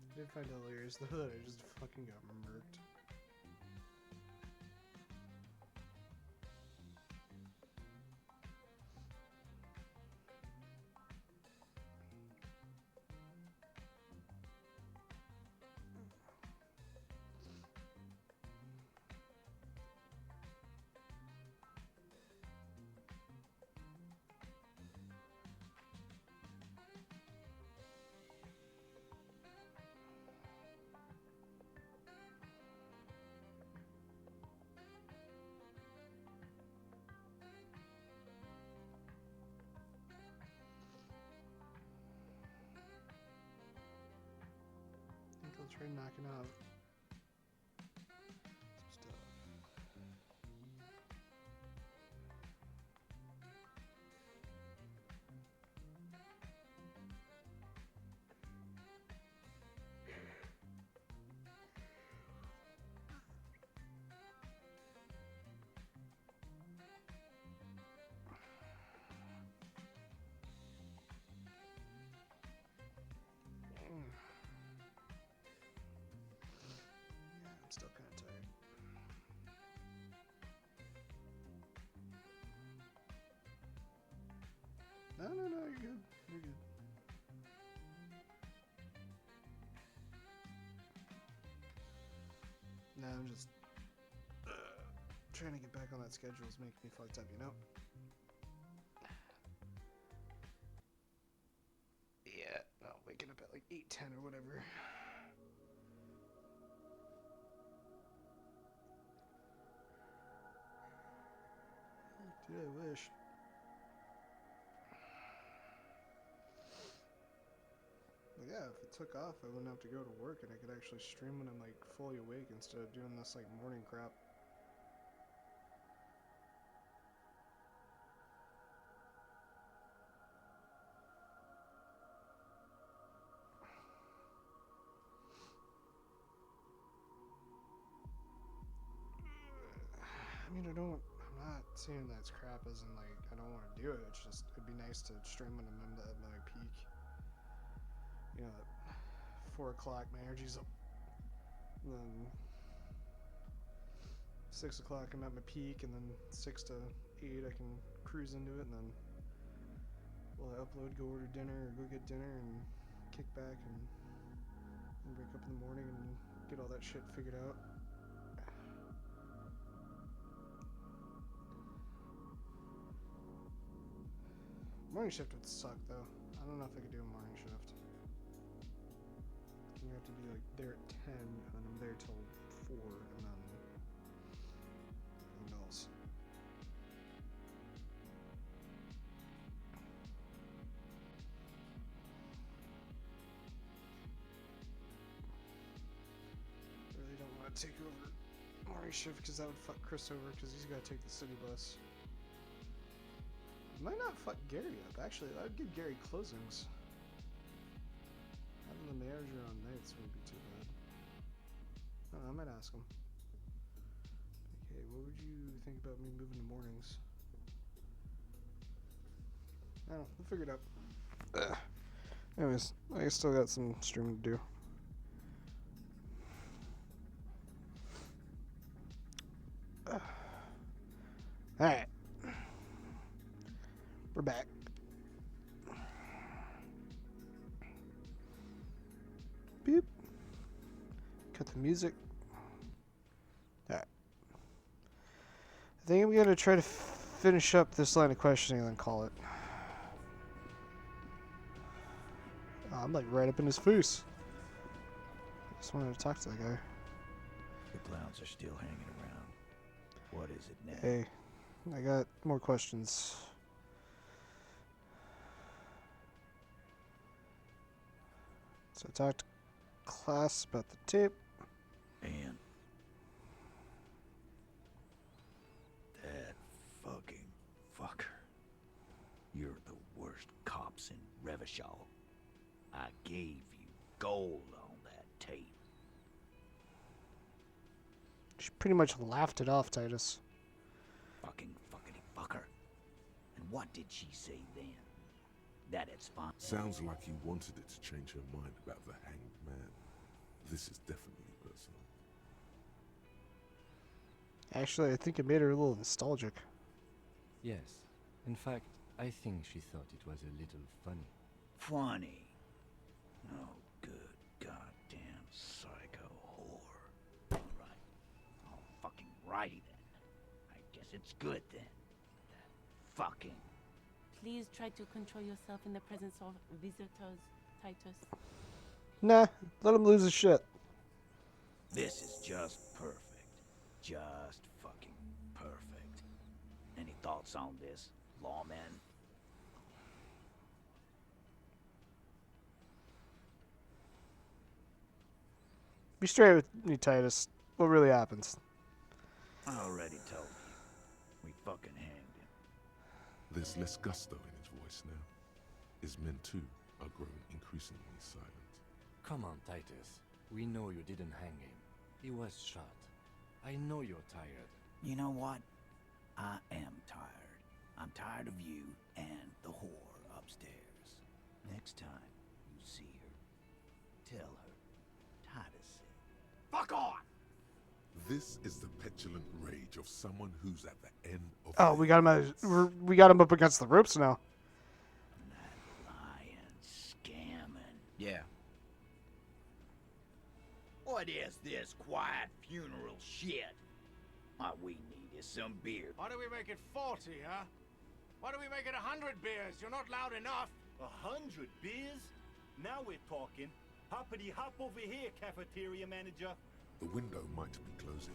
A: I did find out lawyers though that I just fucking got murked. I think I'll try knocking out some stuff. No, you're good. You're good. No, I'm just trying to get back on that schedule is making me fucked up, you know? Yeah, no, waking up at like 8:10 or whatever. Dude, I wish. But yeah, if it took off, I wouldn't have to go to work and I could actually stream when I'm like fully awake instead of doing this like morning crap. I mean, I'm not saying that's crap as in like, I don't want to do it. It's just, it'd be nice to stream when I'm at my peak. You know, at 4 o'clock, my energy's up. Then 6 o'clock, I'm at my peak, and then 6 to 8, I can cruise into it, and then while I upload, go order dinner or go get dinner and kick back and wake up in the morning and get all that shit figured out. Morning shift would suck though. I don't know if I could do a morning shift. You have to be like there at 10 and then I'm there till 4 and then who knows. Really don't want to take over morning shift because that would fuck Chris over because he's got to take the city bus. Might not fuck Gary up, actually. That would give Gary closings. Having the manager on nights wouldn't be too bad. Oh, I might ask him. Okay, what would you think about me moving to mornings? I don't know, we'll figure it out. Anyways, I still got some streaming to do. Alright. We're back. Beep. Cut the music. Alright. I think I'm gonna try to finish up this line of questioning and then call it. Oh, I'm like right up in his face. Just wanted to talk to that guy.
K: The clowns are still hanging around. What is it now?
A: Hey, I got more questions. So I talked to class about the tape.
K: And that fucking fucker. You're the worst cops in Revachol. I gave you gold on that tape.
A: She pretty much laughed it off, Titus.
K: Fucking fuckity fucker. And what did she say then? That it's fine.
C: Sounds like you wanted it to change her mind about the hanged man. This is definitely personal.
A: Actually, I think it made her a little nostalgic.
B: Yes. In fact, I think she thought it was a little funny.
K: Funny? Oh, good goddamn psycho whore. Right. Oh, fucking righty then. I guess it's good then. That fucking...
I: Please try to control yourself in the presence of visitors, Titus.
A: Nah, let him lose his shit.
K: This is just perfect. Just fucking perfect. Any thoughts on this, lawman?
A: Be straight with me, Titus. What really happens?
K: I already told you. We fucking hanged him.
C: There's less gusto in his voice now. His men too are growing increasingly silent.
B: Come on, Titus. We know you didn't hang him. He was shot. I know you're tired.
K: You know what? I am tired. I'm tired of you and the whore upstairs. Next time you see her, tell her Titus said, "Fuck off!"
C: This is the petulant rage of someone who's at the end of
A: Oh, we got him up against the ropes now.
K: What is this quiet funeral shit? What we need is some beer.
R: Why do we make it 40, huh? Why do we make it 100 beers? You're not loud enough.
O: 100 beers? Now we're talking. Hoppity hop over here, cafeteria manager.
C: The window might be closing.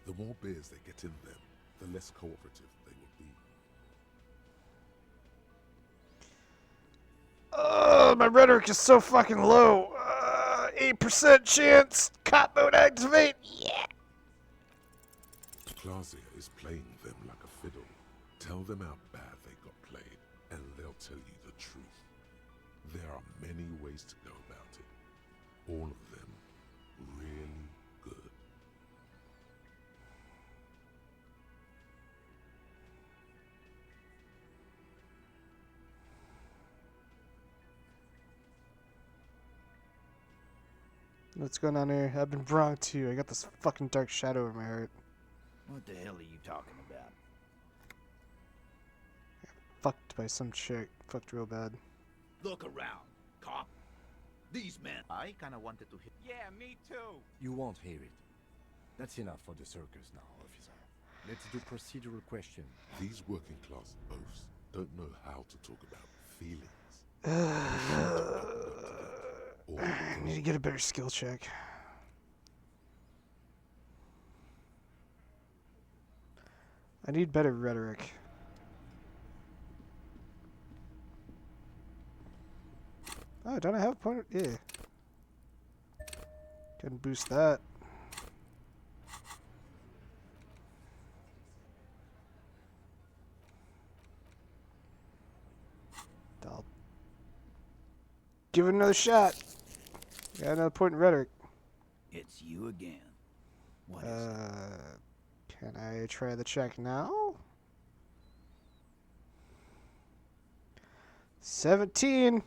C: The more beers they get in them, the less cooperative they will be.
A: My rhetoric is so fucking low. 8% chance. Cop mode activate. Yeah.
C: Clausia is playing them like a fiddle. Tell them how bad they got played, and they'll tell you the truth. There are many ways to go about it. All of them really good.
A: What's going on here? I've been wrong too. I got this fucking dark shadow in my heart.
K: What the hell are you talking about?
A: Fucked by some chick. Fucked real bad.
K: Look around, cop. These men.
P: I kinda wanted to hit.
M: Yeah, me too.
B: You won't hear it. That's enough for the circus now, officer. Let's do procedural question.
C: These working class oafs don't know how to talk about feelings.
A: I need to get a better skill check. I need better rhetoric. Oh, don't I have a point? Yeah. Can boost that. I'll give it another shot. Got another point in rhetoric.
K: It's you again. What is it?
A: Can I try the check now? 17.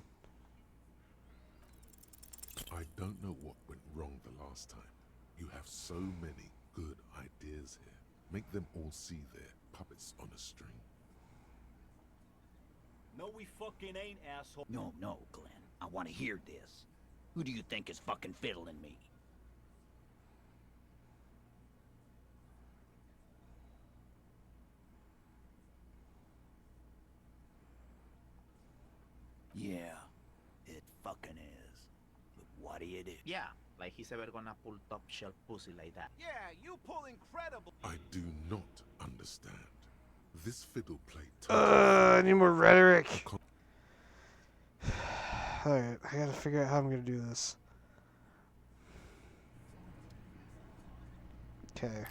C: I don't know what went wrong the last time. You have so many good ideas here. Make them all see they're puppets on a string.
O: No, we fucking ain't, asshole.
K: No, Glenn. I want to hear this. Who do you think is fucking fiddling me? Yeah, it fucking is. But what do you do?
P: Yeah, like he's ever gonna pull top shelf pussy like that.
M: Yeah, you pull incredible.
C: I do not understand. This fiddle played
A: I need more rhetoric. Alright, I gotta figure out how I'm gonna do this. Okay.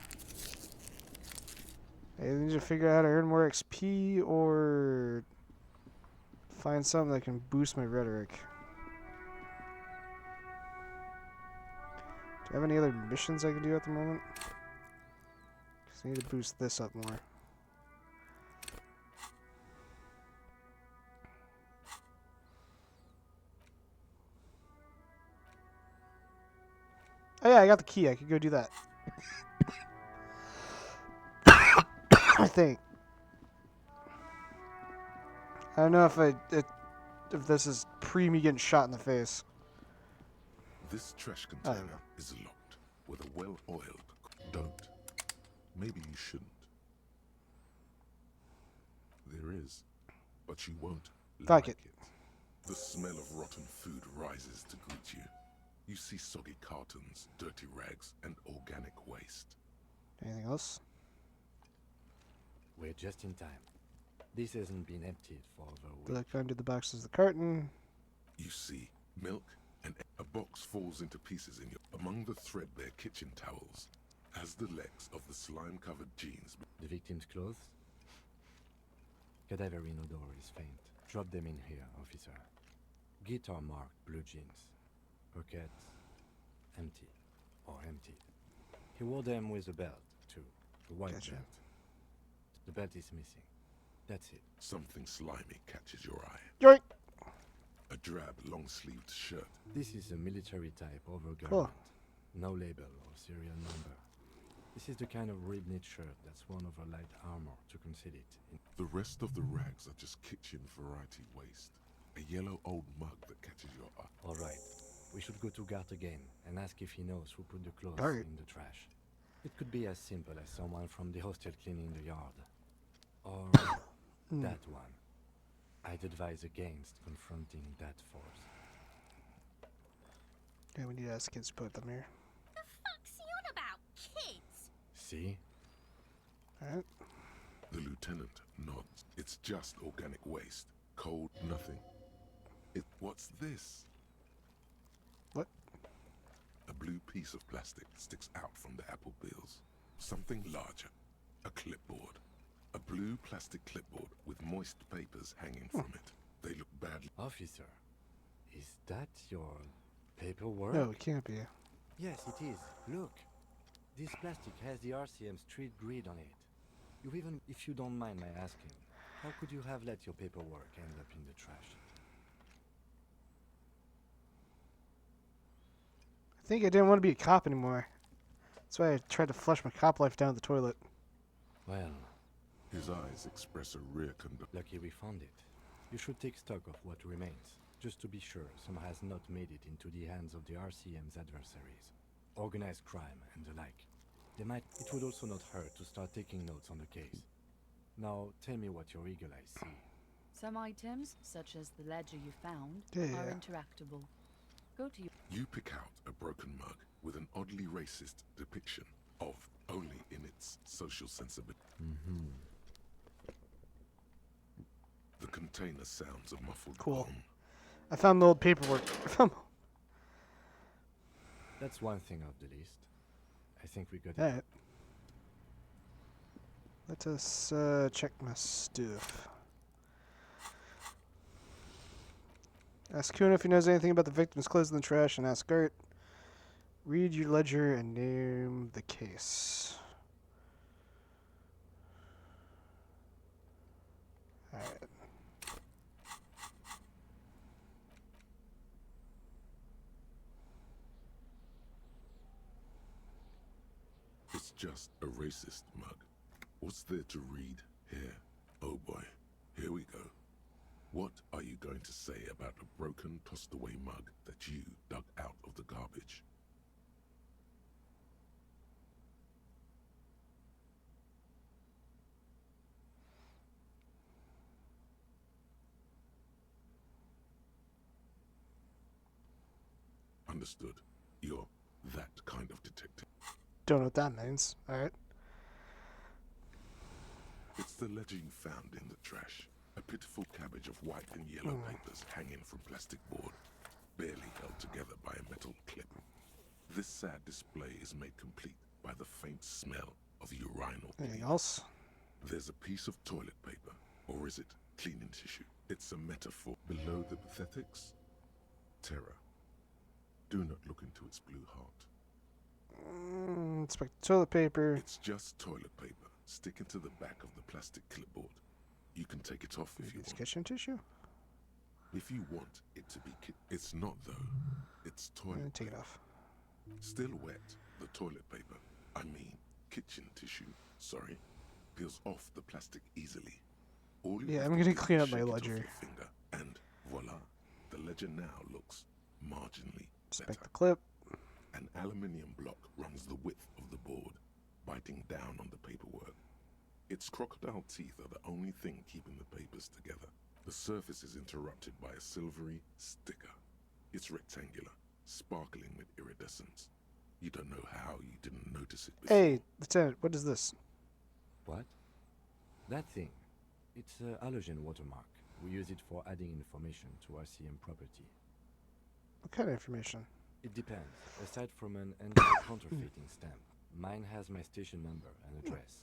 A: I either need to figure out how to earn more XP or find something that can boost my rhetoric. Do I have any other missions I can do at the moment? Because I need to boost this up more. Oh yeah, I got the key. I could go do that. I think. I don't know if this is pre me getting shot in the face.
C: This trash container is locked with a well-oiled. Don't. Maybe you shouldn't. There is, but you won't
A: Fuck
C: like
A: it.
C: The smell of rotten food rises to greet you. You see soggy cartons, dirty rags, and organic waste.
A: Anything else?
B: We're just in time. This hasn't been emptied for over a week.
A: Look under the box is the carton.
C: You see milk, and a box falls into pieces in your among the threadbare kitchen towels, as the legs of the slime-covered jeans.
B: The victim's clothes? Cadaverine odor is faint. Drop them in here, officer. Guitar marked blue jeans. Pockets empty or emptied. He wore them with a belt, too. A white belt. The belt is missing. That's it.
C: Something slimy catches your eye.
A: Yoink!
C: A drab, long-sleeved shirt.
B: This is a military-type overgarment.
A: Cool.
B: No label or serial number. This is the kind of rib-knit shirt that's worn over light armor to conceal it.
C: The rest of the rags are just kitchen variety waste. A yellow old mug that catches your eye.
B: All right. We should go to Gart again and ask if he knows who put the clothes
A: Gart?
B: in the trash. It could be as simple as someone from the hostel cleaning the yard. Or that one. I'd advise against confronting that force.
A: Yeah, we need to ask kids to put them here.
J: The fuck's he on about, kids?
B: See?
A: Alright.
C: The lieutenant nods. It's just organic waste. Cold, nothing. What's this?
A: What?
C: A blue piece of plastic sticks out from the apple peels. Something larger. A clipboard. A blue plastic clipboard with moist papers hanging from it. They look badly.
B: Officer, is that your paperwork?
A: No, it can't be.
B: Yes, it is. Look. This plastic has the RCM street grid on it. If you don't mind my asking, how could you have let your paperwork end up in the trash?
A: I think I didn't want to be a cop anymore. That's why I tried to flush my cop life down the toilet.
B: Well,
C: his eyes express a rare
B: lucky we found it. You should take stock of what remains, just to be sure some has not made it into the hands of the RCM's adversaries. Organized crime and the like. It would also not hurt to start taking notes on the case. Now, tell me what your eagle eyes see.
T: Some items, such as the ledger you found,
A: Yeah.
T: are interactable. Go to your...
C: You pick out a broken mug with an oddly racist depiction of only in its social sensibility. The container sounds a muffled
A: Cool.
C: gong.
A: I found the old paperwork.
B: That's one thing off the list. I think we got it.
A: Alright. Let us check my stuff. Ask Kuna if he knows anything about the victim's clothes in the trash, and ask Gart. Read your ledger and name the case. Alright.
C: It's just a racist mug. What's there to read here? Oh boy, here we go. What are you going to say about a broken, tossed-away mug that you dug out of the garbage? Understood. You're that kind of detective.
A: Don't know what that means. Alright.
C: It's the ledger you found in the trash. A pitiful cabbage of white and yellow papers hanging from plastic board, barely held together by a metal clip. This sad display is made complete by the faint smell of urinal.
A: Anything else?
C: There's a piece of toilet paper, or is it cleaning tissue? It's a metaphor. Below the pathetics, terror. Do not look into its blue heart.
A: Inspect toilet paper.
C: It's just toilet paper sticking to the back of the plastic clipboard. You can take it off if you
A: It's
C: want.
A: kitchen tissue?
C: If you want it to be it's not though. It's toilet
A: Take it
C: paper.
A: off.
C: Still wet, the toilet paper, I mean kitchen tissue, sorry, peels off the plastic easily. All you
A: Yeah,
C: have
A: I'm
C: to
A: gonna
C: do is
A: clean up
C: shake
A: my
C: it off
A: ledger.
C: your finger, and voila, the ledger now looks marginally
A: Inspect
C: better.
A: the clip.
C: An aluminium block runs the width of the board, biting down on the paperwork. Its crocodile teeth are the only thing keeping the papers together. The surface is interrupted by a silvery sticker. It's rectangular, sparkling with iridescence. You don't know how you didn't notice it before.
A: Hey, Lieutenant, what is this?
B: What? That thing. It's a halogen watermark. We use it for adding information to RCM property.
A: What kind of information?
B: It depends. Aside from an anti-counterfeiting stamp, mine has my station number and address.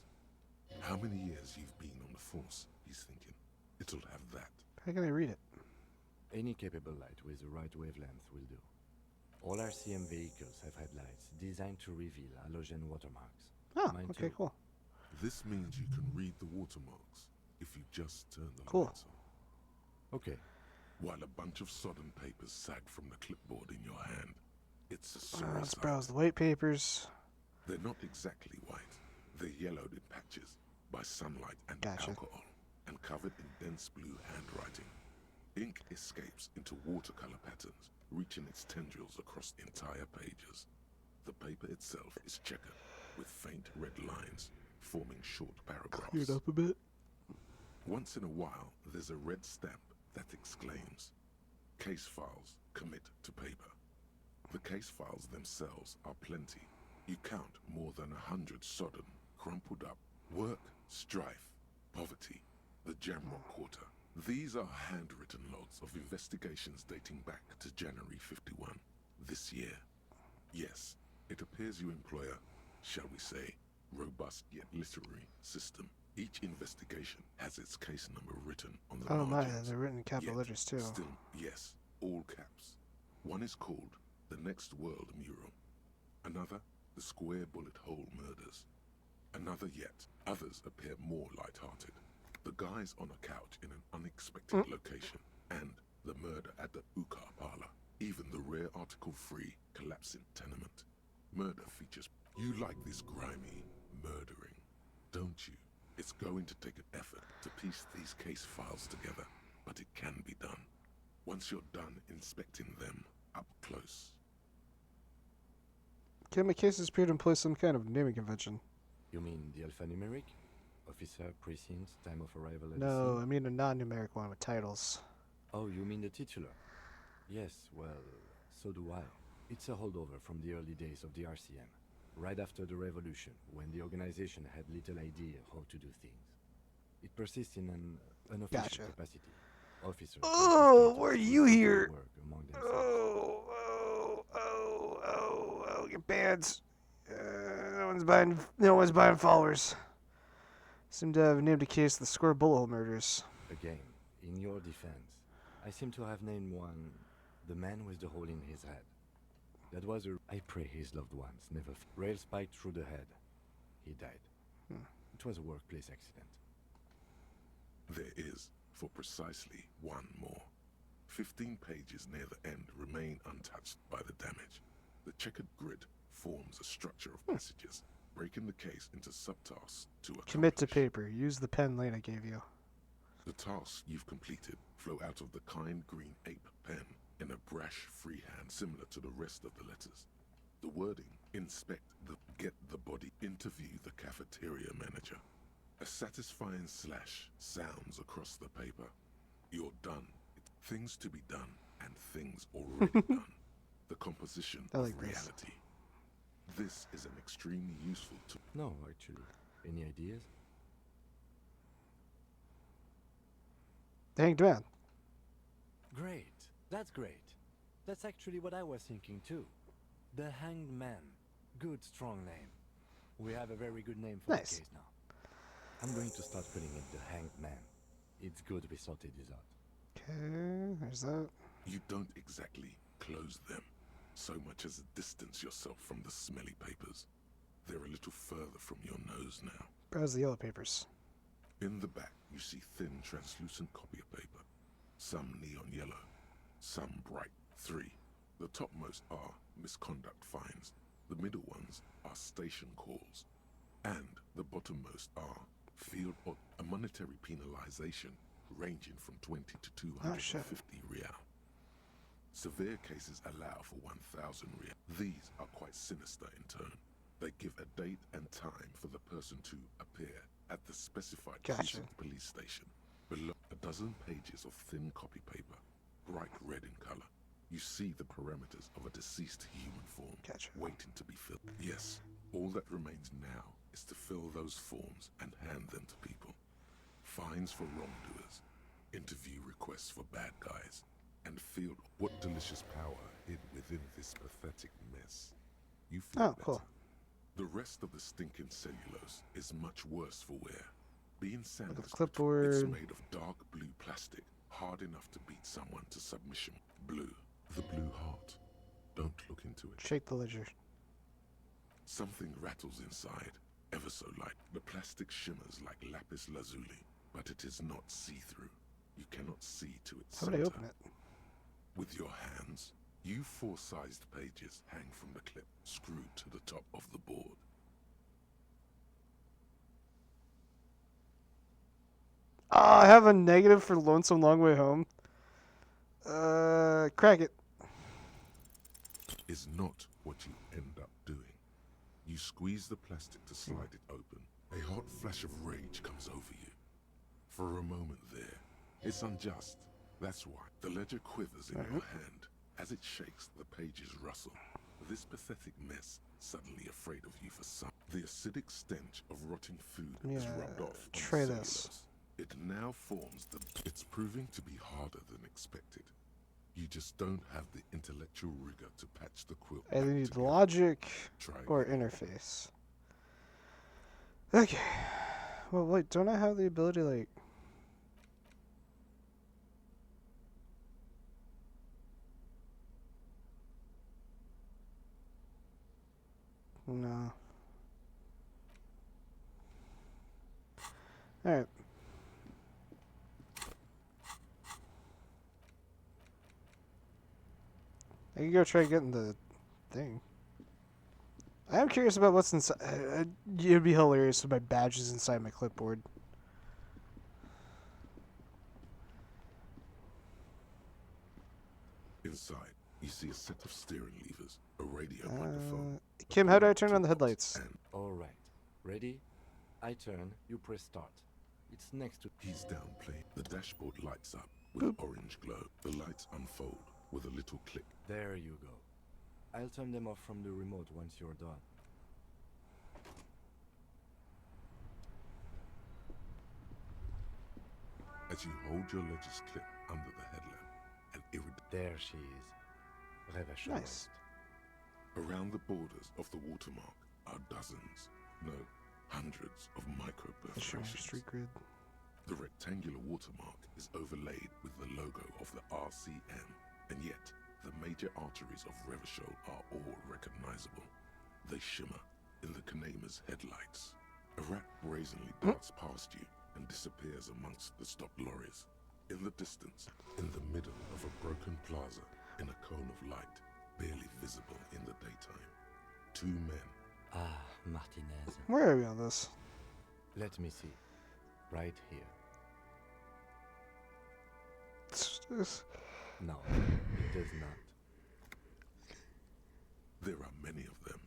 C: How many years you've been on the force, he's thinking. It'll have that.
A: How can I read it?
B: Any capable light with the right wavelength will do. All RCM vehicles have headlights designed to reveal halogen watermarks.
A: Oh,
B: Mine
A: okay,
B: too.
A: cool.
C: This means you can read the watermarks if you just turn the
A: Cool.
C: lights on.
B: Okay.
C: While a bunch of sodden papers sag from the clipboard in your hand, it's a sorry
A: Let's
C: sight.
A: browse the white papers.
C: They're not exactly white. They're yellowed in patches by sunlight and
A: Gotcha.
C: alcohol, and covered in dense blue handwriting. Ink escapes into watercolor patterns, reaching its tendrils across entire pages. The paper itself is checkered, with faint red lines, forming short paragraphs.
A: Cleared up a bit.
C: Once in a while, there's a red stamp that exclaims, "Case files, commit to paper." The case files themselves are plenty. You count more than 100 sodden, crumpled up, work, strife, poverty, the Jamrock Quarter. These are handwritten logs of investigations dating back to January 51, this year. Yes, it appears you employ a, shall we say, robust yet literary system. Each investigation has its case number written on the margins.
A: They're written in capital letters too.
C: Still, yes, all caps. One is called The Next World Mural. Another, The Square Bullet Hole Murders. Another yet. Others appear more light-hearted. The guys on a couch in an unexpected location, and the murder at the Ukar Parlor. Even the rare article-free collapsing tenement. Murder features. You like this grimy murdering, don't you? It's going to take an effort to piece these case files together, but it can be done. Once you're done inspecting them up close.
A: Okay, my cases appear to employ some kind of naming convention.
B: You mean the alphanumeric? Officer, precinct, time of arrival at the
A: No,
B: scene?
A: I mean a non-numeric one with titles.
B: Oh, you mean the titular? Yes, well, so do I. It's a holdover from the early days of the RCM, right after the revolution, when the organization had little idea how to do things. It persists in an unofficial capacity. Officers.
A: Oh, were you here?
B: Work among themselves.
A: Oh, get bands. No one's buying followers. Seem to have named a case the Square Bullet Hole Murders.
B: Again, in your defense, I seem to have named one, the man with the hole in his head. That was a... I pray his loved ones never... Rail spiked through the head. He died. It was a workplace accident.
C: There is, for precisely one more. 15 pages near the end remain untouched by the damage. The checkered grid forms a structure of passages, breaking the case into subtasks to accomplish.
A: Commit to paper. Use the pen Lena gave you.
C: The tasks you've completed flow out of the kind green ape pen in a brash freehand similar to the rest of the letters. The wording: inspect the, get the body, interview the cafeteria manager. A satisfying slash sounds across the paper. You're done. Things to be done and things already done. The composition of reality. This is an extremely useful tool.
B: No, actually. Any ideas?
A: The Hanged Man.
B: Great. That's great. That's actually what I was thinking too. The Hanged Man. Good, strong name. We have a very good name for the case now. I'm going to start calling it the Hanged Man. It's good we sorted this out.
A: Okay, there's that.
C: You don't exactly close them, so much as distance yourself from the smelly papers. They're a little further from your nose now.
A: Browse the yellow papers.
C: In the back, you see thin, translucent copy of paper. Some neon yellow, some bright. 3. The topmost are misconduct fines. The middle ones are station calls. And the bottommost are field or a monetary penalization ranging from 20 to 250 real. Severe cases allow for 1,000 real. These are quite sinister in tone. They give a date and time for the person to appear at the specified precinct police station. Below a dozen pages of thin copy paper, bright red in color. You see the parameters of a deceased human form waiting to be filled. Yes, all that remains now is to fill those forms and hand them to people. Fines for wrongdoers, interview requests for bad guys, and field what delicious power hid within this pathetic mess. You feel better. The rest of the stinking cellulose is much worse for wear. Being sandwiched, it's made of dark blue plastic, hard enough to beat someone to submission. Blue, the blue heart. Don't look into it.
A: Shake the ledger.
C: Something rattles inside, ever so light. The plastic shimmers like lapis lazuli, but it is not see-through. You cannot see to its center.
A: How would I open it?
C: With your hands, you 4-sized pages hang from the clip, screwed to the top of the board.
A: I have a negative for Lonesome Long Way Home. Crack it.
C: Is not what you end up doing. You squeeze the plastic to slide it open. A hot flash of rage comes over you. For a moment there, it's unjust. That's why the ledger quivers in your hand. As it shakes, the pages rustle. This pathetic mess, suddenly afraid of you for some. The acidic stench of rotting food is rubbed off on the
A: try this.
C: cellulose. It now forms the... It's proving to be harder than expected. You just don't have the intellectual rigor to patch the quilt.
A: I either need logic or interface. Okay. Well, wait, don't I have the ability, like... No. Alright. I can go try getting the thing. I am curious about what's inside. It'd be hilarious if my badge is inside my clipboard.
C: Inside, you see a set of steering levers, a radio microphone.
A: Kim, how do I turn on the headlights?
B: Alright. Ready? I turn, you press start. It's next to...
C: He's down playing. The dashboard lights up with an orange glow. The lights unfold with a little click.
B: There you go. I'll turn them off from the remote once you're done.
C: As you hold your ledger's clip under the headlamp, an
B: there she is. Revachon.
C: Nice. Around the borders of the watermark are dozens, no, hundreds of micro perforations.
A: Street grid.
C: The rectangular watermark is overlaid with the logo of the RCM, and yet the major arteries of Revachol are all recognizable. They shimmer in the Kanema's headlights. A rat brazenly darts past you and disappears amongst the stopped lorries. In the distance, in the middle of a broken plaza, in a cone of light, barely visible in the daytime, two men.
B: Ah, Martinez.
A: Where are we on this?
B: Let me see. Right here. No, it does not.
C: There are many of them,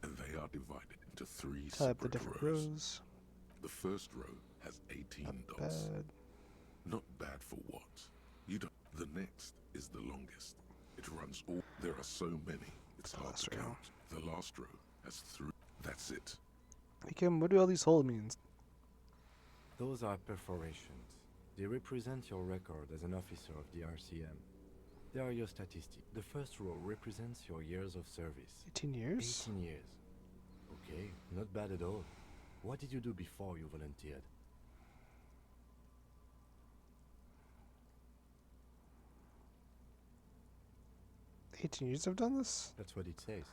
C: and they are divided into three
A: Type the
C: separate
A: different
C: rows.
A: rows.
C: The first row has 18
A: Not
C: dots.
A: bad.
C: Not bad for what? You don't. The next is the longest. It runs all. There are so many, it's hard to count. The last row has 3. That's it.
A: Hey Kim, what do all these holes mean?
B: Those are perforations. They represent your record as an officer of the RCM. They are your statistics. The first row represents your years of service.
A: 18 years?
B: 18 years. Okay, not bad at all. What did you do before you volunteered?
A: $18 years I've done this?
B: That's what it says.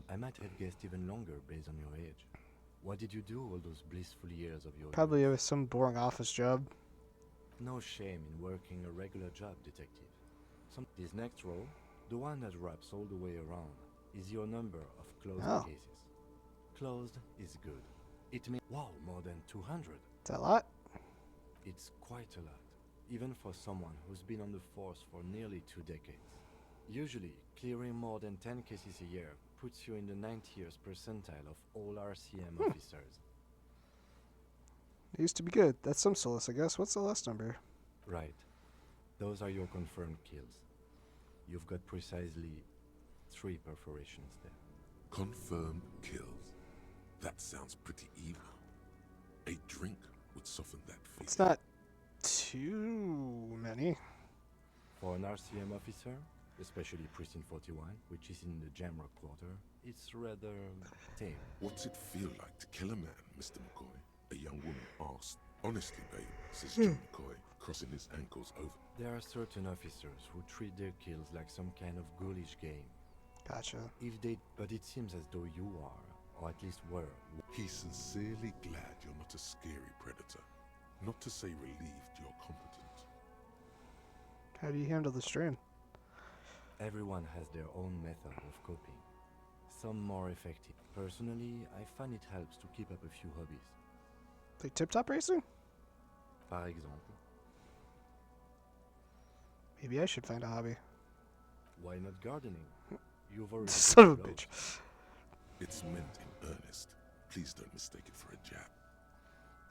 B: I might have guessed even longer based on your age. What did you do all those blissful years of your
A: Probably it was some boring office job.
B: No shame in working a regular job, detective. This next row, the one that wraps all the way around, is your number of closed cases. Closed is good. It means, wow, more than 200.
A: Is that a lot?
B: It's quite a lot, even for someone who's been on the force for nearly 2 decades. Usually, clearing more than 10 cases a year puts you in the 90th percentile of all RCM officers.
A: It used to be good. That's some solace, I guess. What's the last number?
B: Right. Those are your confirmed kills. You've got precisely 3 perforations there.
C: Confirmed kills. That sounds pretty evil. A drink would soften that feeling.
A: It's not too many.
B: For an RCM officer, especially Precinct 41, which is in the Jamrock quarter, it's rather tame.
C: What's it feel like to kill a man, Mr. McCoy? A young woman asked. Honestly, babe, says Jim McCoy, crossing his ankles over.
B: There are certain officers who treat their kills like some kind of ghoulish game.
A: Gotcha.
B: But it seems as though you are, or at least were.
C: He's sincerely glad you're not a scary predator. Not to say relieved you're competent.
A: How do you handle the strain?
B: Everyone has their own method of coping. Some more effective. Personally, I find it helps to keep up a few hobbies.
A: Like tip-top racing?
B: Par exemple.
A: Maybe I should find a hobby.
B: Why not gardening? You've already
A: Son of a
B: got
A: bitch.
C: It's meant in earnest. Please don't mistake it for a jab.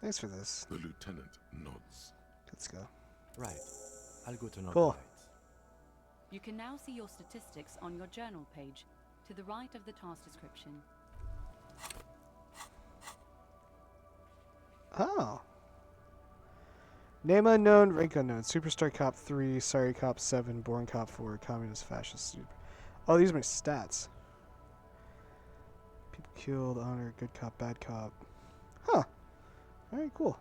A: Thanks for this.
C: The lieutenant nods.
A: Let's go.
B: Right. I'll go turn on
A: Cool.
B: the lights.
G: You can now see your statistics on your journal page, to the right of the task description.
A: Oh. Name unknown, rank unknown. Superstar Cop 3, Sorry Cop 7, Born Cop 4, Communist Fascist. Oh, these are my stats. People killed, honor, good cop, bad cop. Huh. Alright, cool.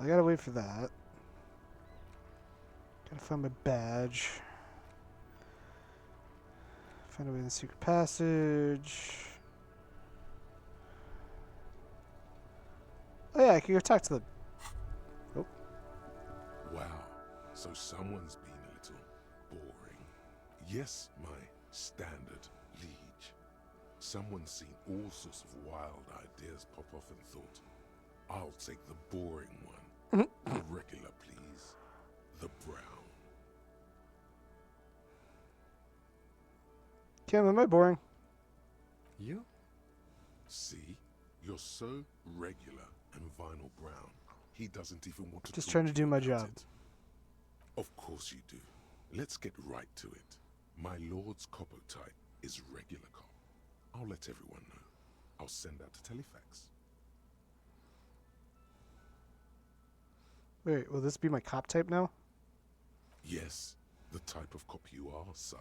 A: I gotta wait for that. Gotta find my badge. Find a way in the secret passage. Oh yeah, I can go talk to the... Oh.
C: Wow, so someone's been a little boring. Yes, my standard liege. Someone's seen all sorts of wild ideas pop off and thought, I'll take the boring one. The regular, please. The brown.
A: Kim, am I boring?
B: You?
C: See? You're so regular and vinyl brown. He doesn't even want to
A: Just
C: talk
A: trying to
C: you
A: do my
C: about
A: job.
C: it. Of course you do. Let's get right to it. My lord's copotype is regular cop. I'll let everyone know. I'll send out a telefax.
A: Wait, will this be my cop type now?
C: Yes, the type of cop you are, sire.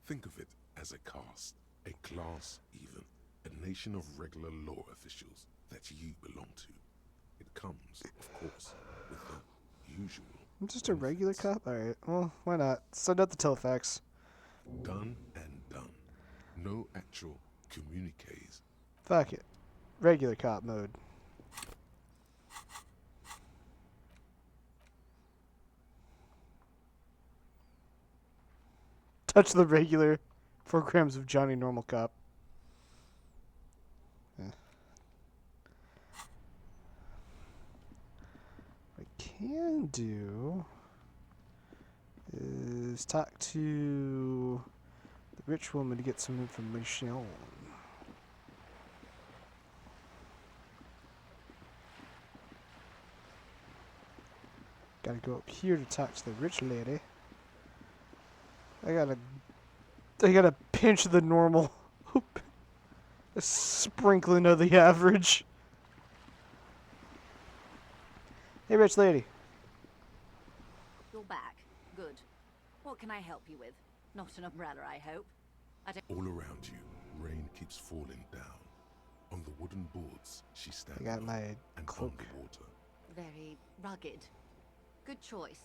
C: Think of it as a caste, a class even, a nation of regular law officials that you belong to. It comes, of course, with the usual.
A: I'm just a regular cop? Alright, well, why not? Send out the telefax.
C: Done and done. No actual communiques.
A: Fuck it. Regular cop mode. Touch the regular 4 grams of Johnny Normal Cop. Yeah. What I can do is talk to the rich woman to get some information. Gotta go up here to talk to the rich lady. I gotta pinch the normal. A sprinkling of the average. Hey, rich lady.
H: You're back. Good. What can I help you with? Not an umbrella, I hope.
C: All around you, rain keeps falling down. On the wooden boards, she stands
A: I got my
C: and
A: cloak.
C: underwater.
H: Very rugged. Good choice.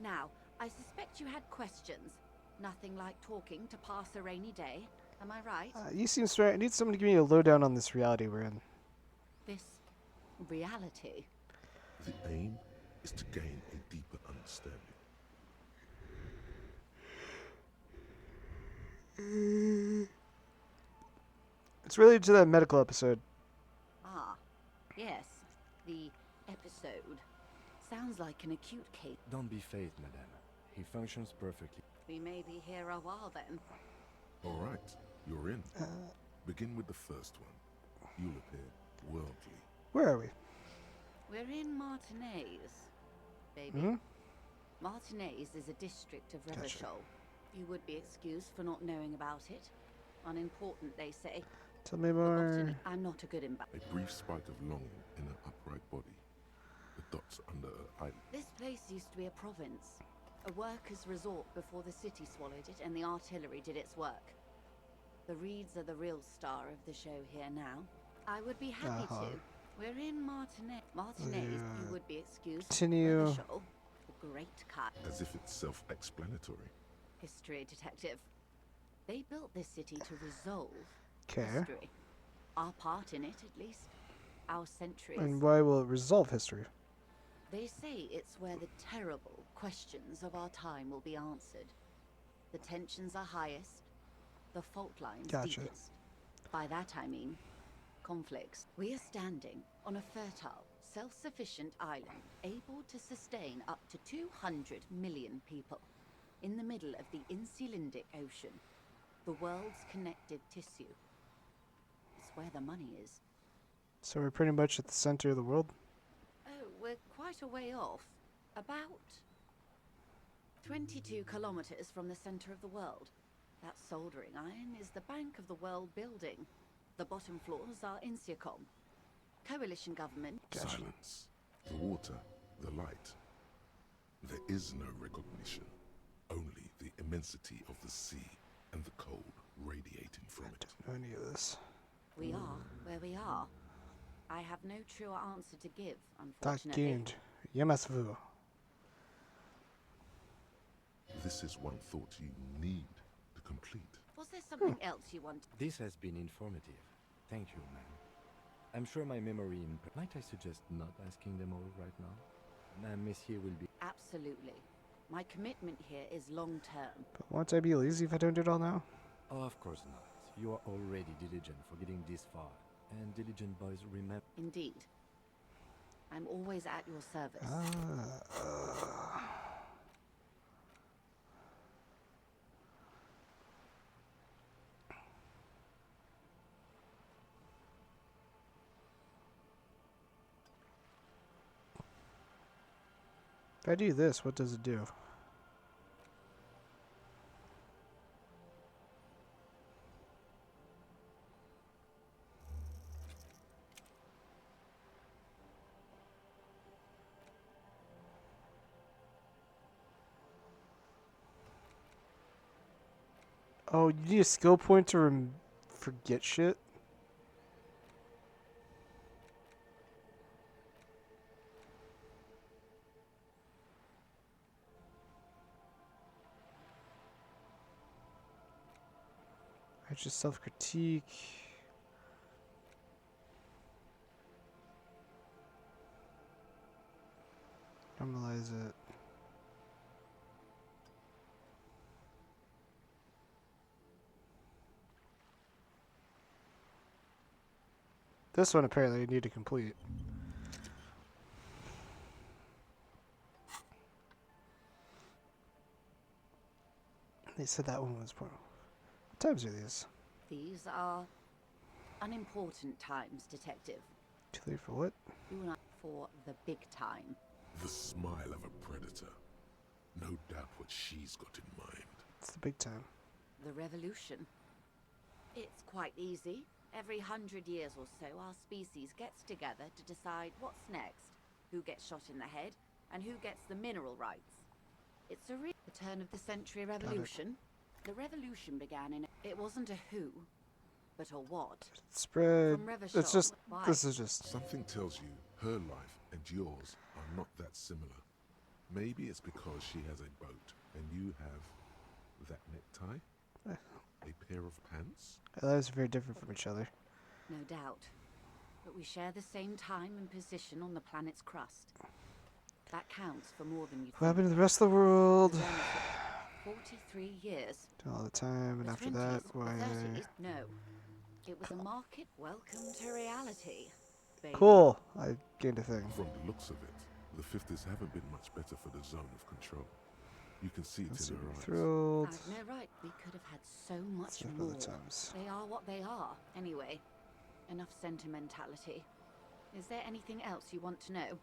H: Now, I suspect you had questions. Nothing like talking to pass a rainy day. Am I right?
A: You seem straight. I need someone to give me a lowdown on this reality we're in.
H: This reality.
C: The aim is to gain a deeper understanding.
A: It's related to that medical episode.
H: Ah, yes. The episode. Sounds like an acute case.
B: Don't be phased, madame. He functions perfectly.
H: We may be here a while then.
C: All right, you're in. Begin with the first one. You'll appear worldly.
A: Where are we?
H: We're in Martinez, baby.
A: Hmm?
H: Martinez is a district of
A: Gotcha.
H: Revachol. You would be excused for not knowing about it. Unimportant, they say.
A: Tell me more.
H: I'm not a good
C: A brief spike of longing in her upright body. The dots under her eyelids.
H: This place used to be a province. A workers' resort before the city swallowed it and the artillery did its work. The Reeds are the real star of the show here now. I would be happy to. We're in Martinez. Martinez, you would be excused.
A: Continue.
H: Revachol, the great cut.
C: As if it's self-explanatory.
H: History detective. They built this city to resolve
A: Okay.
H: history. Our part in it, at least. Our centuries.
A: And why will it resolve history?
H: They say it's where the terrible questions of our time will be answered. The tensions are highest, the fault lines
A: Gotcha.
H: deepest. By that I mean conflicts. We are standing on a fertile, self-sufficient island, able to sustain up to 200 million people, in the middle of the Insulindic Ocean, the world's connective tissue. It's where the money is.
A: So we're pretty much at the center of the world.
H: Oh, we're quite a way off. About 22 kilometers from the center of the world. That soldering iron is the Bank of the World building. The bottom floors are Insiacom. Coalition government.
C: Silence. The water, the light. There is no recognition. Only the immensity of the sea and the cold radiating from it.
A: I don't know any of this.
H: We are where we are. I have no truer answer to give, unfortunately.
A: Takind. Yamasvu.
C: This is one thought you need to complete.
H: Was there something else you wanted?
B: This has been informative. Thank you, ma'am. I'm sure my memory... Might I suggest not asking them all right now? Monsieur will be...
H: Absolutely. My commitment here is long-term.
A: But won't I be lazy if I don't do it all now?
B: Oh, of course not. You are already diligent for getting this far. And diligent boys remember...
H: Indeed. I'm always at your service.
A: If I do this, what does it do? Oh, you need a skill point to forget shit? I just self-critique. Normalize it. This one apparently I need to complete. They said that one was more. What times are these?
H: These are unimportant times, Detective.
A: Too late for what?
H: You and I for the big time.
C: The smile of a predator. No doubt what she's got in mind.
A: It's the big time.
H: The revolution. It's quite easy. Every 100 years or so, our species gets together to decide what's next, who gets shot in the head, and who gets the mineral rights. It's a real turn of the century revolution. The revolution began in... It wasn't a who, but a what.
A: Spread.
H: From
A: It's just...
H: Why?
A: This is just...
C: Something tells you her life and yours are not that similar. Maybe it's because she has a boat and you have that necktie, a pair of pants.
A: Our lives are very different from each other.
H: No doubt. But we share the same time and position on the planet's crust. That counts for more than you
A: What happened to the rest of the world?
H: 43 years.
A: All the time, and
H: The
A: after
H: 20s,
A: that,
H: the
A: why?
H: 30s, no. It was a market. Welcome to reality, baby.
A: Cool. I gained a thing.
C: From the looks of it, the 50s haven't been much better for the zone of control. You can see it in her eyes.
A: Thrilled.
H: I've no right. We could have had so much
A: Some
H: more.
A: other times.
H: They are what they are. Anyway, enough sentimentality. Is there anything else you want to know?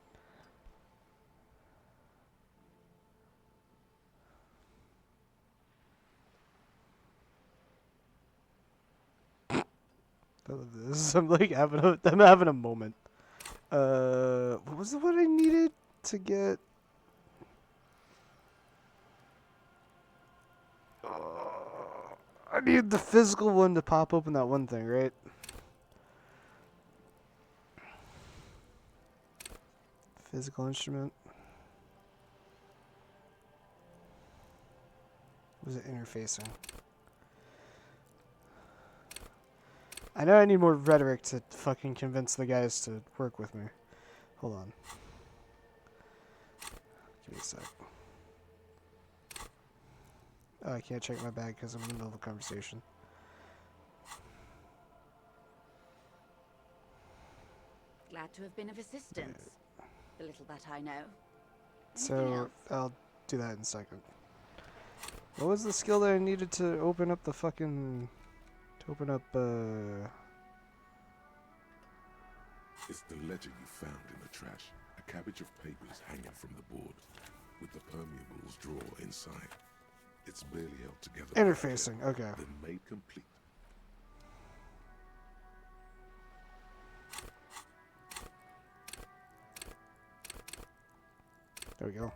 A: I love this. I'm like I'm having a moment. What was the one I needed to get? I need the physical one to pop open that one thing, right? Physical instrument. What was it interfacing? I know I need more rhetoric to fucking convince the guys to work with me. Hold on. Give me a sec. Oh, I can't check my bag because I'm in the middle of a conversation.
H: glad to have been of assistance. The little that I know. Anything
A: So
H: else?
A: I'll do that in a second. What was the skill that I needed to open up the fucking... To open up,
C: It's the ledger you found in the trash. A cabbage of papers hanging from the board, with the permeables drawer inside. It's barely held together.
A: Interfacing, okay.
C: Then made complete.
A: There we go.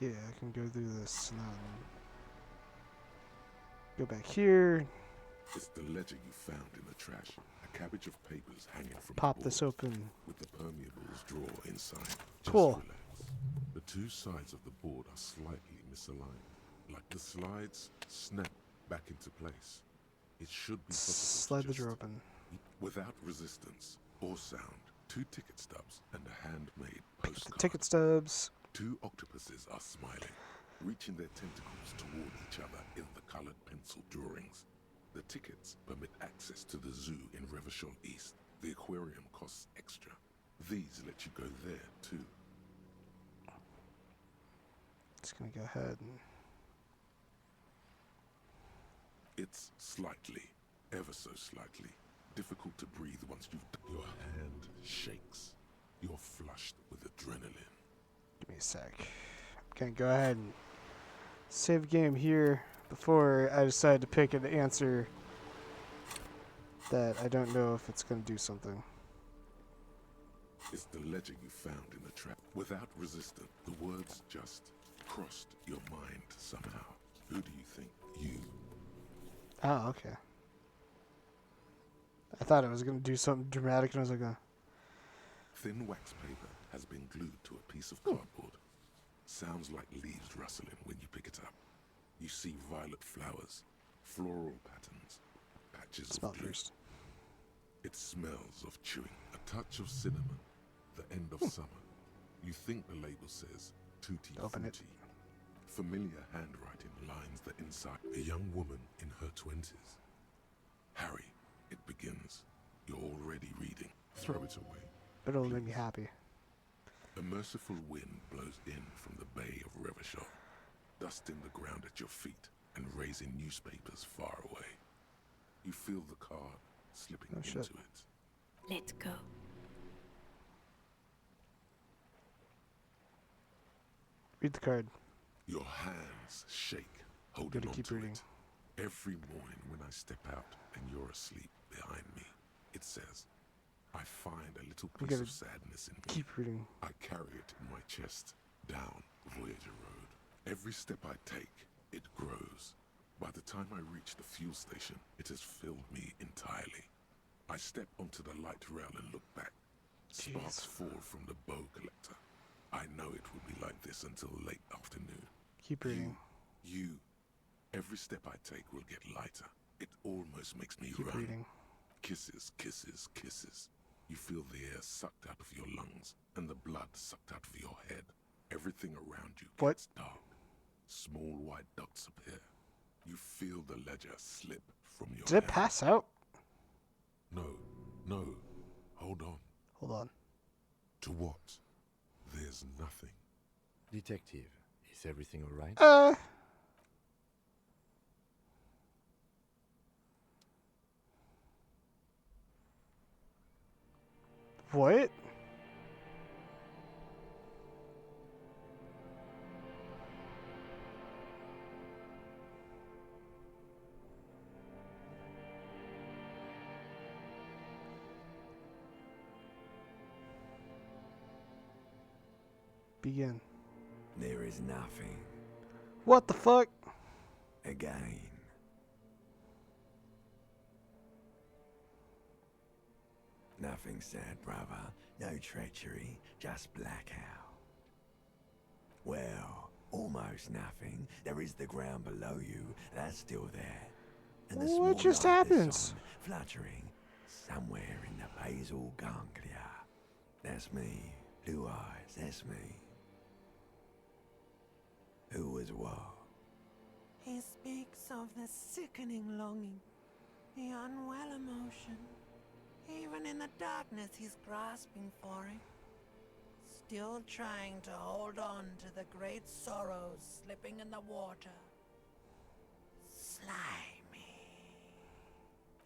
A: Yeah, I can go through this and then go back here.
C: It's the ledger you found in the trash. A cabbage of papers hanging from
A: Pop
C: the board,
A: this open.
C: with the permeables drawer inside. Just
A: Cool.
C: relax. The two sides of the board are slightly misaligned. Like the slides snap back into place. It should be possible
A: Slide
C: to
A: the
C: just,
A: drawer open.
C: without resistance or sound, 2 ticket stubs and a handmade
A: The
C: postcard.
A: ticket stubs.
C: 2 octopuses are smiling, reaching their tentacles toward each other in the colored pencil drawings. The tickets permit access to the zoo in Revachol East. The aquarium costs extra. These let you go there too.
A: Just gonna go ahead and...
C: It's slightly, ever so slightly, difficult to breathe once your hand shakes. You're flushed with adrenaline.
A: Give me a sec. I'm gonna go ahead and save game here before I decide to pick an answer that I don't know if it's gonna do something.
C: It's the ledger you found in the trap. Without resistance, the words just crossed your mind somehow. Who do you think? You.
A: Oh, okay. I thought it was gonna do something dramatic and I was like,
C: Thin wax paper has been glued to a piece of cardboard. Sounds like leaves rustling when you pick it up. You see violet flowers, floral patterns, patches of blue.
A: First.
C: It smells of chewing, a touch of cinnamon, the end of summer. You think the label says tutti
A: Open it.
C: frutti. Familiar handwriting lines the inside. A young woman in her 20s. Harry, it begins. You're already reading. Throw it away.
A: But it'll make me happy.
C: A merciful wind blows in from the bay of Revachol, dusting the ground at your feet and raising newspapers far away. You feel the card slipping into
A: shit.
C: it.
I: Let's go.
A: Read the card.
C: Your hands shake, holding
A: Gotta
C: on
A: keep
C: to
A: reading.
C: it. Every morning when I step out and you're asleep behind me, it says, I find a little
A: I'm
C: piece
A: gonna
C: of sadness in me.
A: keep reading.
C: I carry it in my chest, down Voyager Road. Every step I take, it grows. By the time I reach the fuel station, it has filled me entirely. I step onto the light rail and look back. Sparks fall from the bow collector. I know it will be like this until late afternoon.
A: Keep reading.
C: You, every step I take will get lighter. It almost makes me
A: Keep
C: run.
A: reading.
C: Kisses, kisses, kisses. You feel the air sucked out of your lungs and the blood sucked out of your head. Everything around you gets dark. Small white dots appear. You feel the ledger slip from your
A: Did it
C: hand.
A: pass out?
C: No, no. Hold on.
A: Hold on.
C: To what? There's nothing.
B: Detective, is everything alright?
A: What? Begin.
F: There is nothing.
A: What the fuck?
F: Again. Nothing sad, brother. No treachery, just blackout. Well, almost nothing. There is the ground below you. That's still there. And the
A: What
F: small
A: just
F: light that's
A: happens?
F: on, fluttering, somewhere in the basal ganglia. That's me. Blue eyes, that's me. Who was what?
L: He speaks of the sickening longing, the unwell emotion. Even in the darkness, he's grasping for it. Still trying to hold on to the great sorrows slipping in the water. Slimy.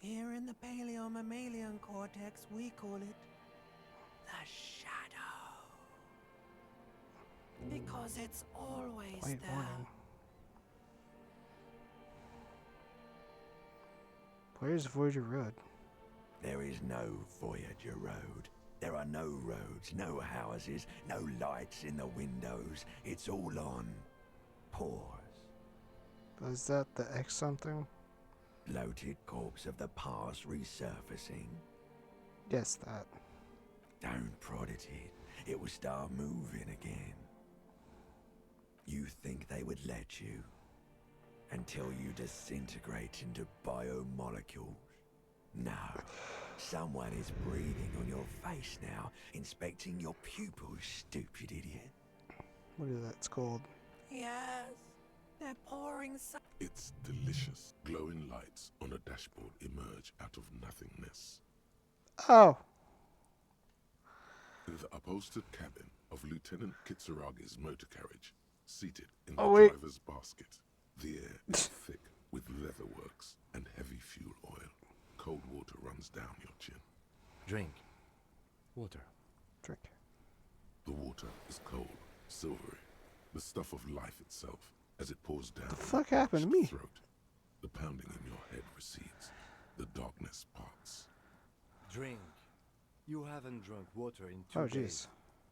L: Here in the paleo-mammalian cortex, we call it the shadow. Because it's always
A: White
L: there.
A: warning. Where's Voyager Road?
F: There is no Voyager Road. There are no roads, no houses, no lights in the windows. It's all on pause.
A: Is that the X something?
F: Bloated corpse of the past resurfacing.
A: Yes, that.
F: Don't prod at it. It will start moving again. You think they would let you? Until you disintegrate into biomolecules? No. Someone is breathing on your face now, inspecting your pupils, stupid idiot.
A: What is that? It's called?
L: Yes, they're pouring some.
C: It's delicious. Glowing lights on a dashboard emerge out of nothingness.
A: Oh!
C: The upholstered cabin of Lieutenant Kitsuragi's motor carriage, seated in
A: Oh,
C: the
A: wait.
C: driver's basket. The air is thick with leatherworks and heavy fuel oil. Cold water runs down your chin.
B: Drink. Water.
A: Drink.
C: The water is cold, silvery, the stuff of life itself as it pours down.
A: The fuck happened to me?
C: Throat. The pounding in your head recedes. The darkness parts.
B: Drink. You haven't drunk water in 2
A: Oh,
B: days.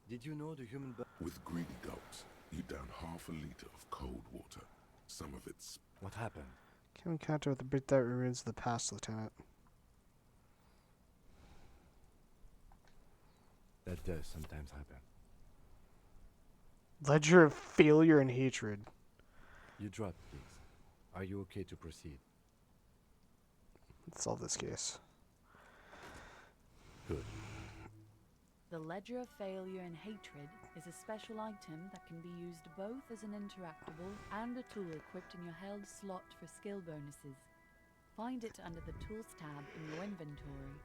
A: jeez.
B: Did you know the human body?
C: With greedy gulps, you down half a liter of cold water. Some of it's...
B: What happened?
A: Can we encounter with the bit that remains of the past, Lieutenant?
B: That does sometimes happen.
A: Ledger of failure and hatred.
B: You dropped these. Are you okay to proceed?
A: Let's solve this case.
B: Good.
G: The Ledger of Failure and Hatred is a special item that can be used both as an interactable and a tool equipped in your held slot for skill bonuses. Find it under the Tools tab in your inventory.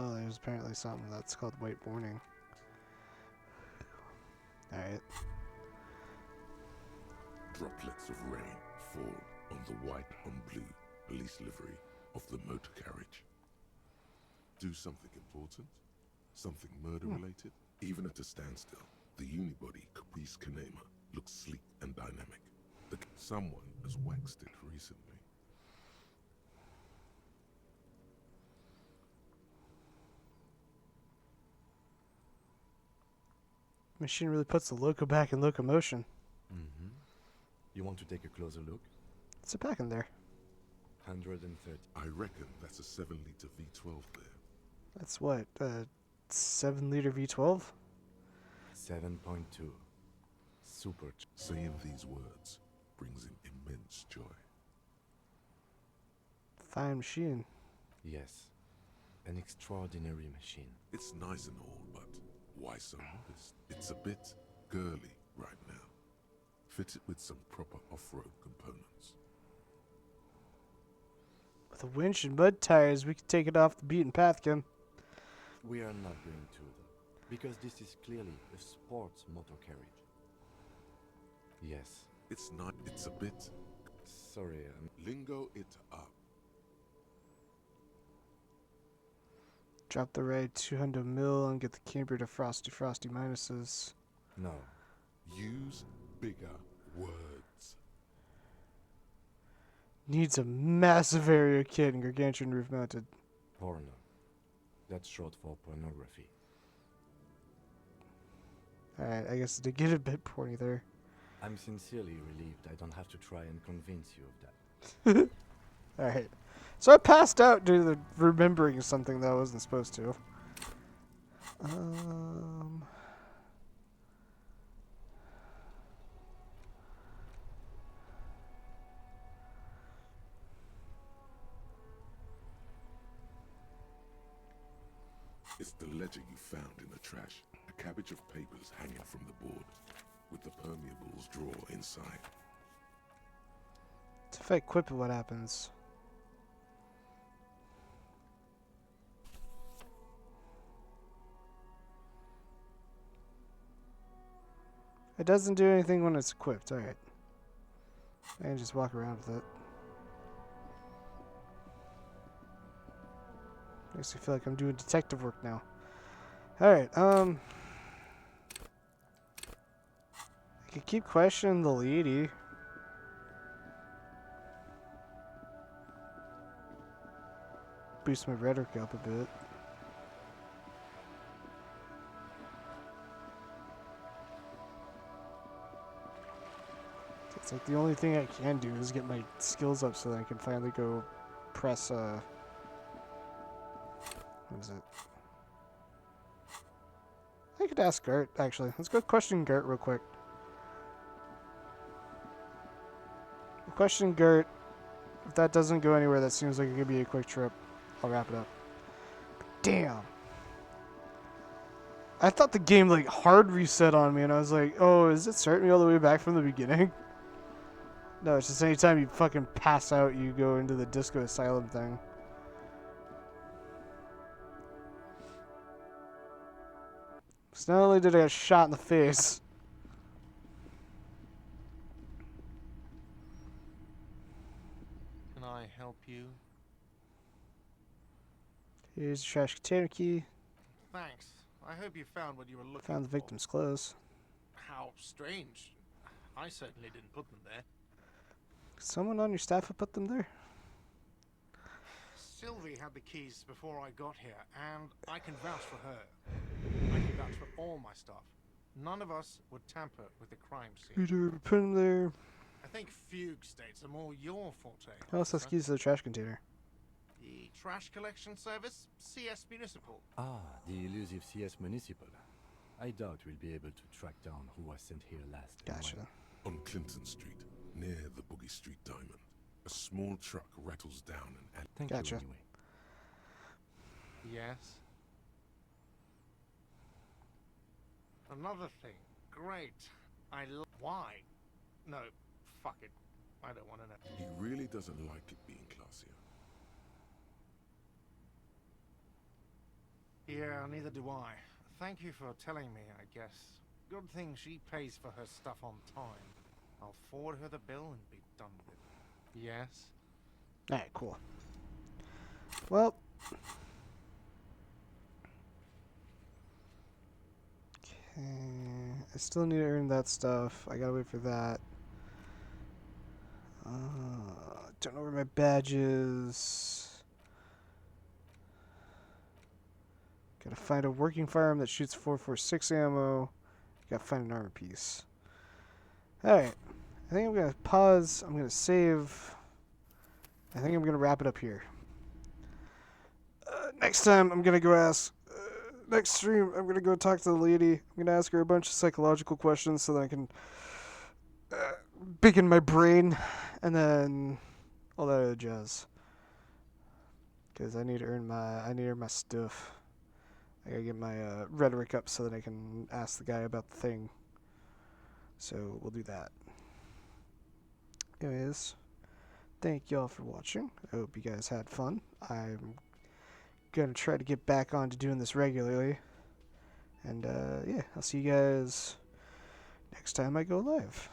A: Oh, there's apparently something that's called white warning. Alright.
C: Droplets of rain fall on the white on blue police livery of the motor carriage. Do something important? Something murder-related? Even at a standstill, the unibody Caprice Kanema looks sleek and dynamic. Someone has waxed it recently.
A: Machine really puts the loco back in locomotion.
B: Mm-hmm. You want to take a closer look?
A: Sit back in there.
B: 130.
C: I reckon that's a 7-liter V12 there.
A: That's what, 7-liter V12?
B: 7.2. Super.
C: Saying these words brings him immense joy.
A: Fine machine.
B: Yes. An extraordinary machine.
C: It's nice and all, but why so modest? It's a bit girly right now. Fit it with some proper off-road components.
A: With a winch and mud tires, we could take it off the beaten path, Kim.
B: We are not going to, though, because this is clearly a sports motor carriage. Yes.
C: It's not. It's a bit.
B: Sorry,
C: lingo it up.
A: Drop the ride 200 mil and get the camper to frosty minuses.
B: No.
C: Use bigger words.
A: Needs a massive area kit and gargantuan roof mounted.
B: Porno. That's short for pornography.
A: Alright, I guess to get a bit porny there.
B: I'm sincerely relieved I don't have to try and convince you of that.
A: Alright. So I passed out due to remembering something that I wasn't supposed to.
C: It's the ledger you found in the trash. A cabbage of papers hanging from the board, with the permeables drawer inside.
A: So if I equip it, what happens? It doesn't do anything when it's equipped. Alright. I can just walk around with it. Makes me feel like I'm doing detective work now. Alright, I could keep questioning the lady. Boost my rhetoric up a bit. It's like the only thing I can do is get my skills up so that I can finally go press, what is it? I could ask Gert, actually. Let's go question Gert real quick. Question Gert. If that doesn't go anywhere, that seems like it could be a quick trip. I'll wrap it up. Damn. I thought the game, like, hard reset on me, and I was like, oh, is it starting me all the way back from the beginning? No, it's just anytime you fucking pass out, you go into the Disco Asylum thing. So not only did I get shot in the face.
R: Can I help you?
A: Here's the trash container key.
R: Thanks. I hope you found what you were looking for.
A: Found the victim's clothes.
R: How strange. I certainly didn't put them there.
A: Someone on your staff had put them there.
R: Sylvie had the keys before I got here, and I can vouch for her. I can vouch for all my stuff. None of us would tamper with the crime scene.
A: You put them there.
R: I think fugue states are more your forte.
A: Who else has keys to the trash container?
R: The trash collection service, CS Municipal.
B: Ah, the elusive CS Municipal. I doubt we'll be able to track down who was sent here last.
A: Gotcha.
C: On Clinton Street, near the Boogie Street Diamond, a small truck rattles down and...
B: Thank
A: gotcha.
B: you anyway.
R: Yes. Another thing. Great. Why? No, fuck it. I don't want to know.
C: He really doesn't like it being classier.
R: Yeah, neither do I. Thank you for telling me, I guess. Good thing she pays for her stuff on time. I'll forward her the bill and be done with it. Yes?
A: Alright, cool. Well. Okay. I still need to earn that stuff. I gotta wait for that. Don't know where my badge is. Gotta find a working firearm that shoots 4.46 ammo. Gotta find an armor piece. Alright. I think I'm gonna pause. I'm gonna save. I think I'm gonna wrap it up here. Next time, I'm gonna go ask. Next stream, I'm gonna go talk to the lady. I'm gonna ask her a bunch of psychological questions so that I can begin my brain, and then all that other jazz. Because I need to earn my stuff. I gotta get my rhetoric up so that I can ask the guy about the thing. So we'll do that. Anyways, thank y'all for watching. I hope you guys had fun. I'm gonna try to get back on to doing this regularly. And yeah, I'll see you guys next time I go live.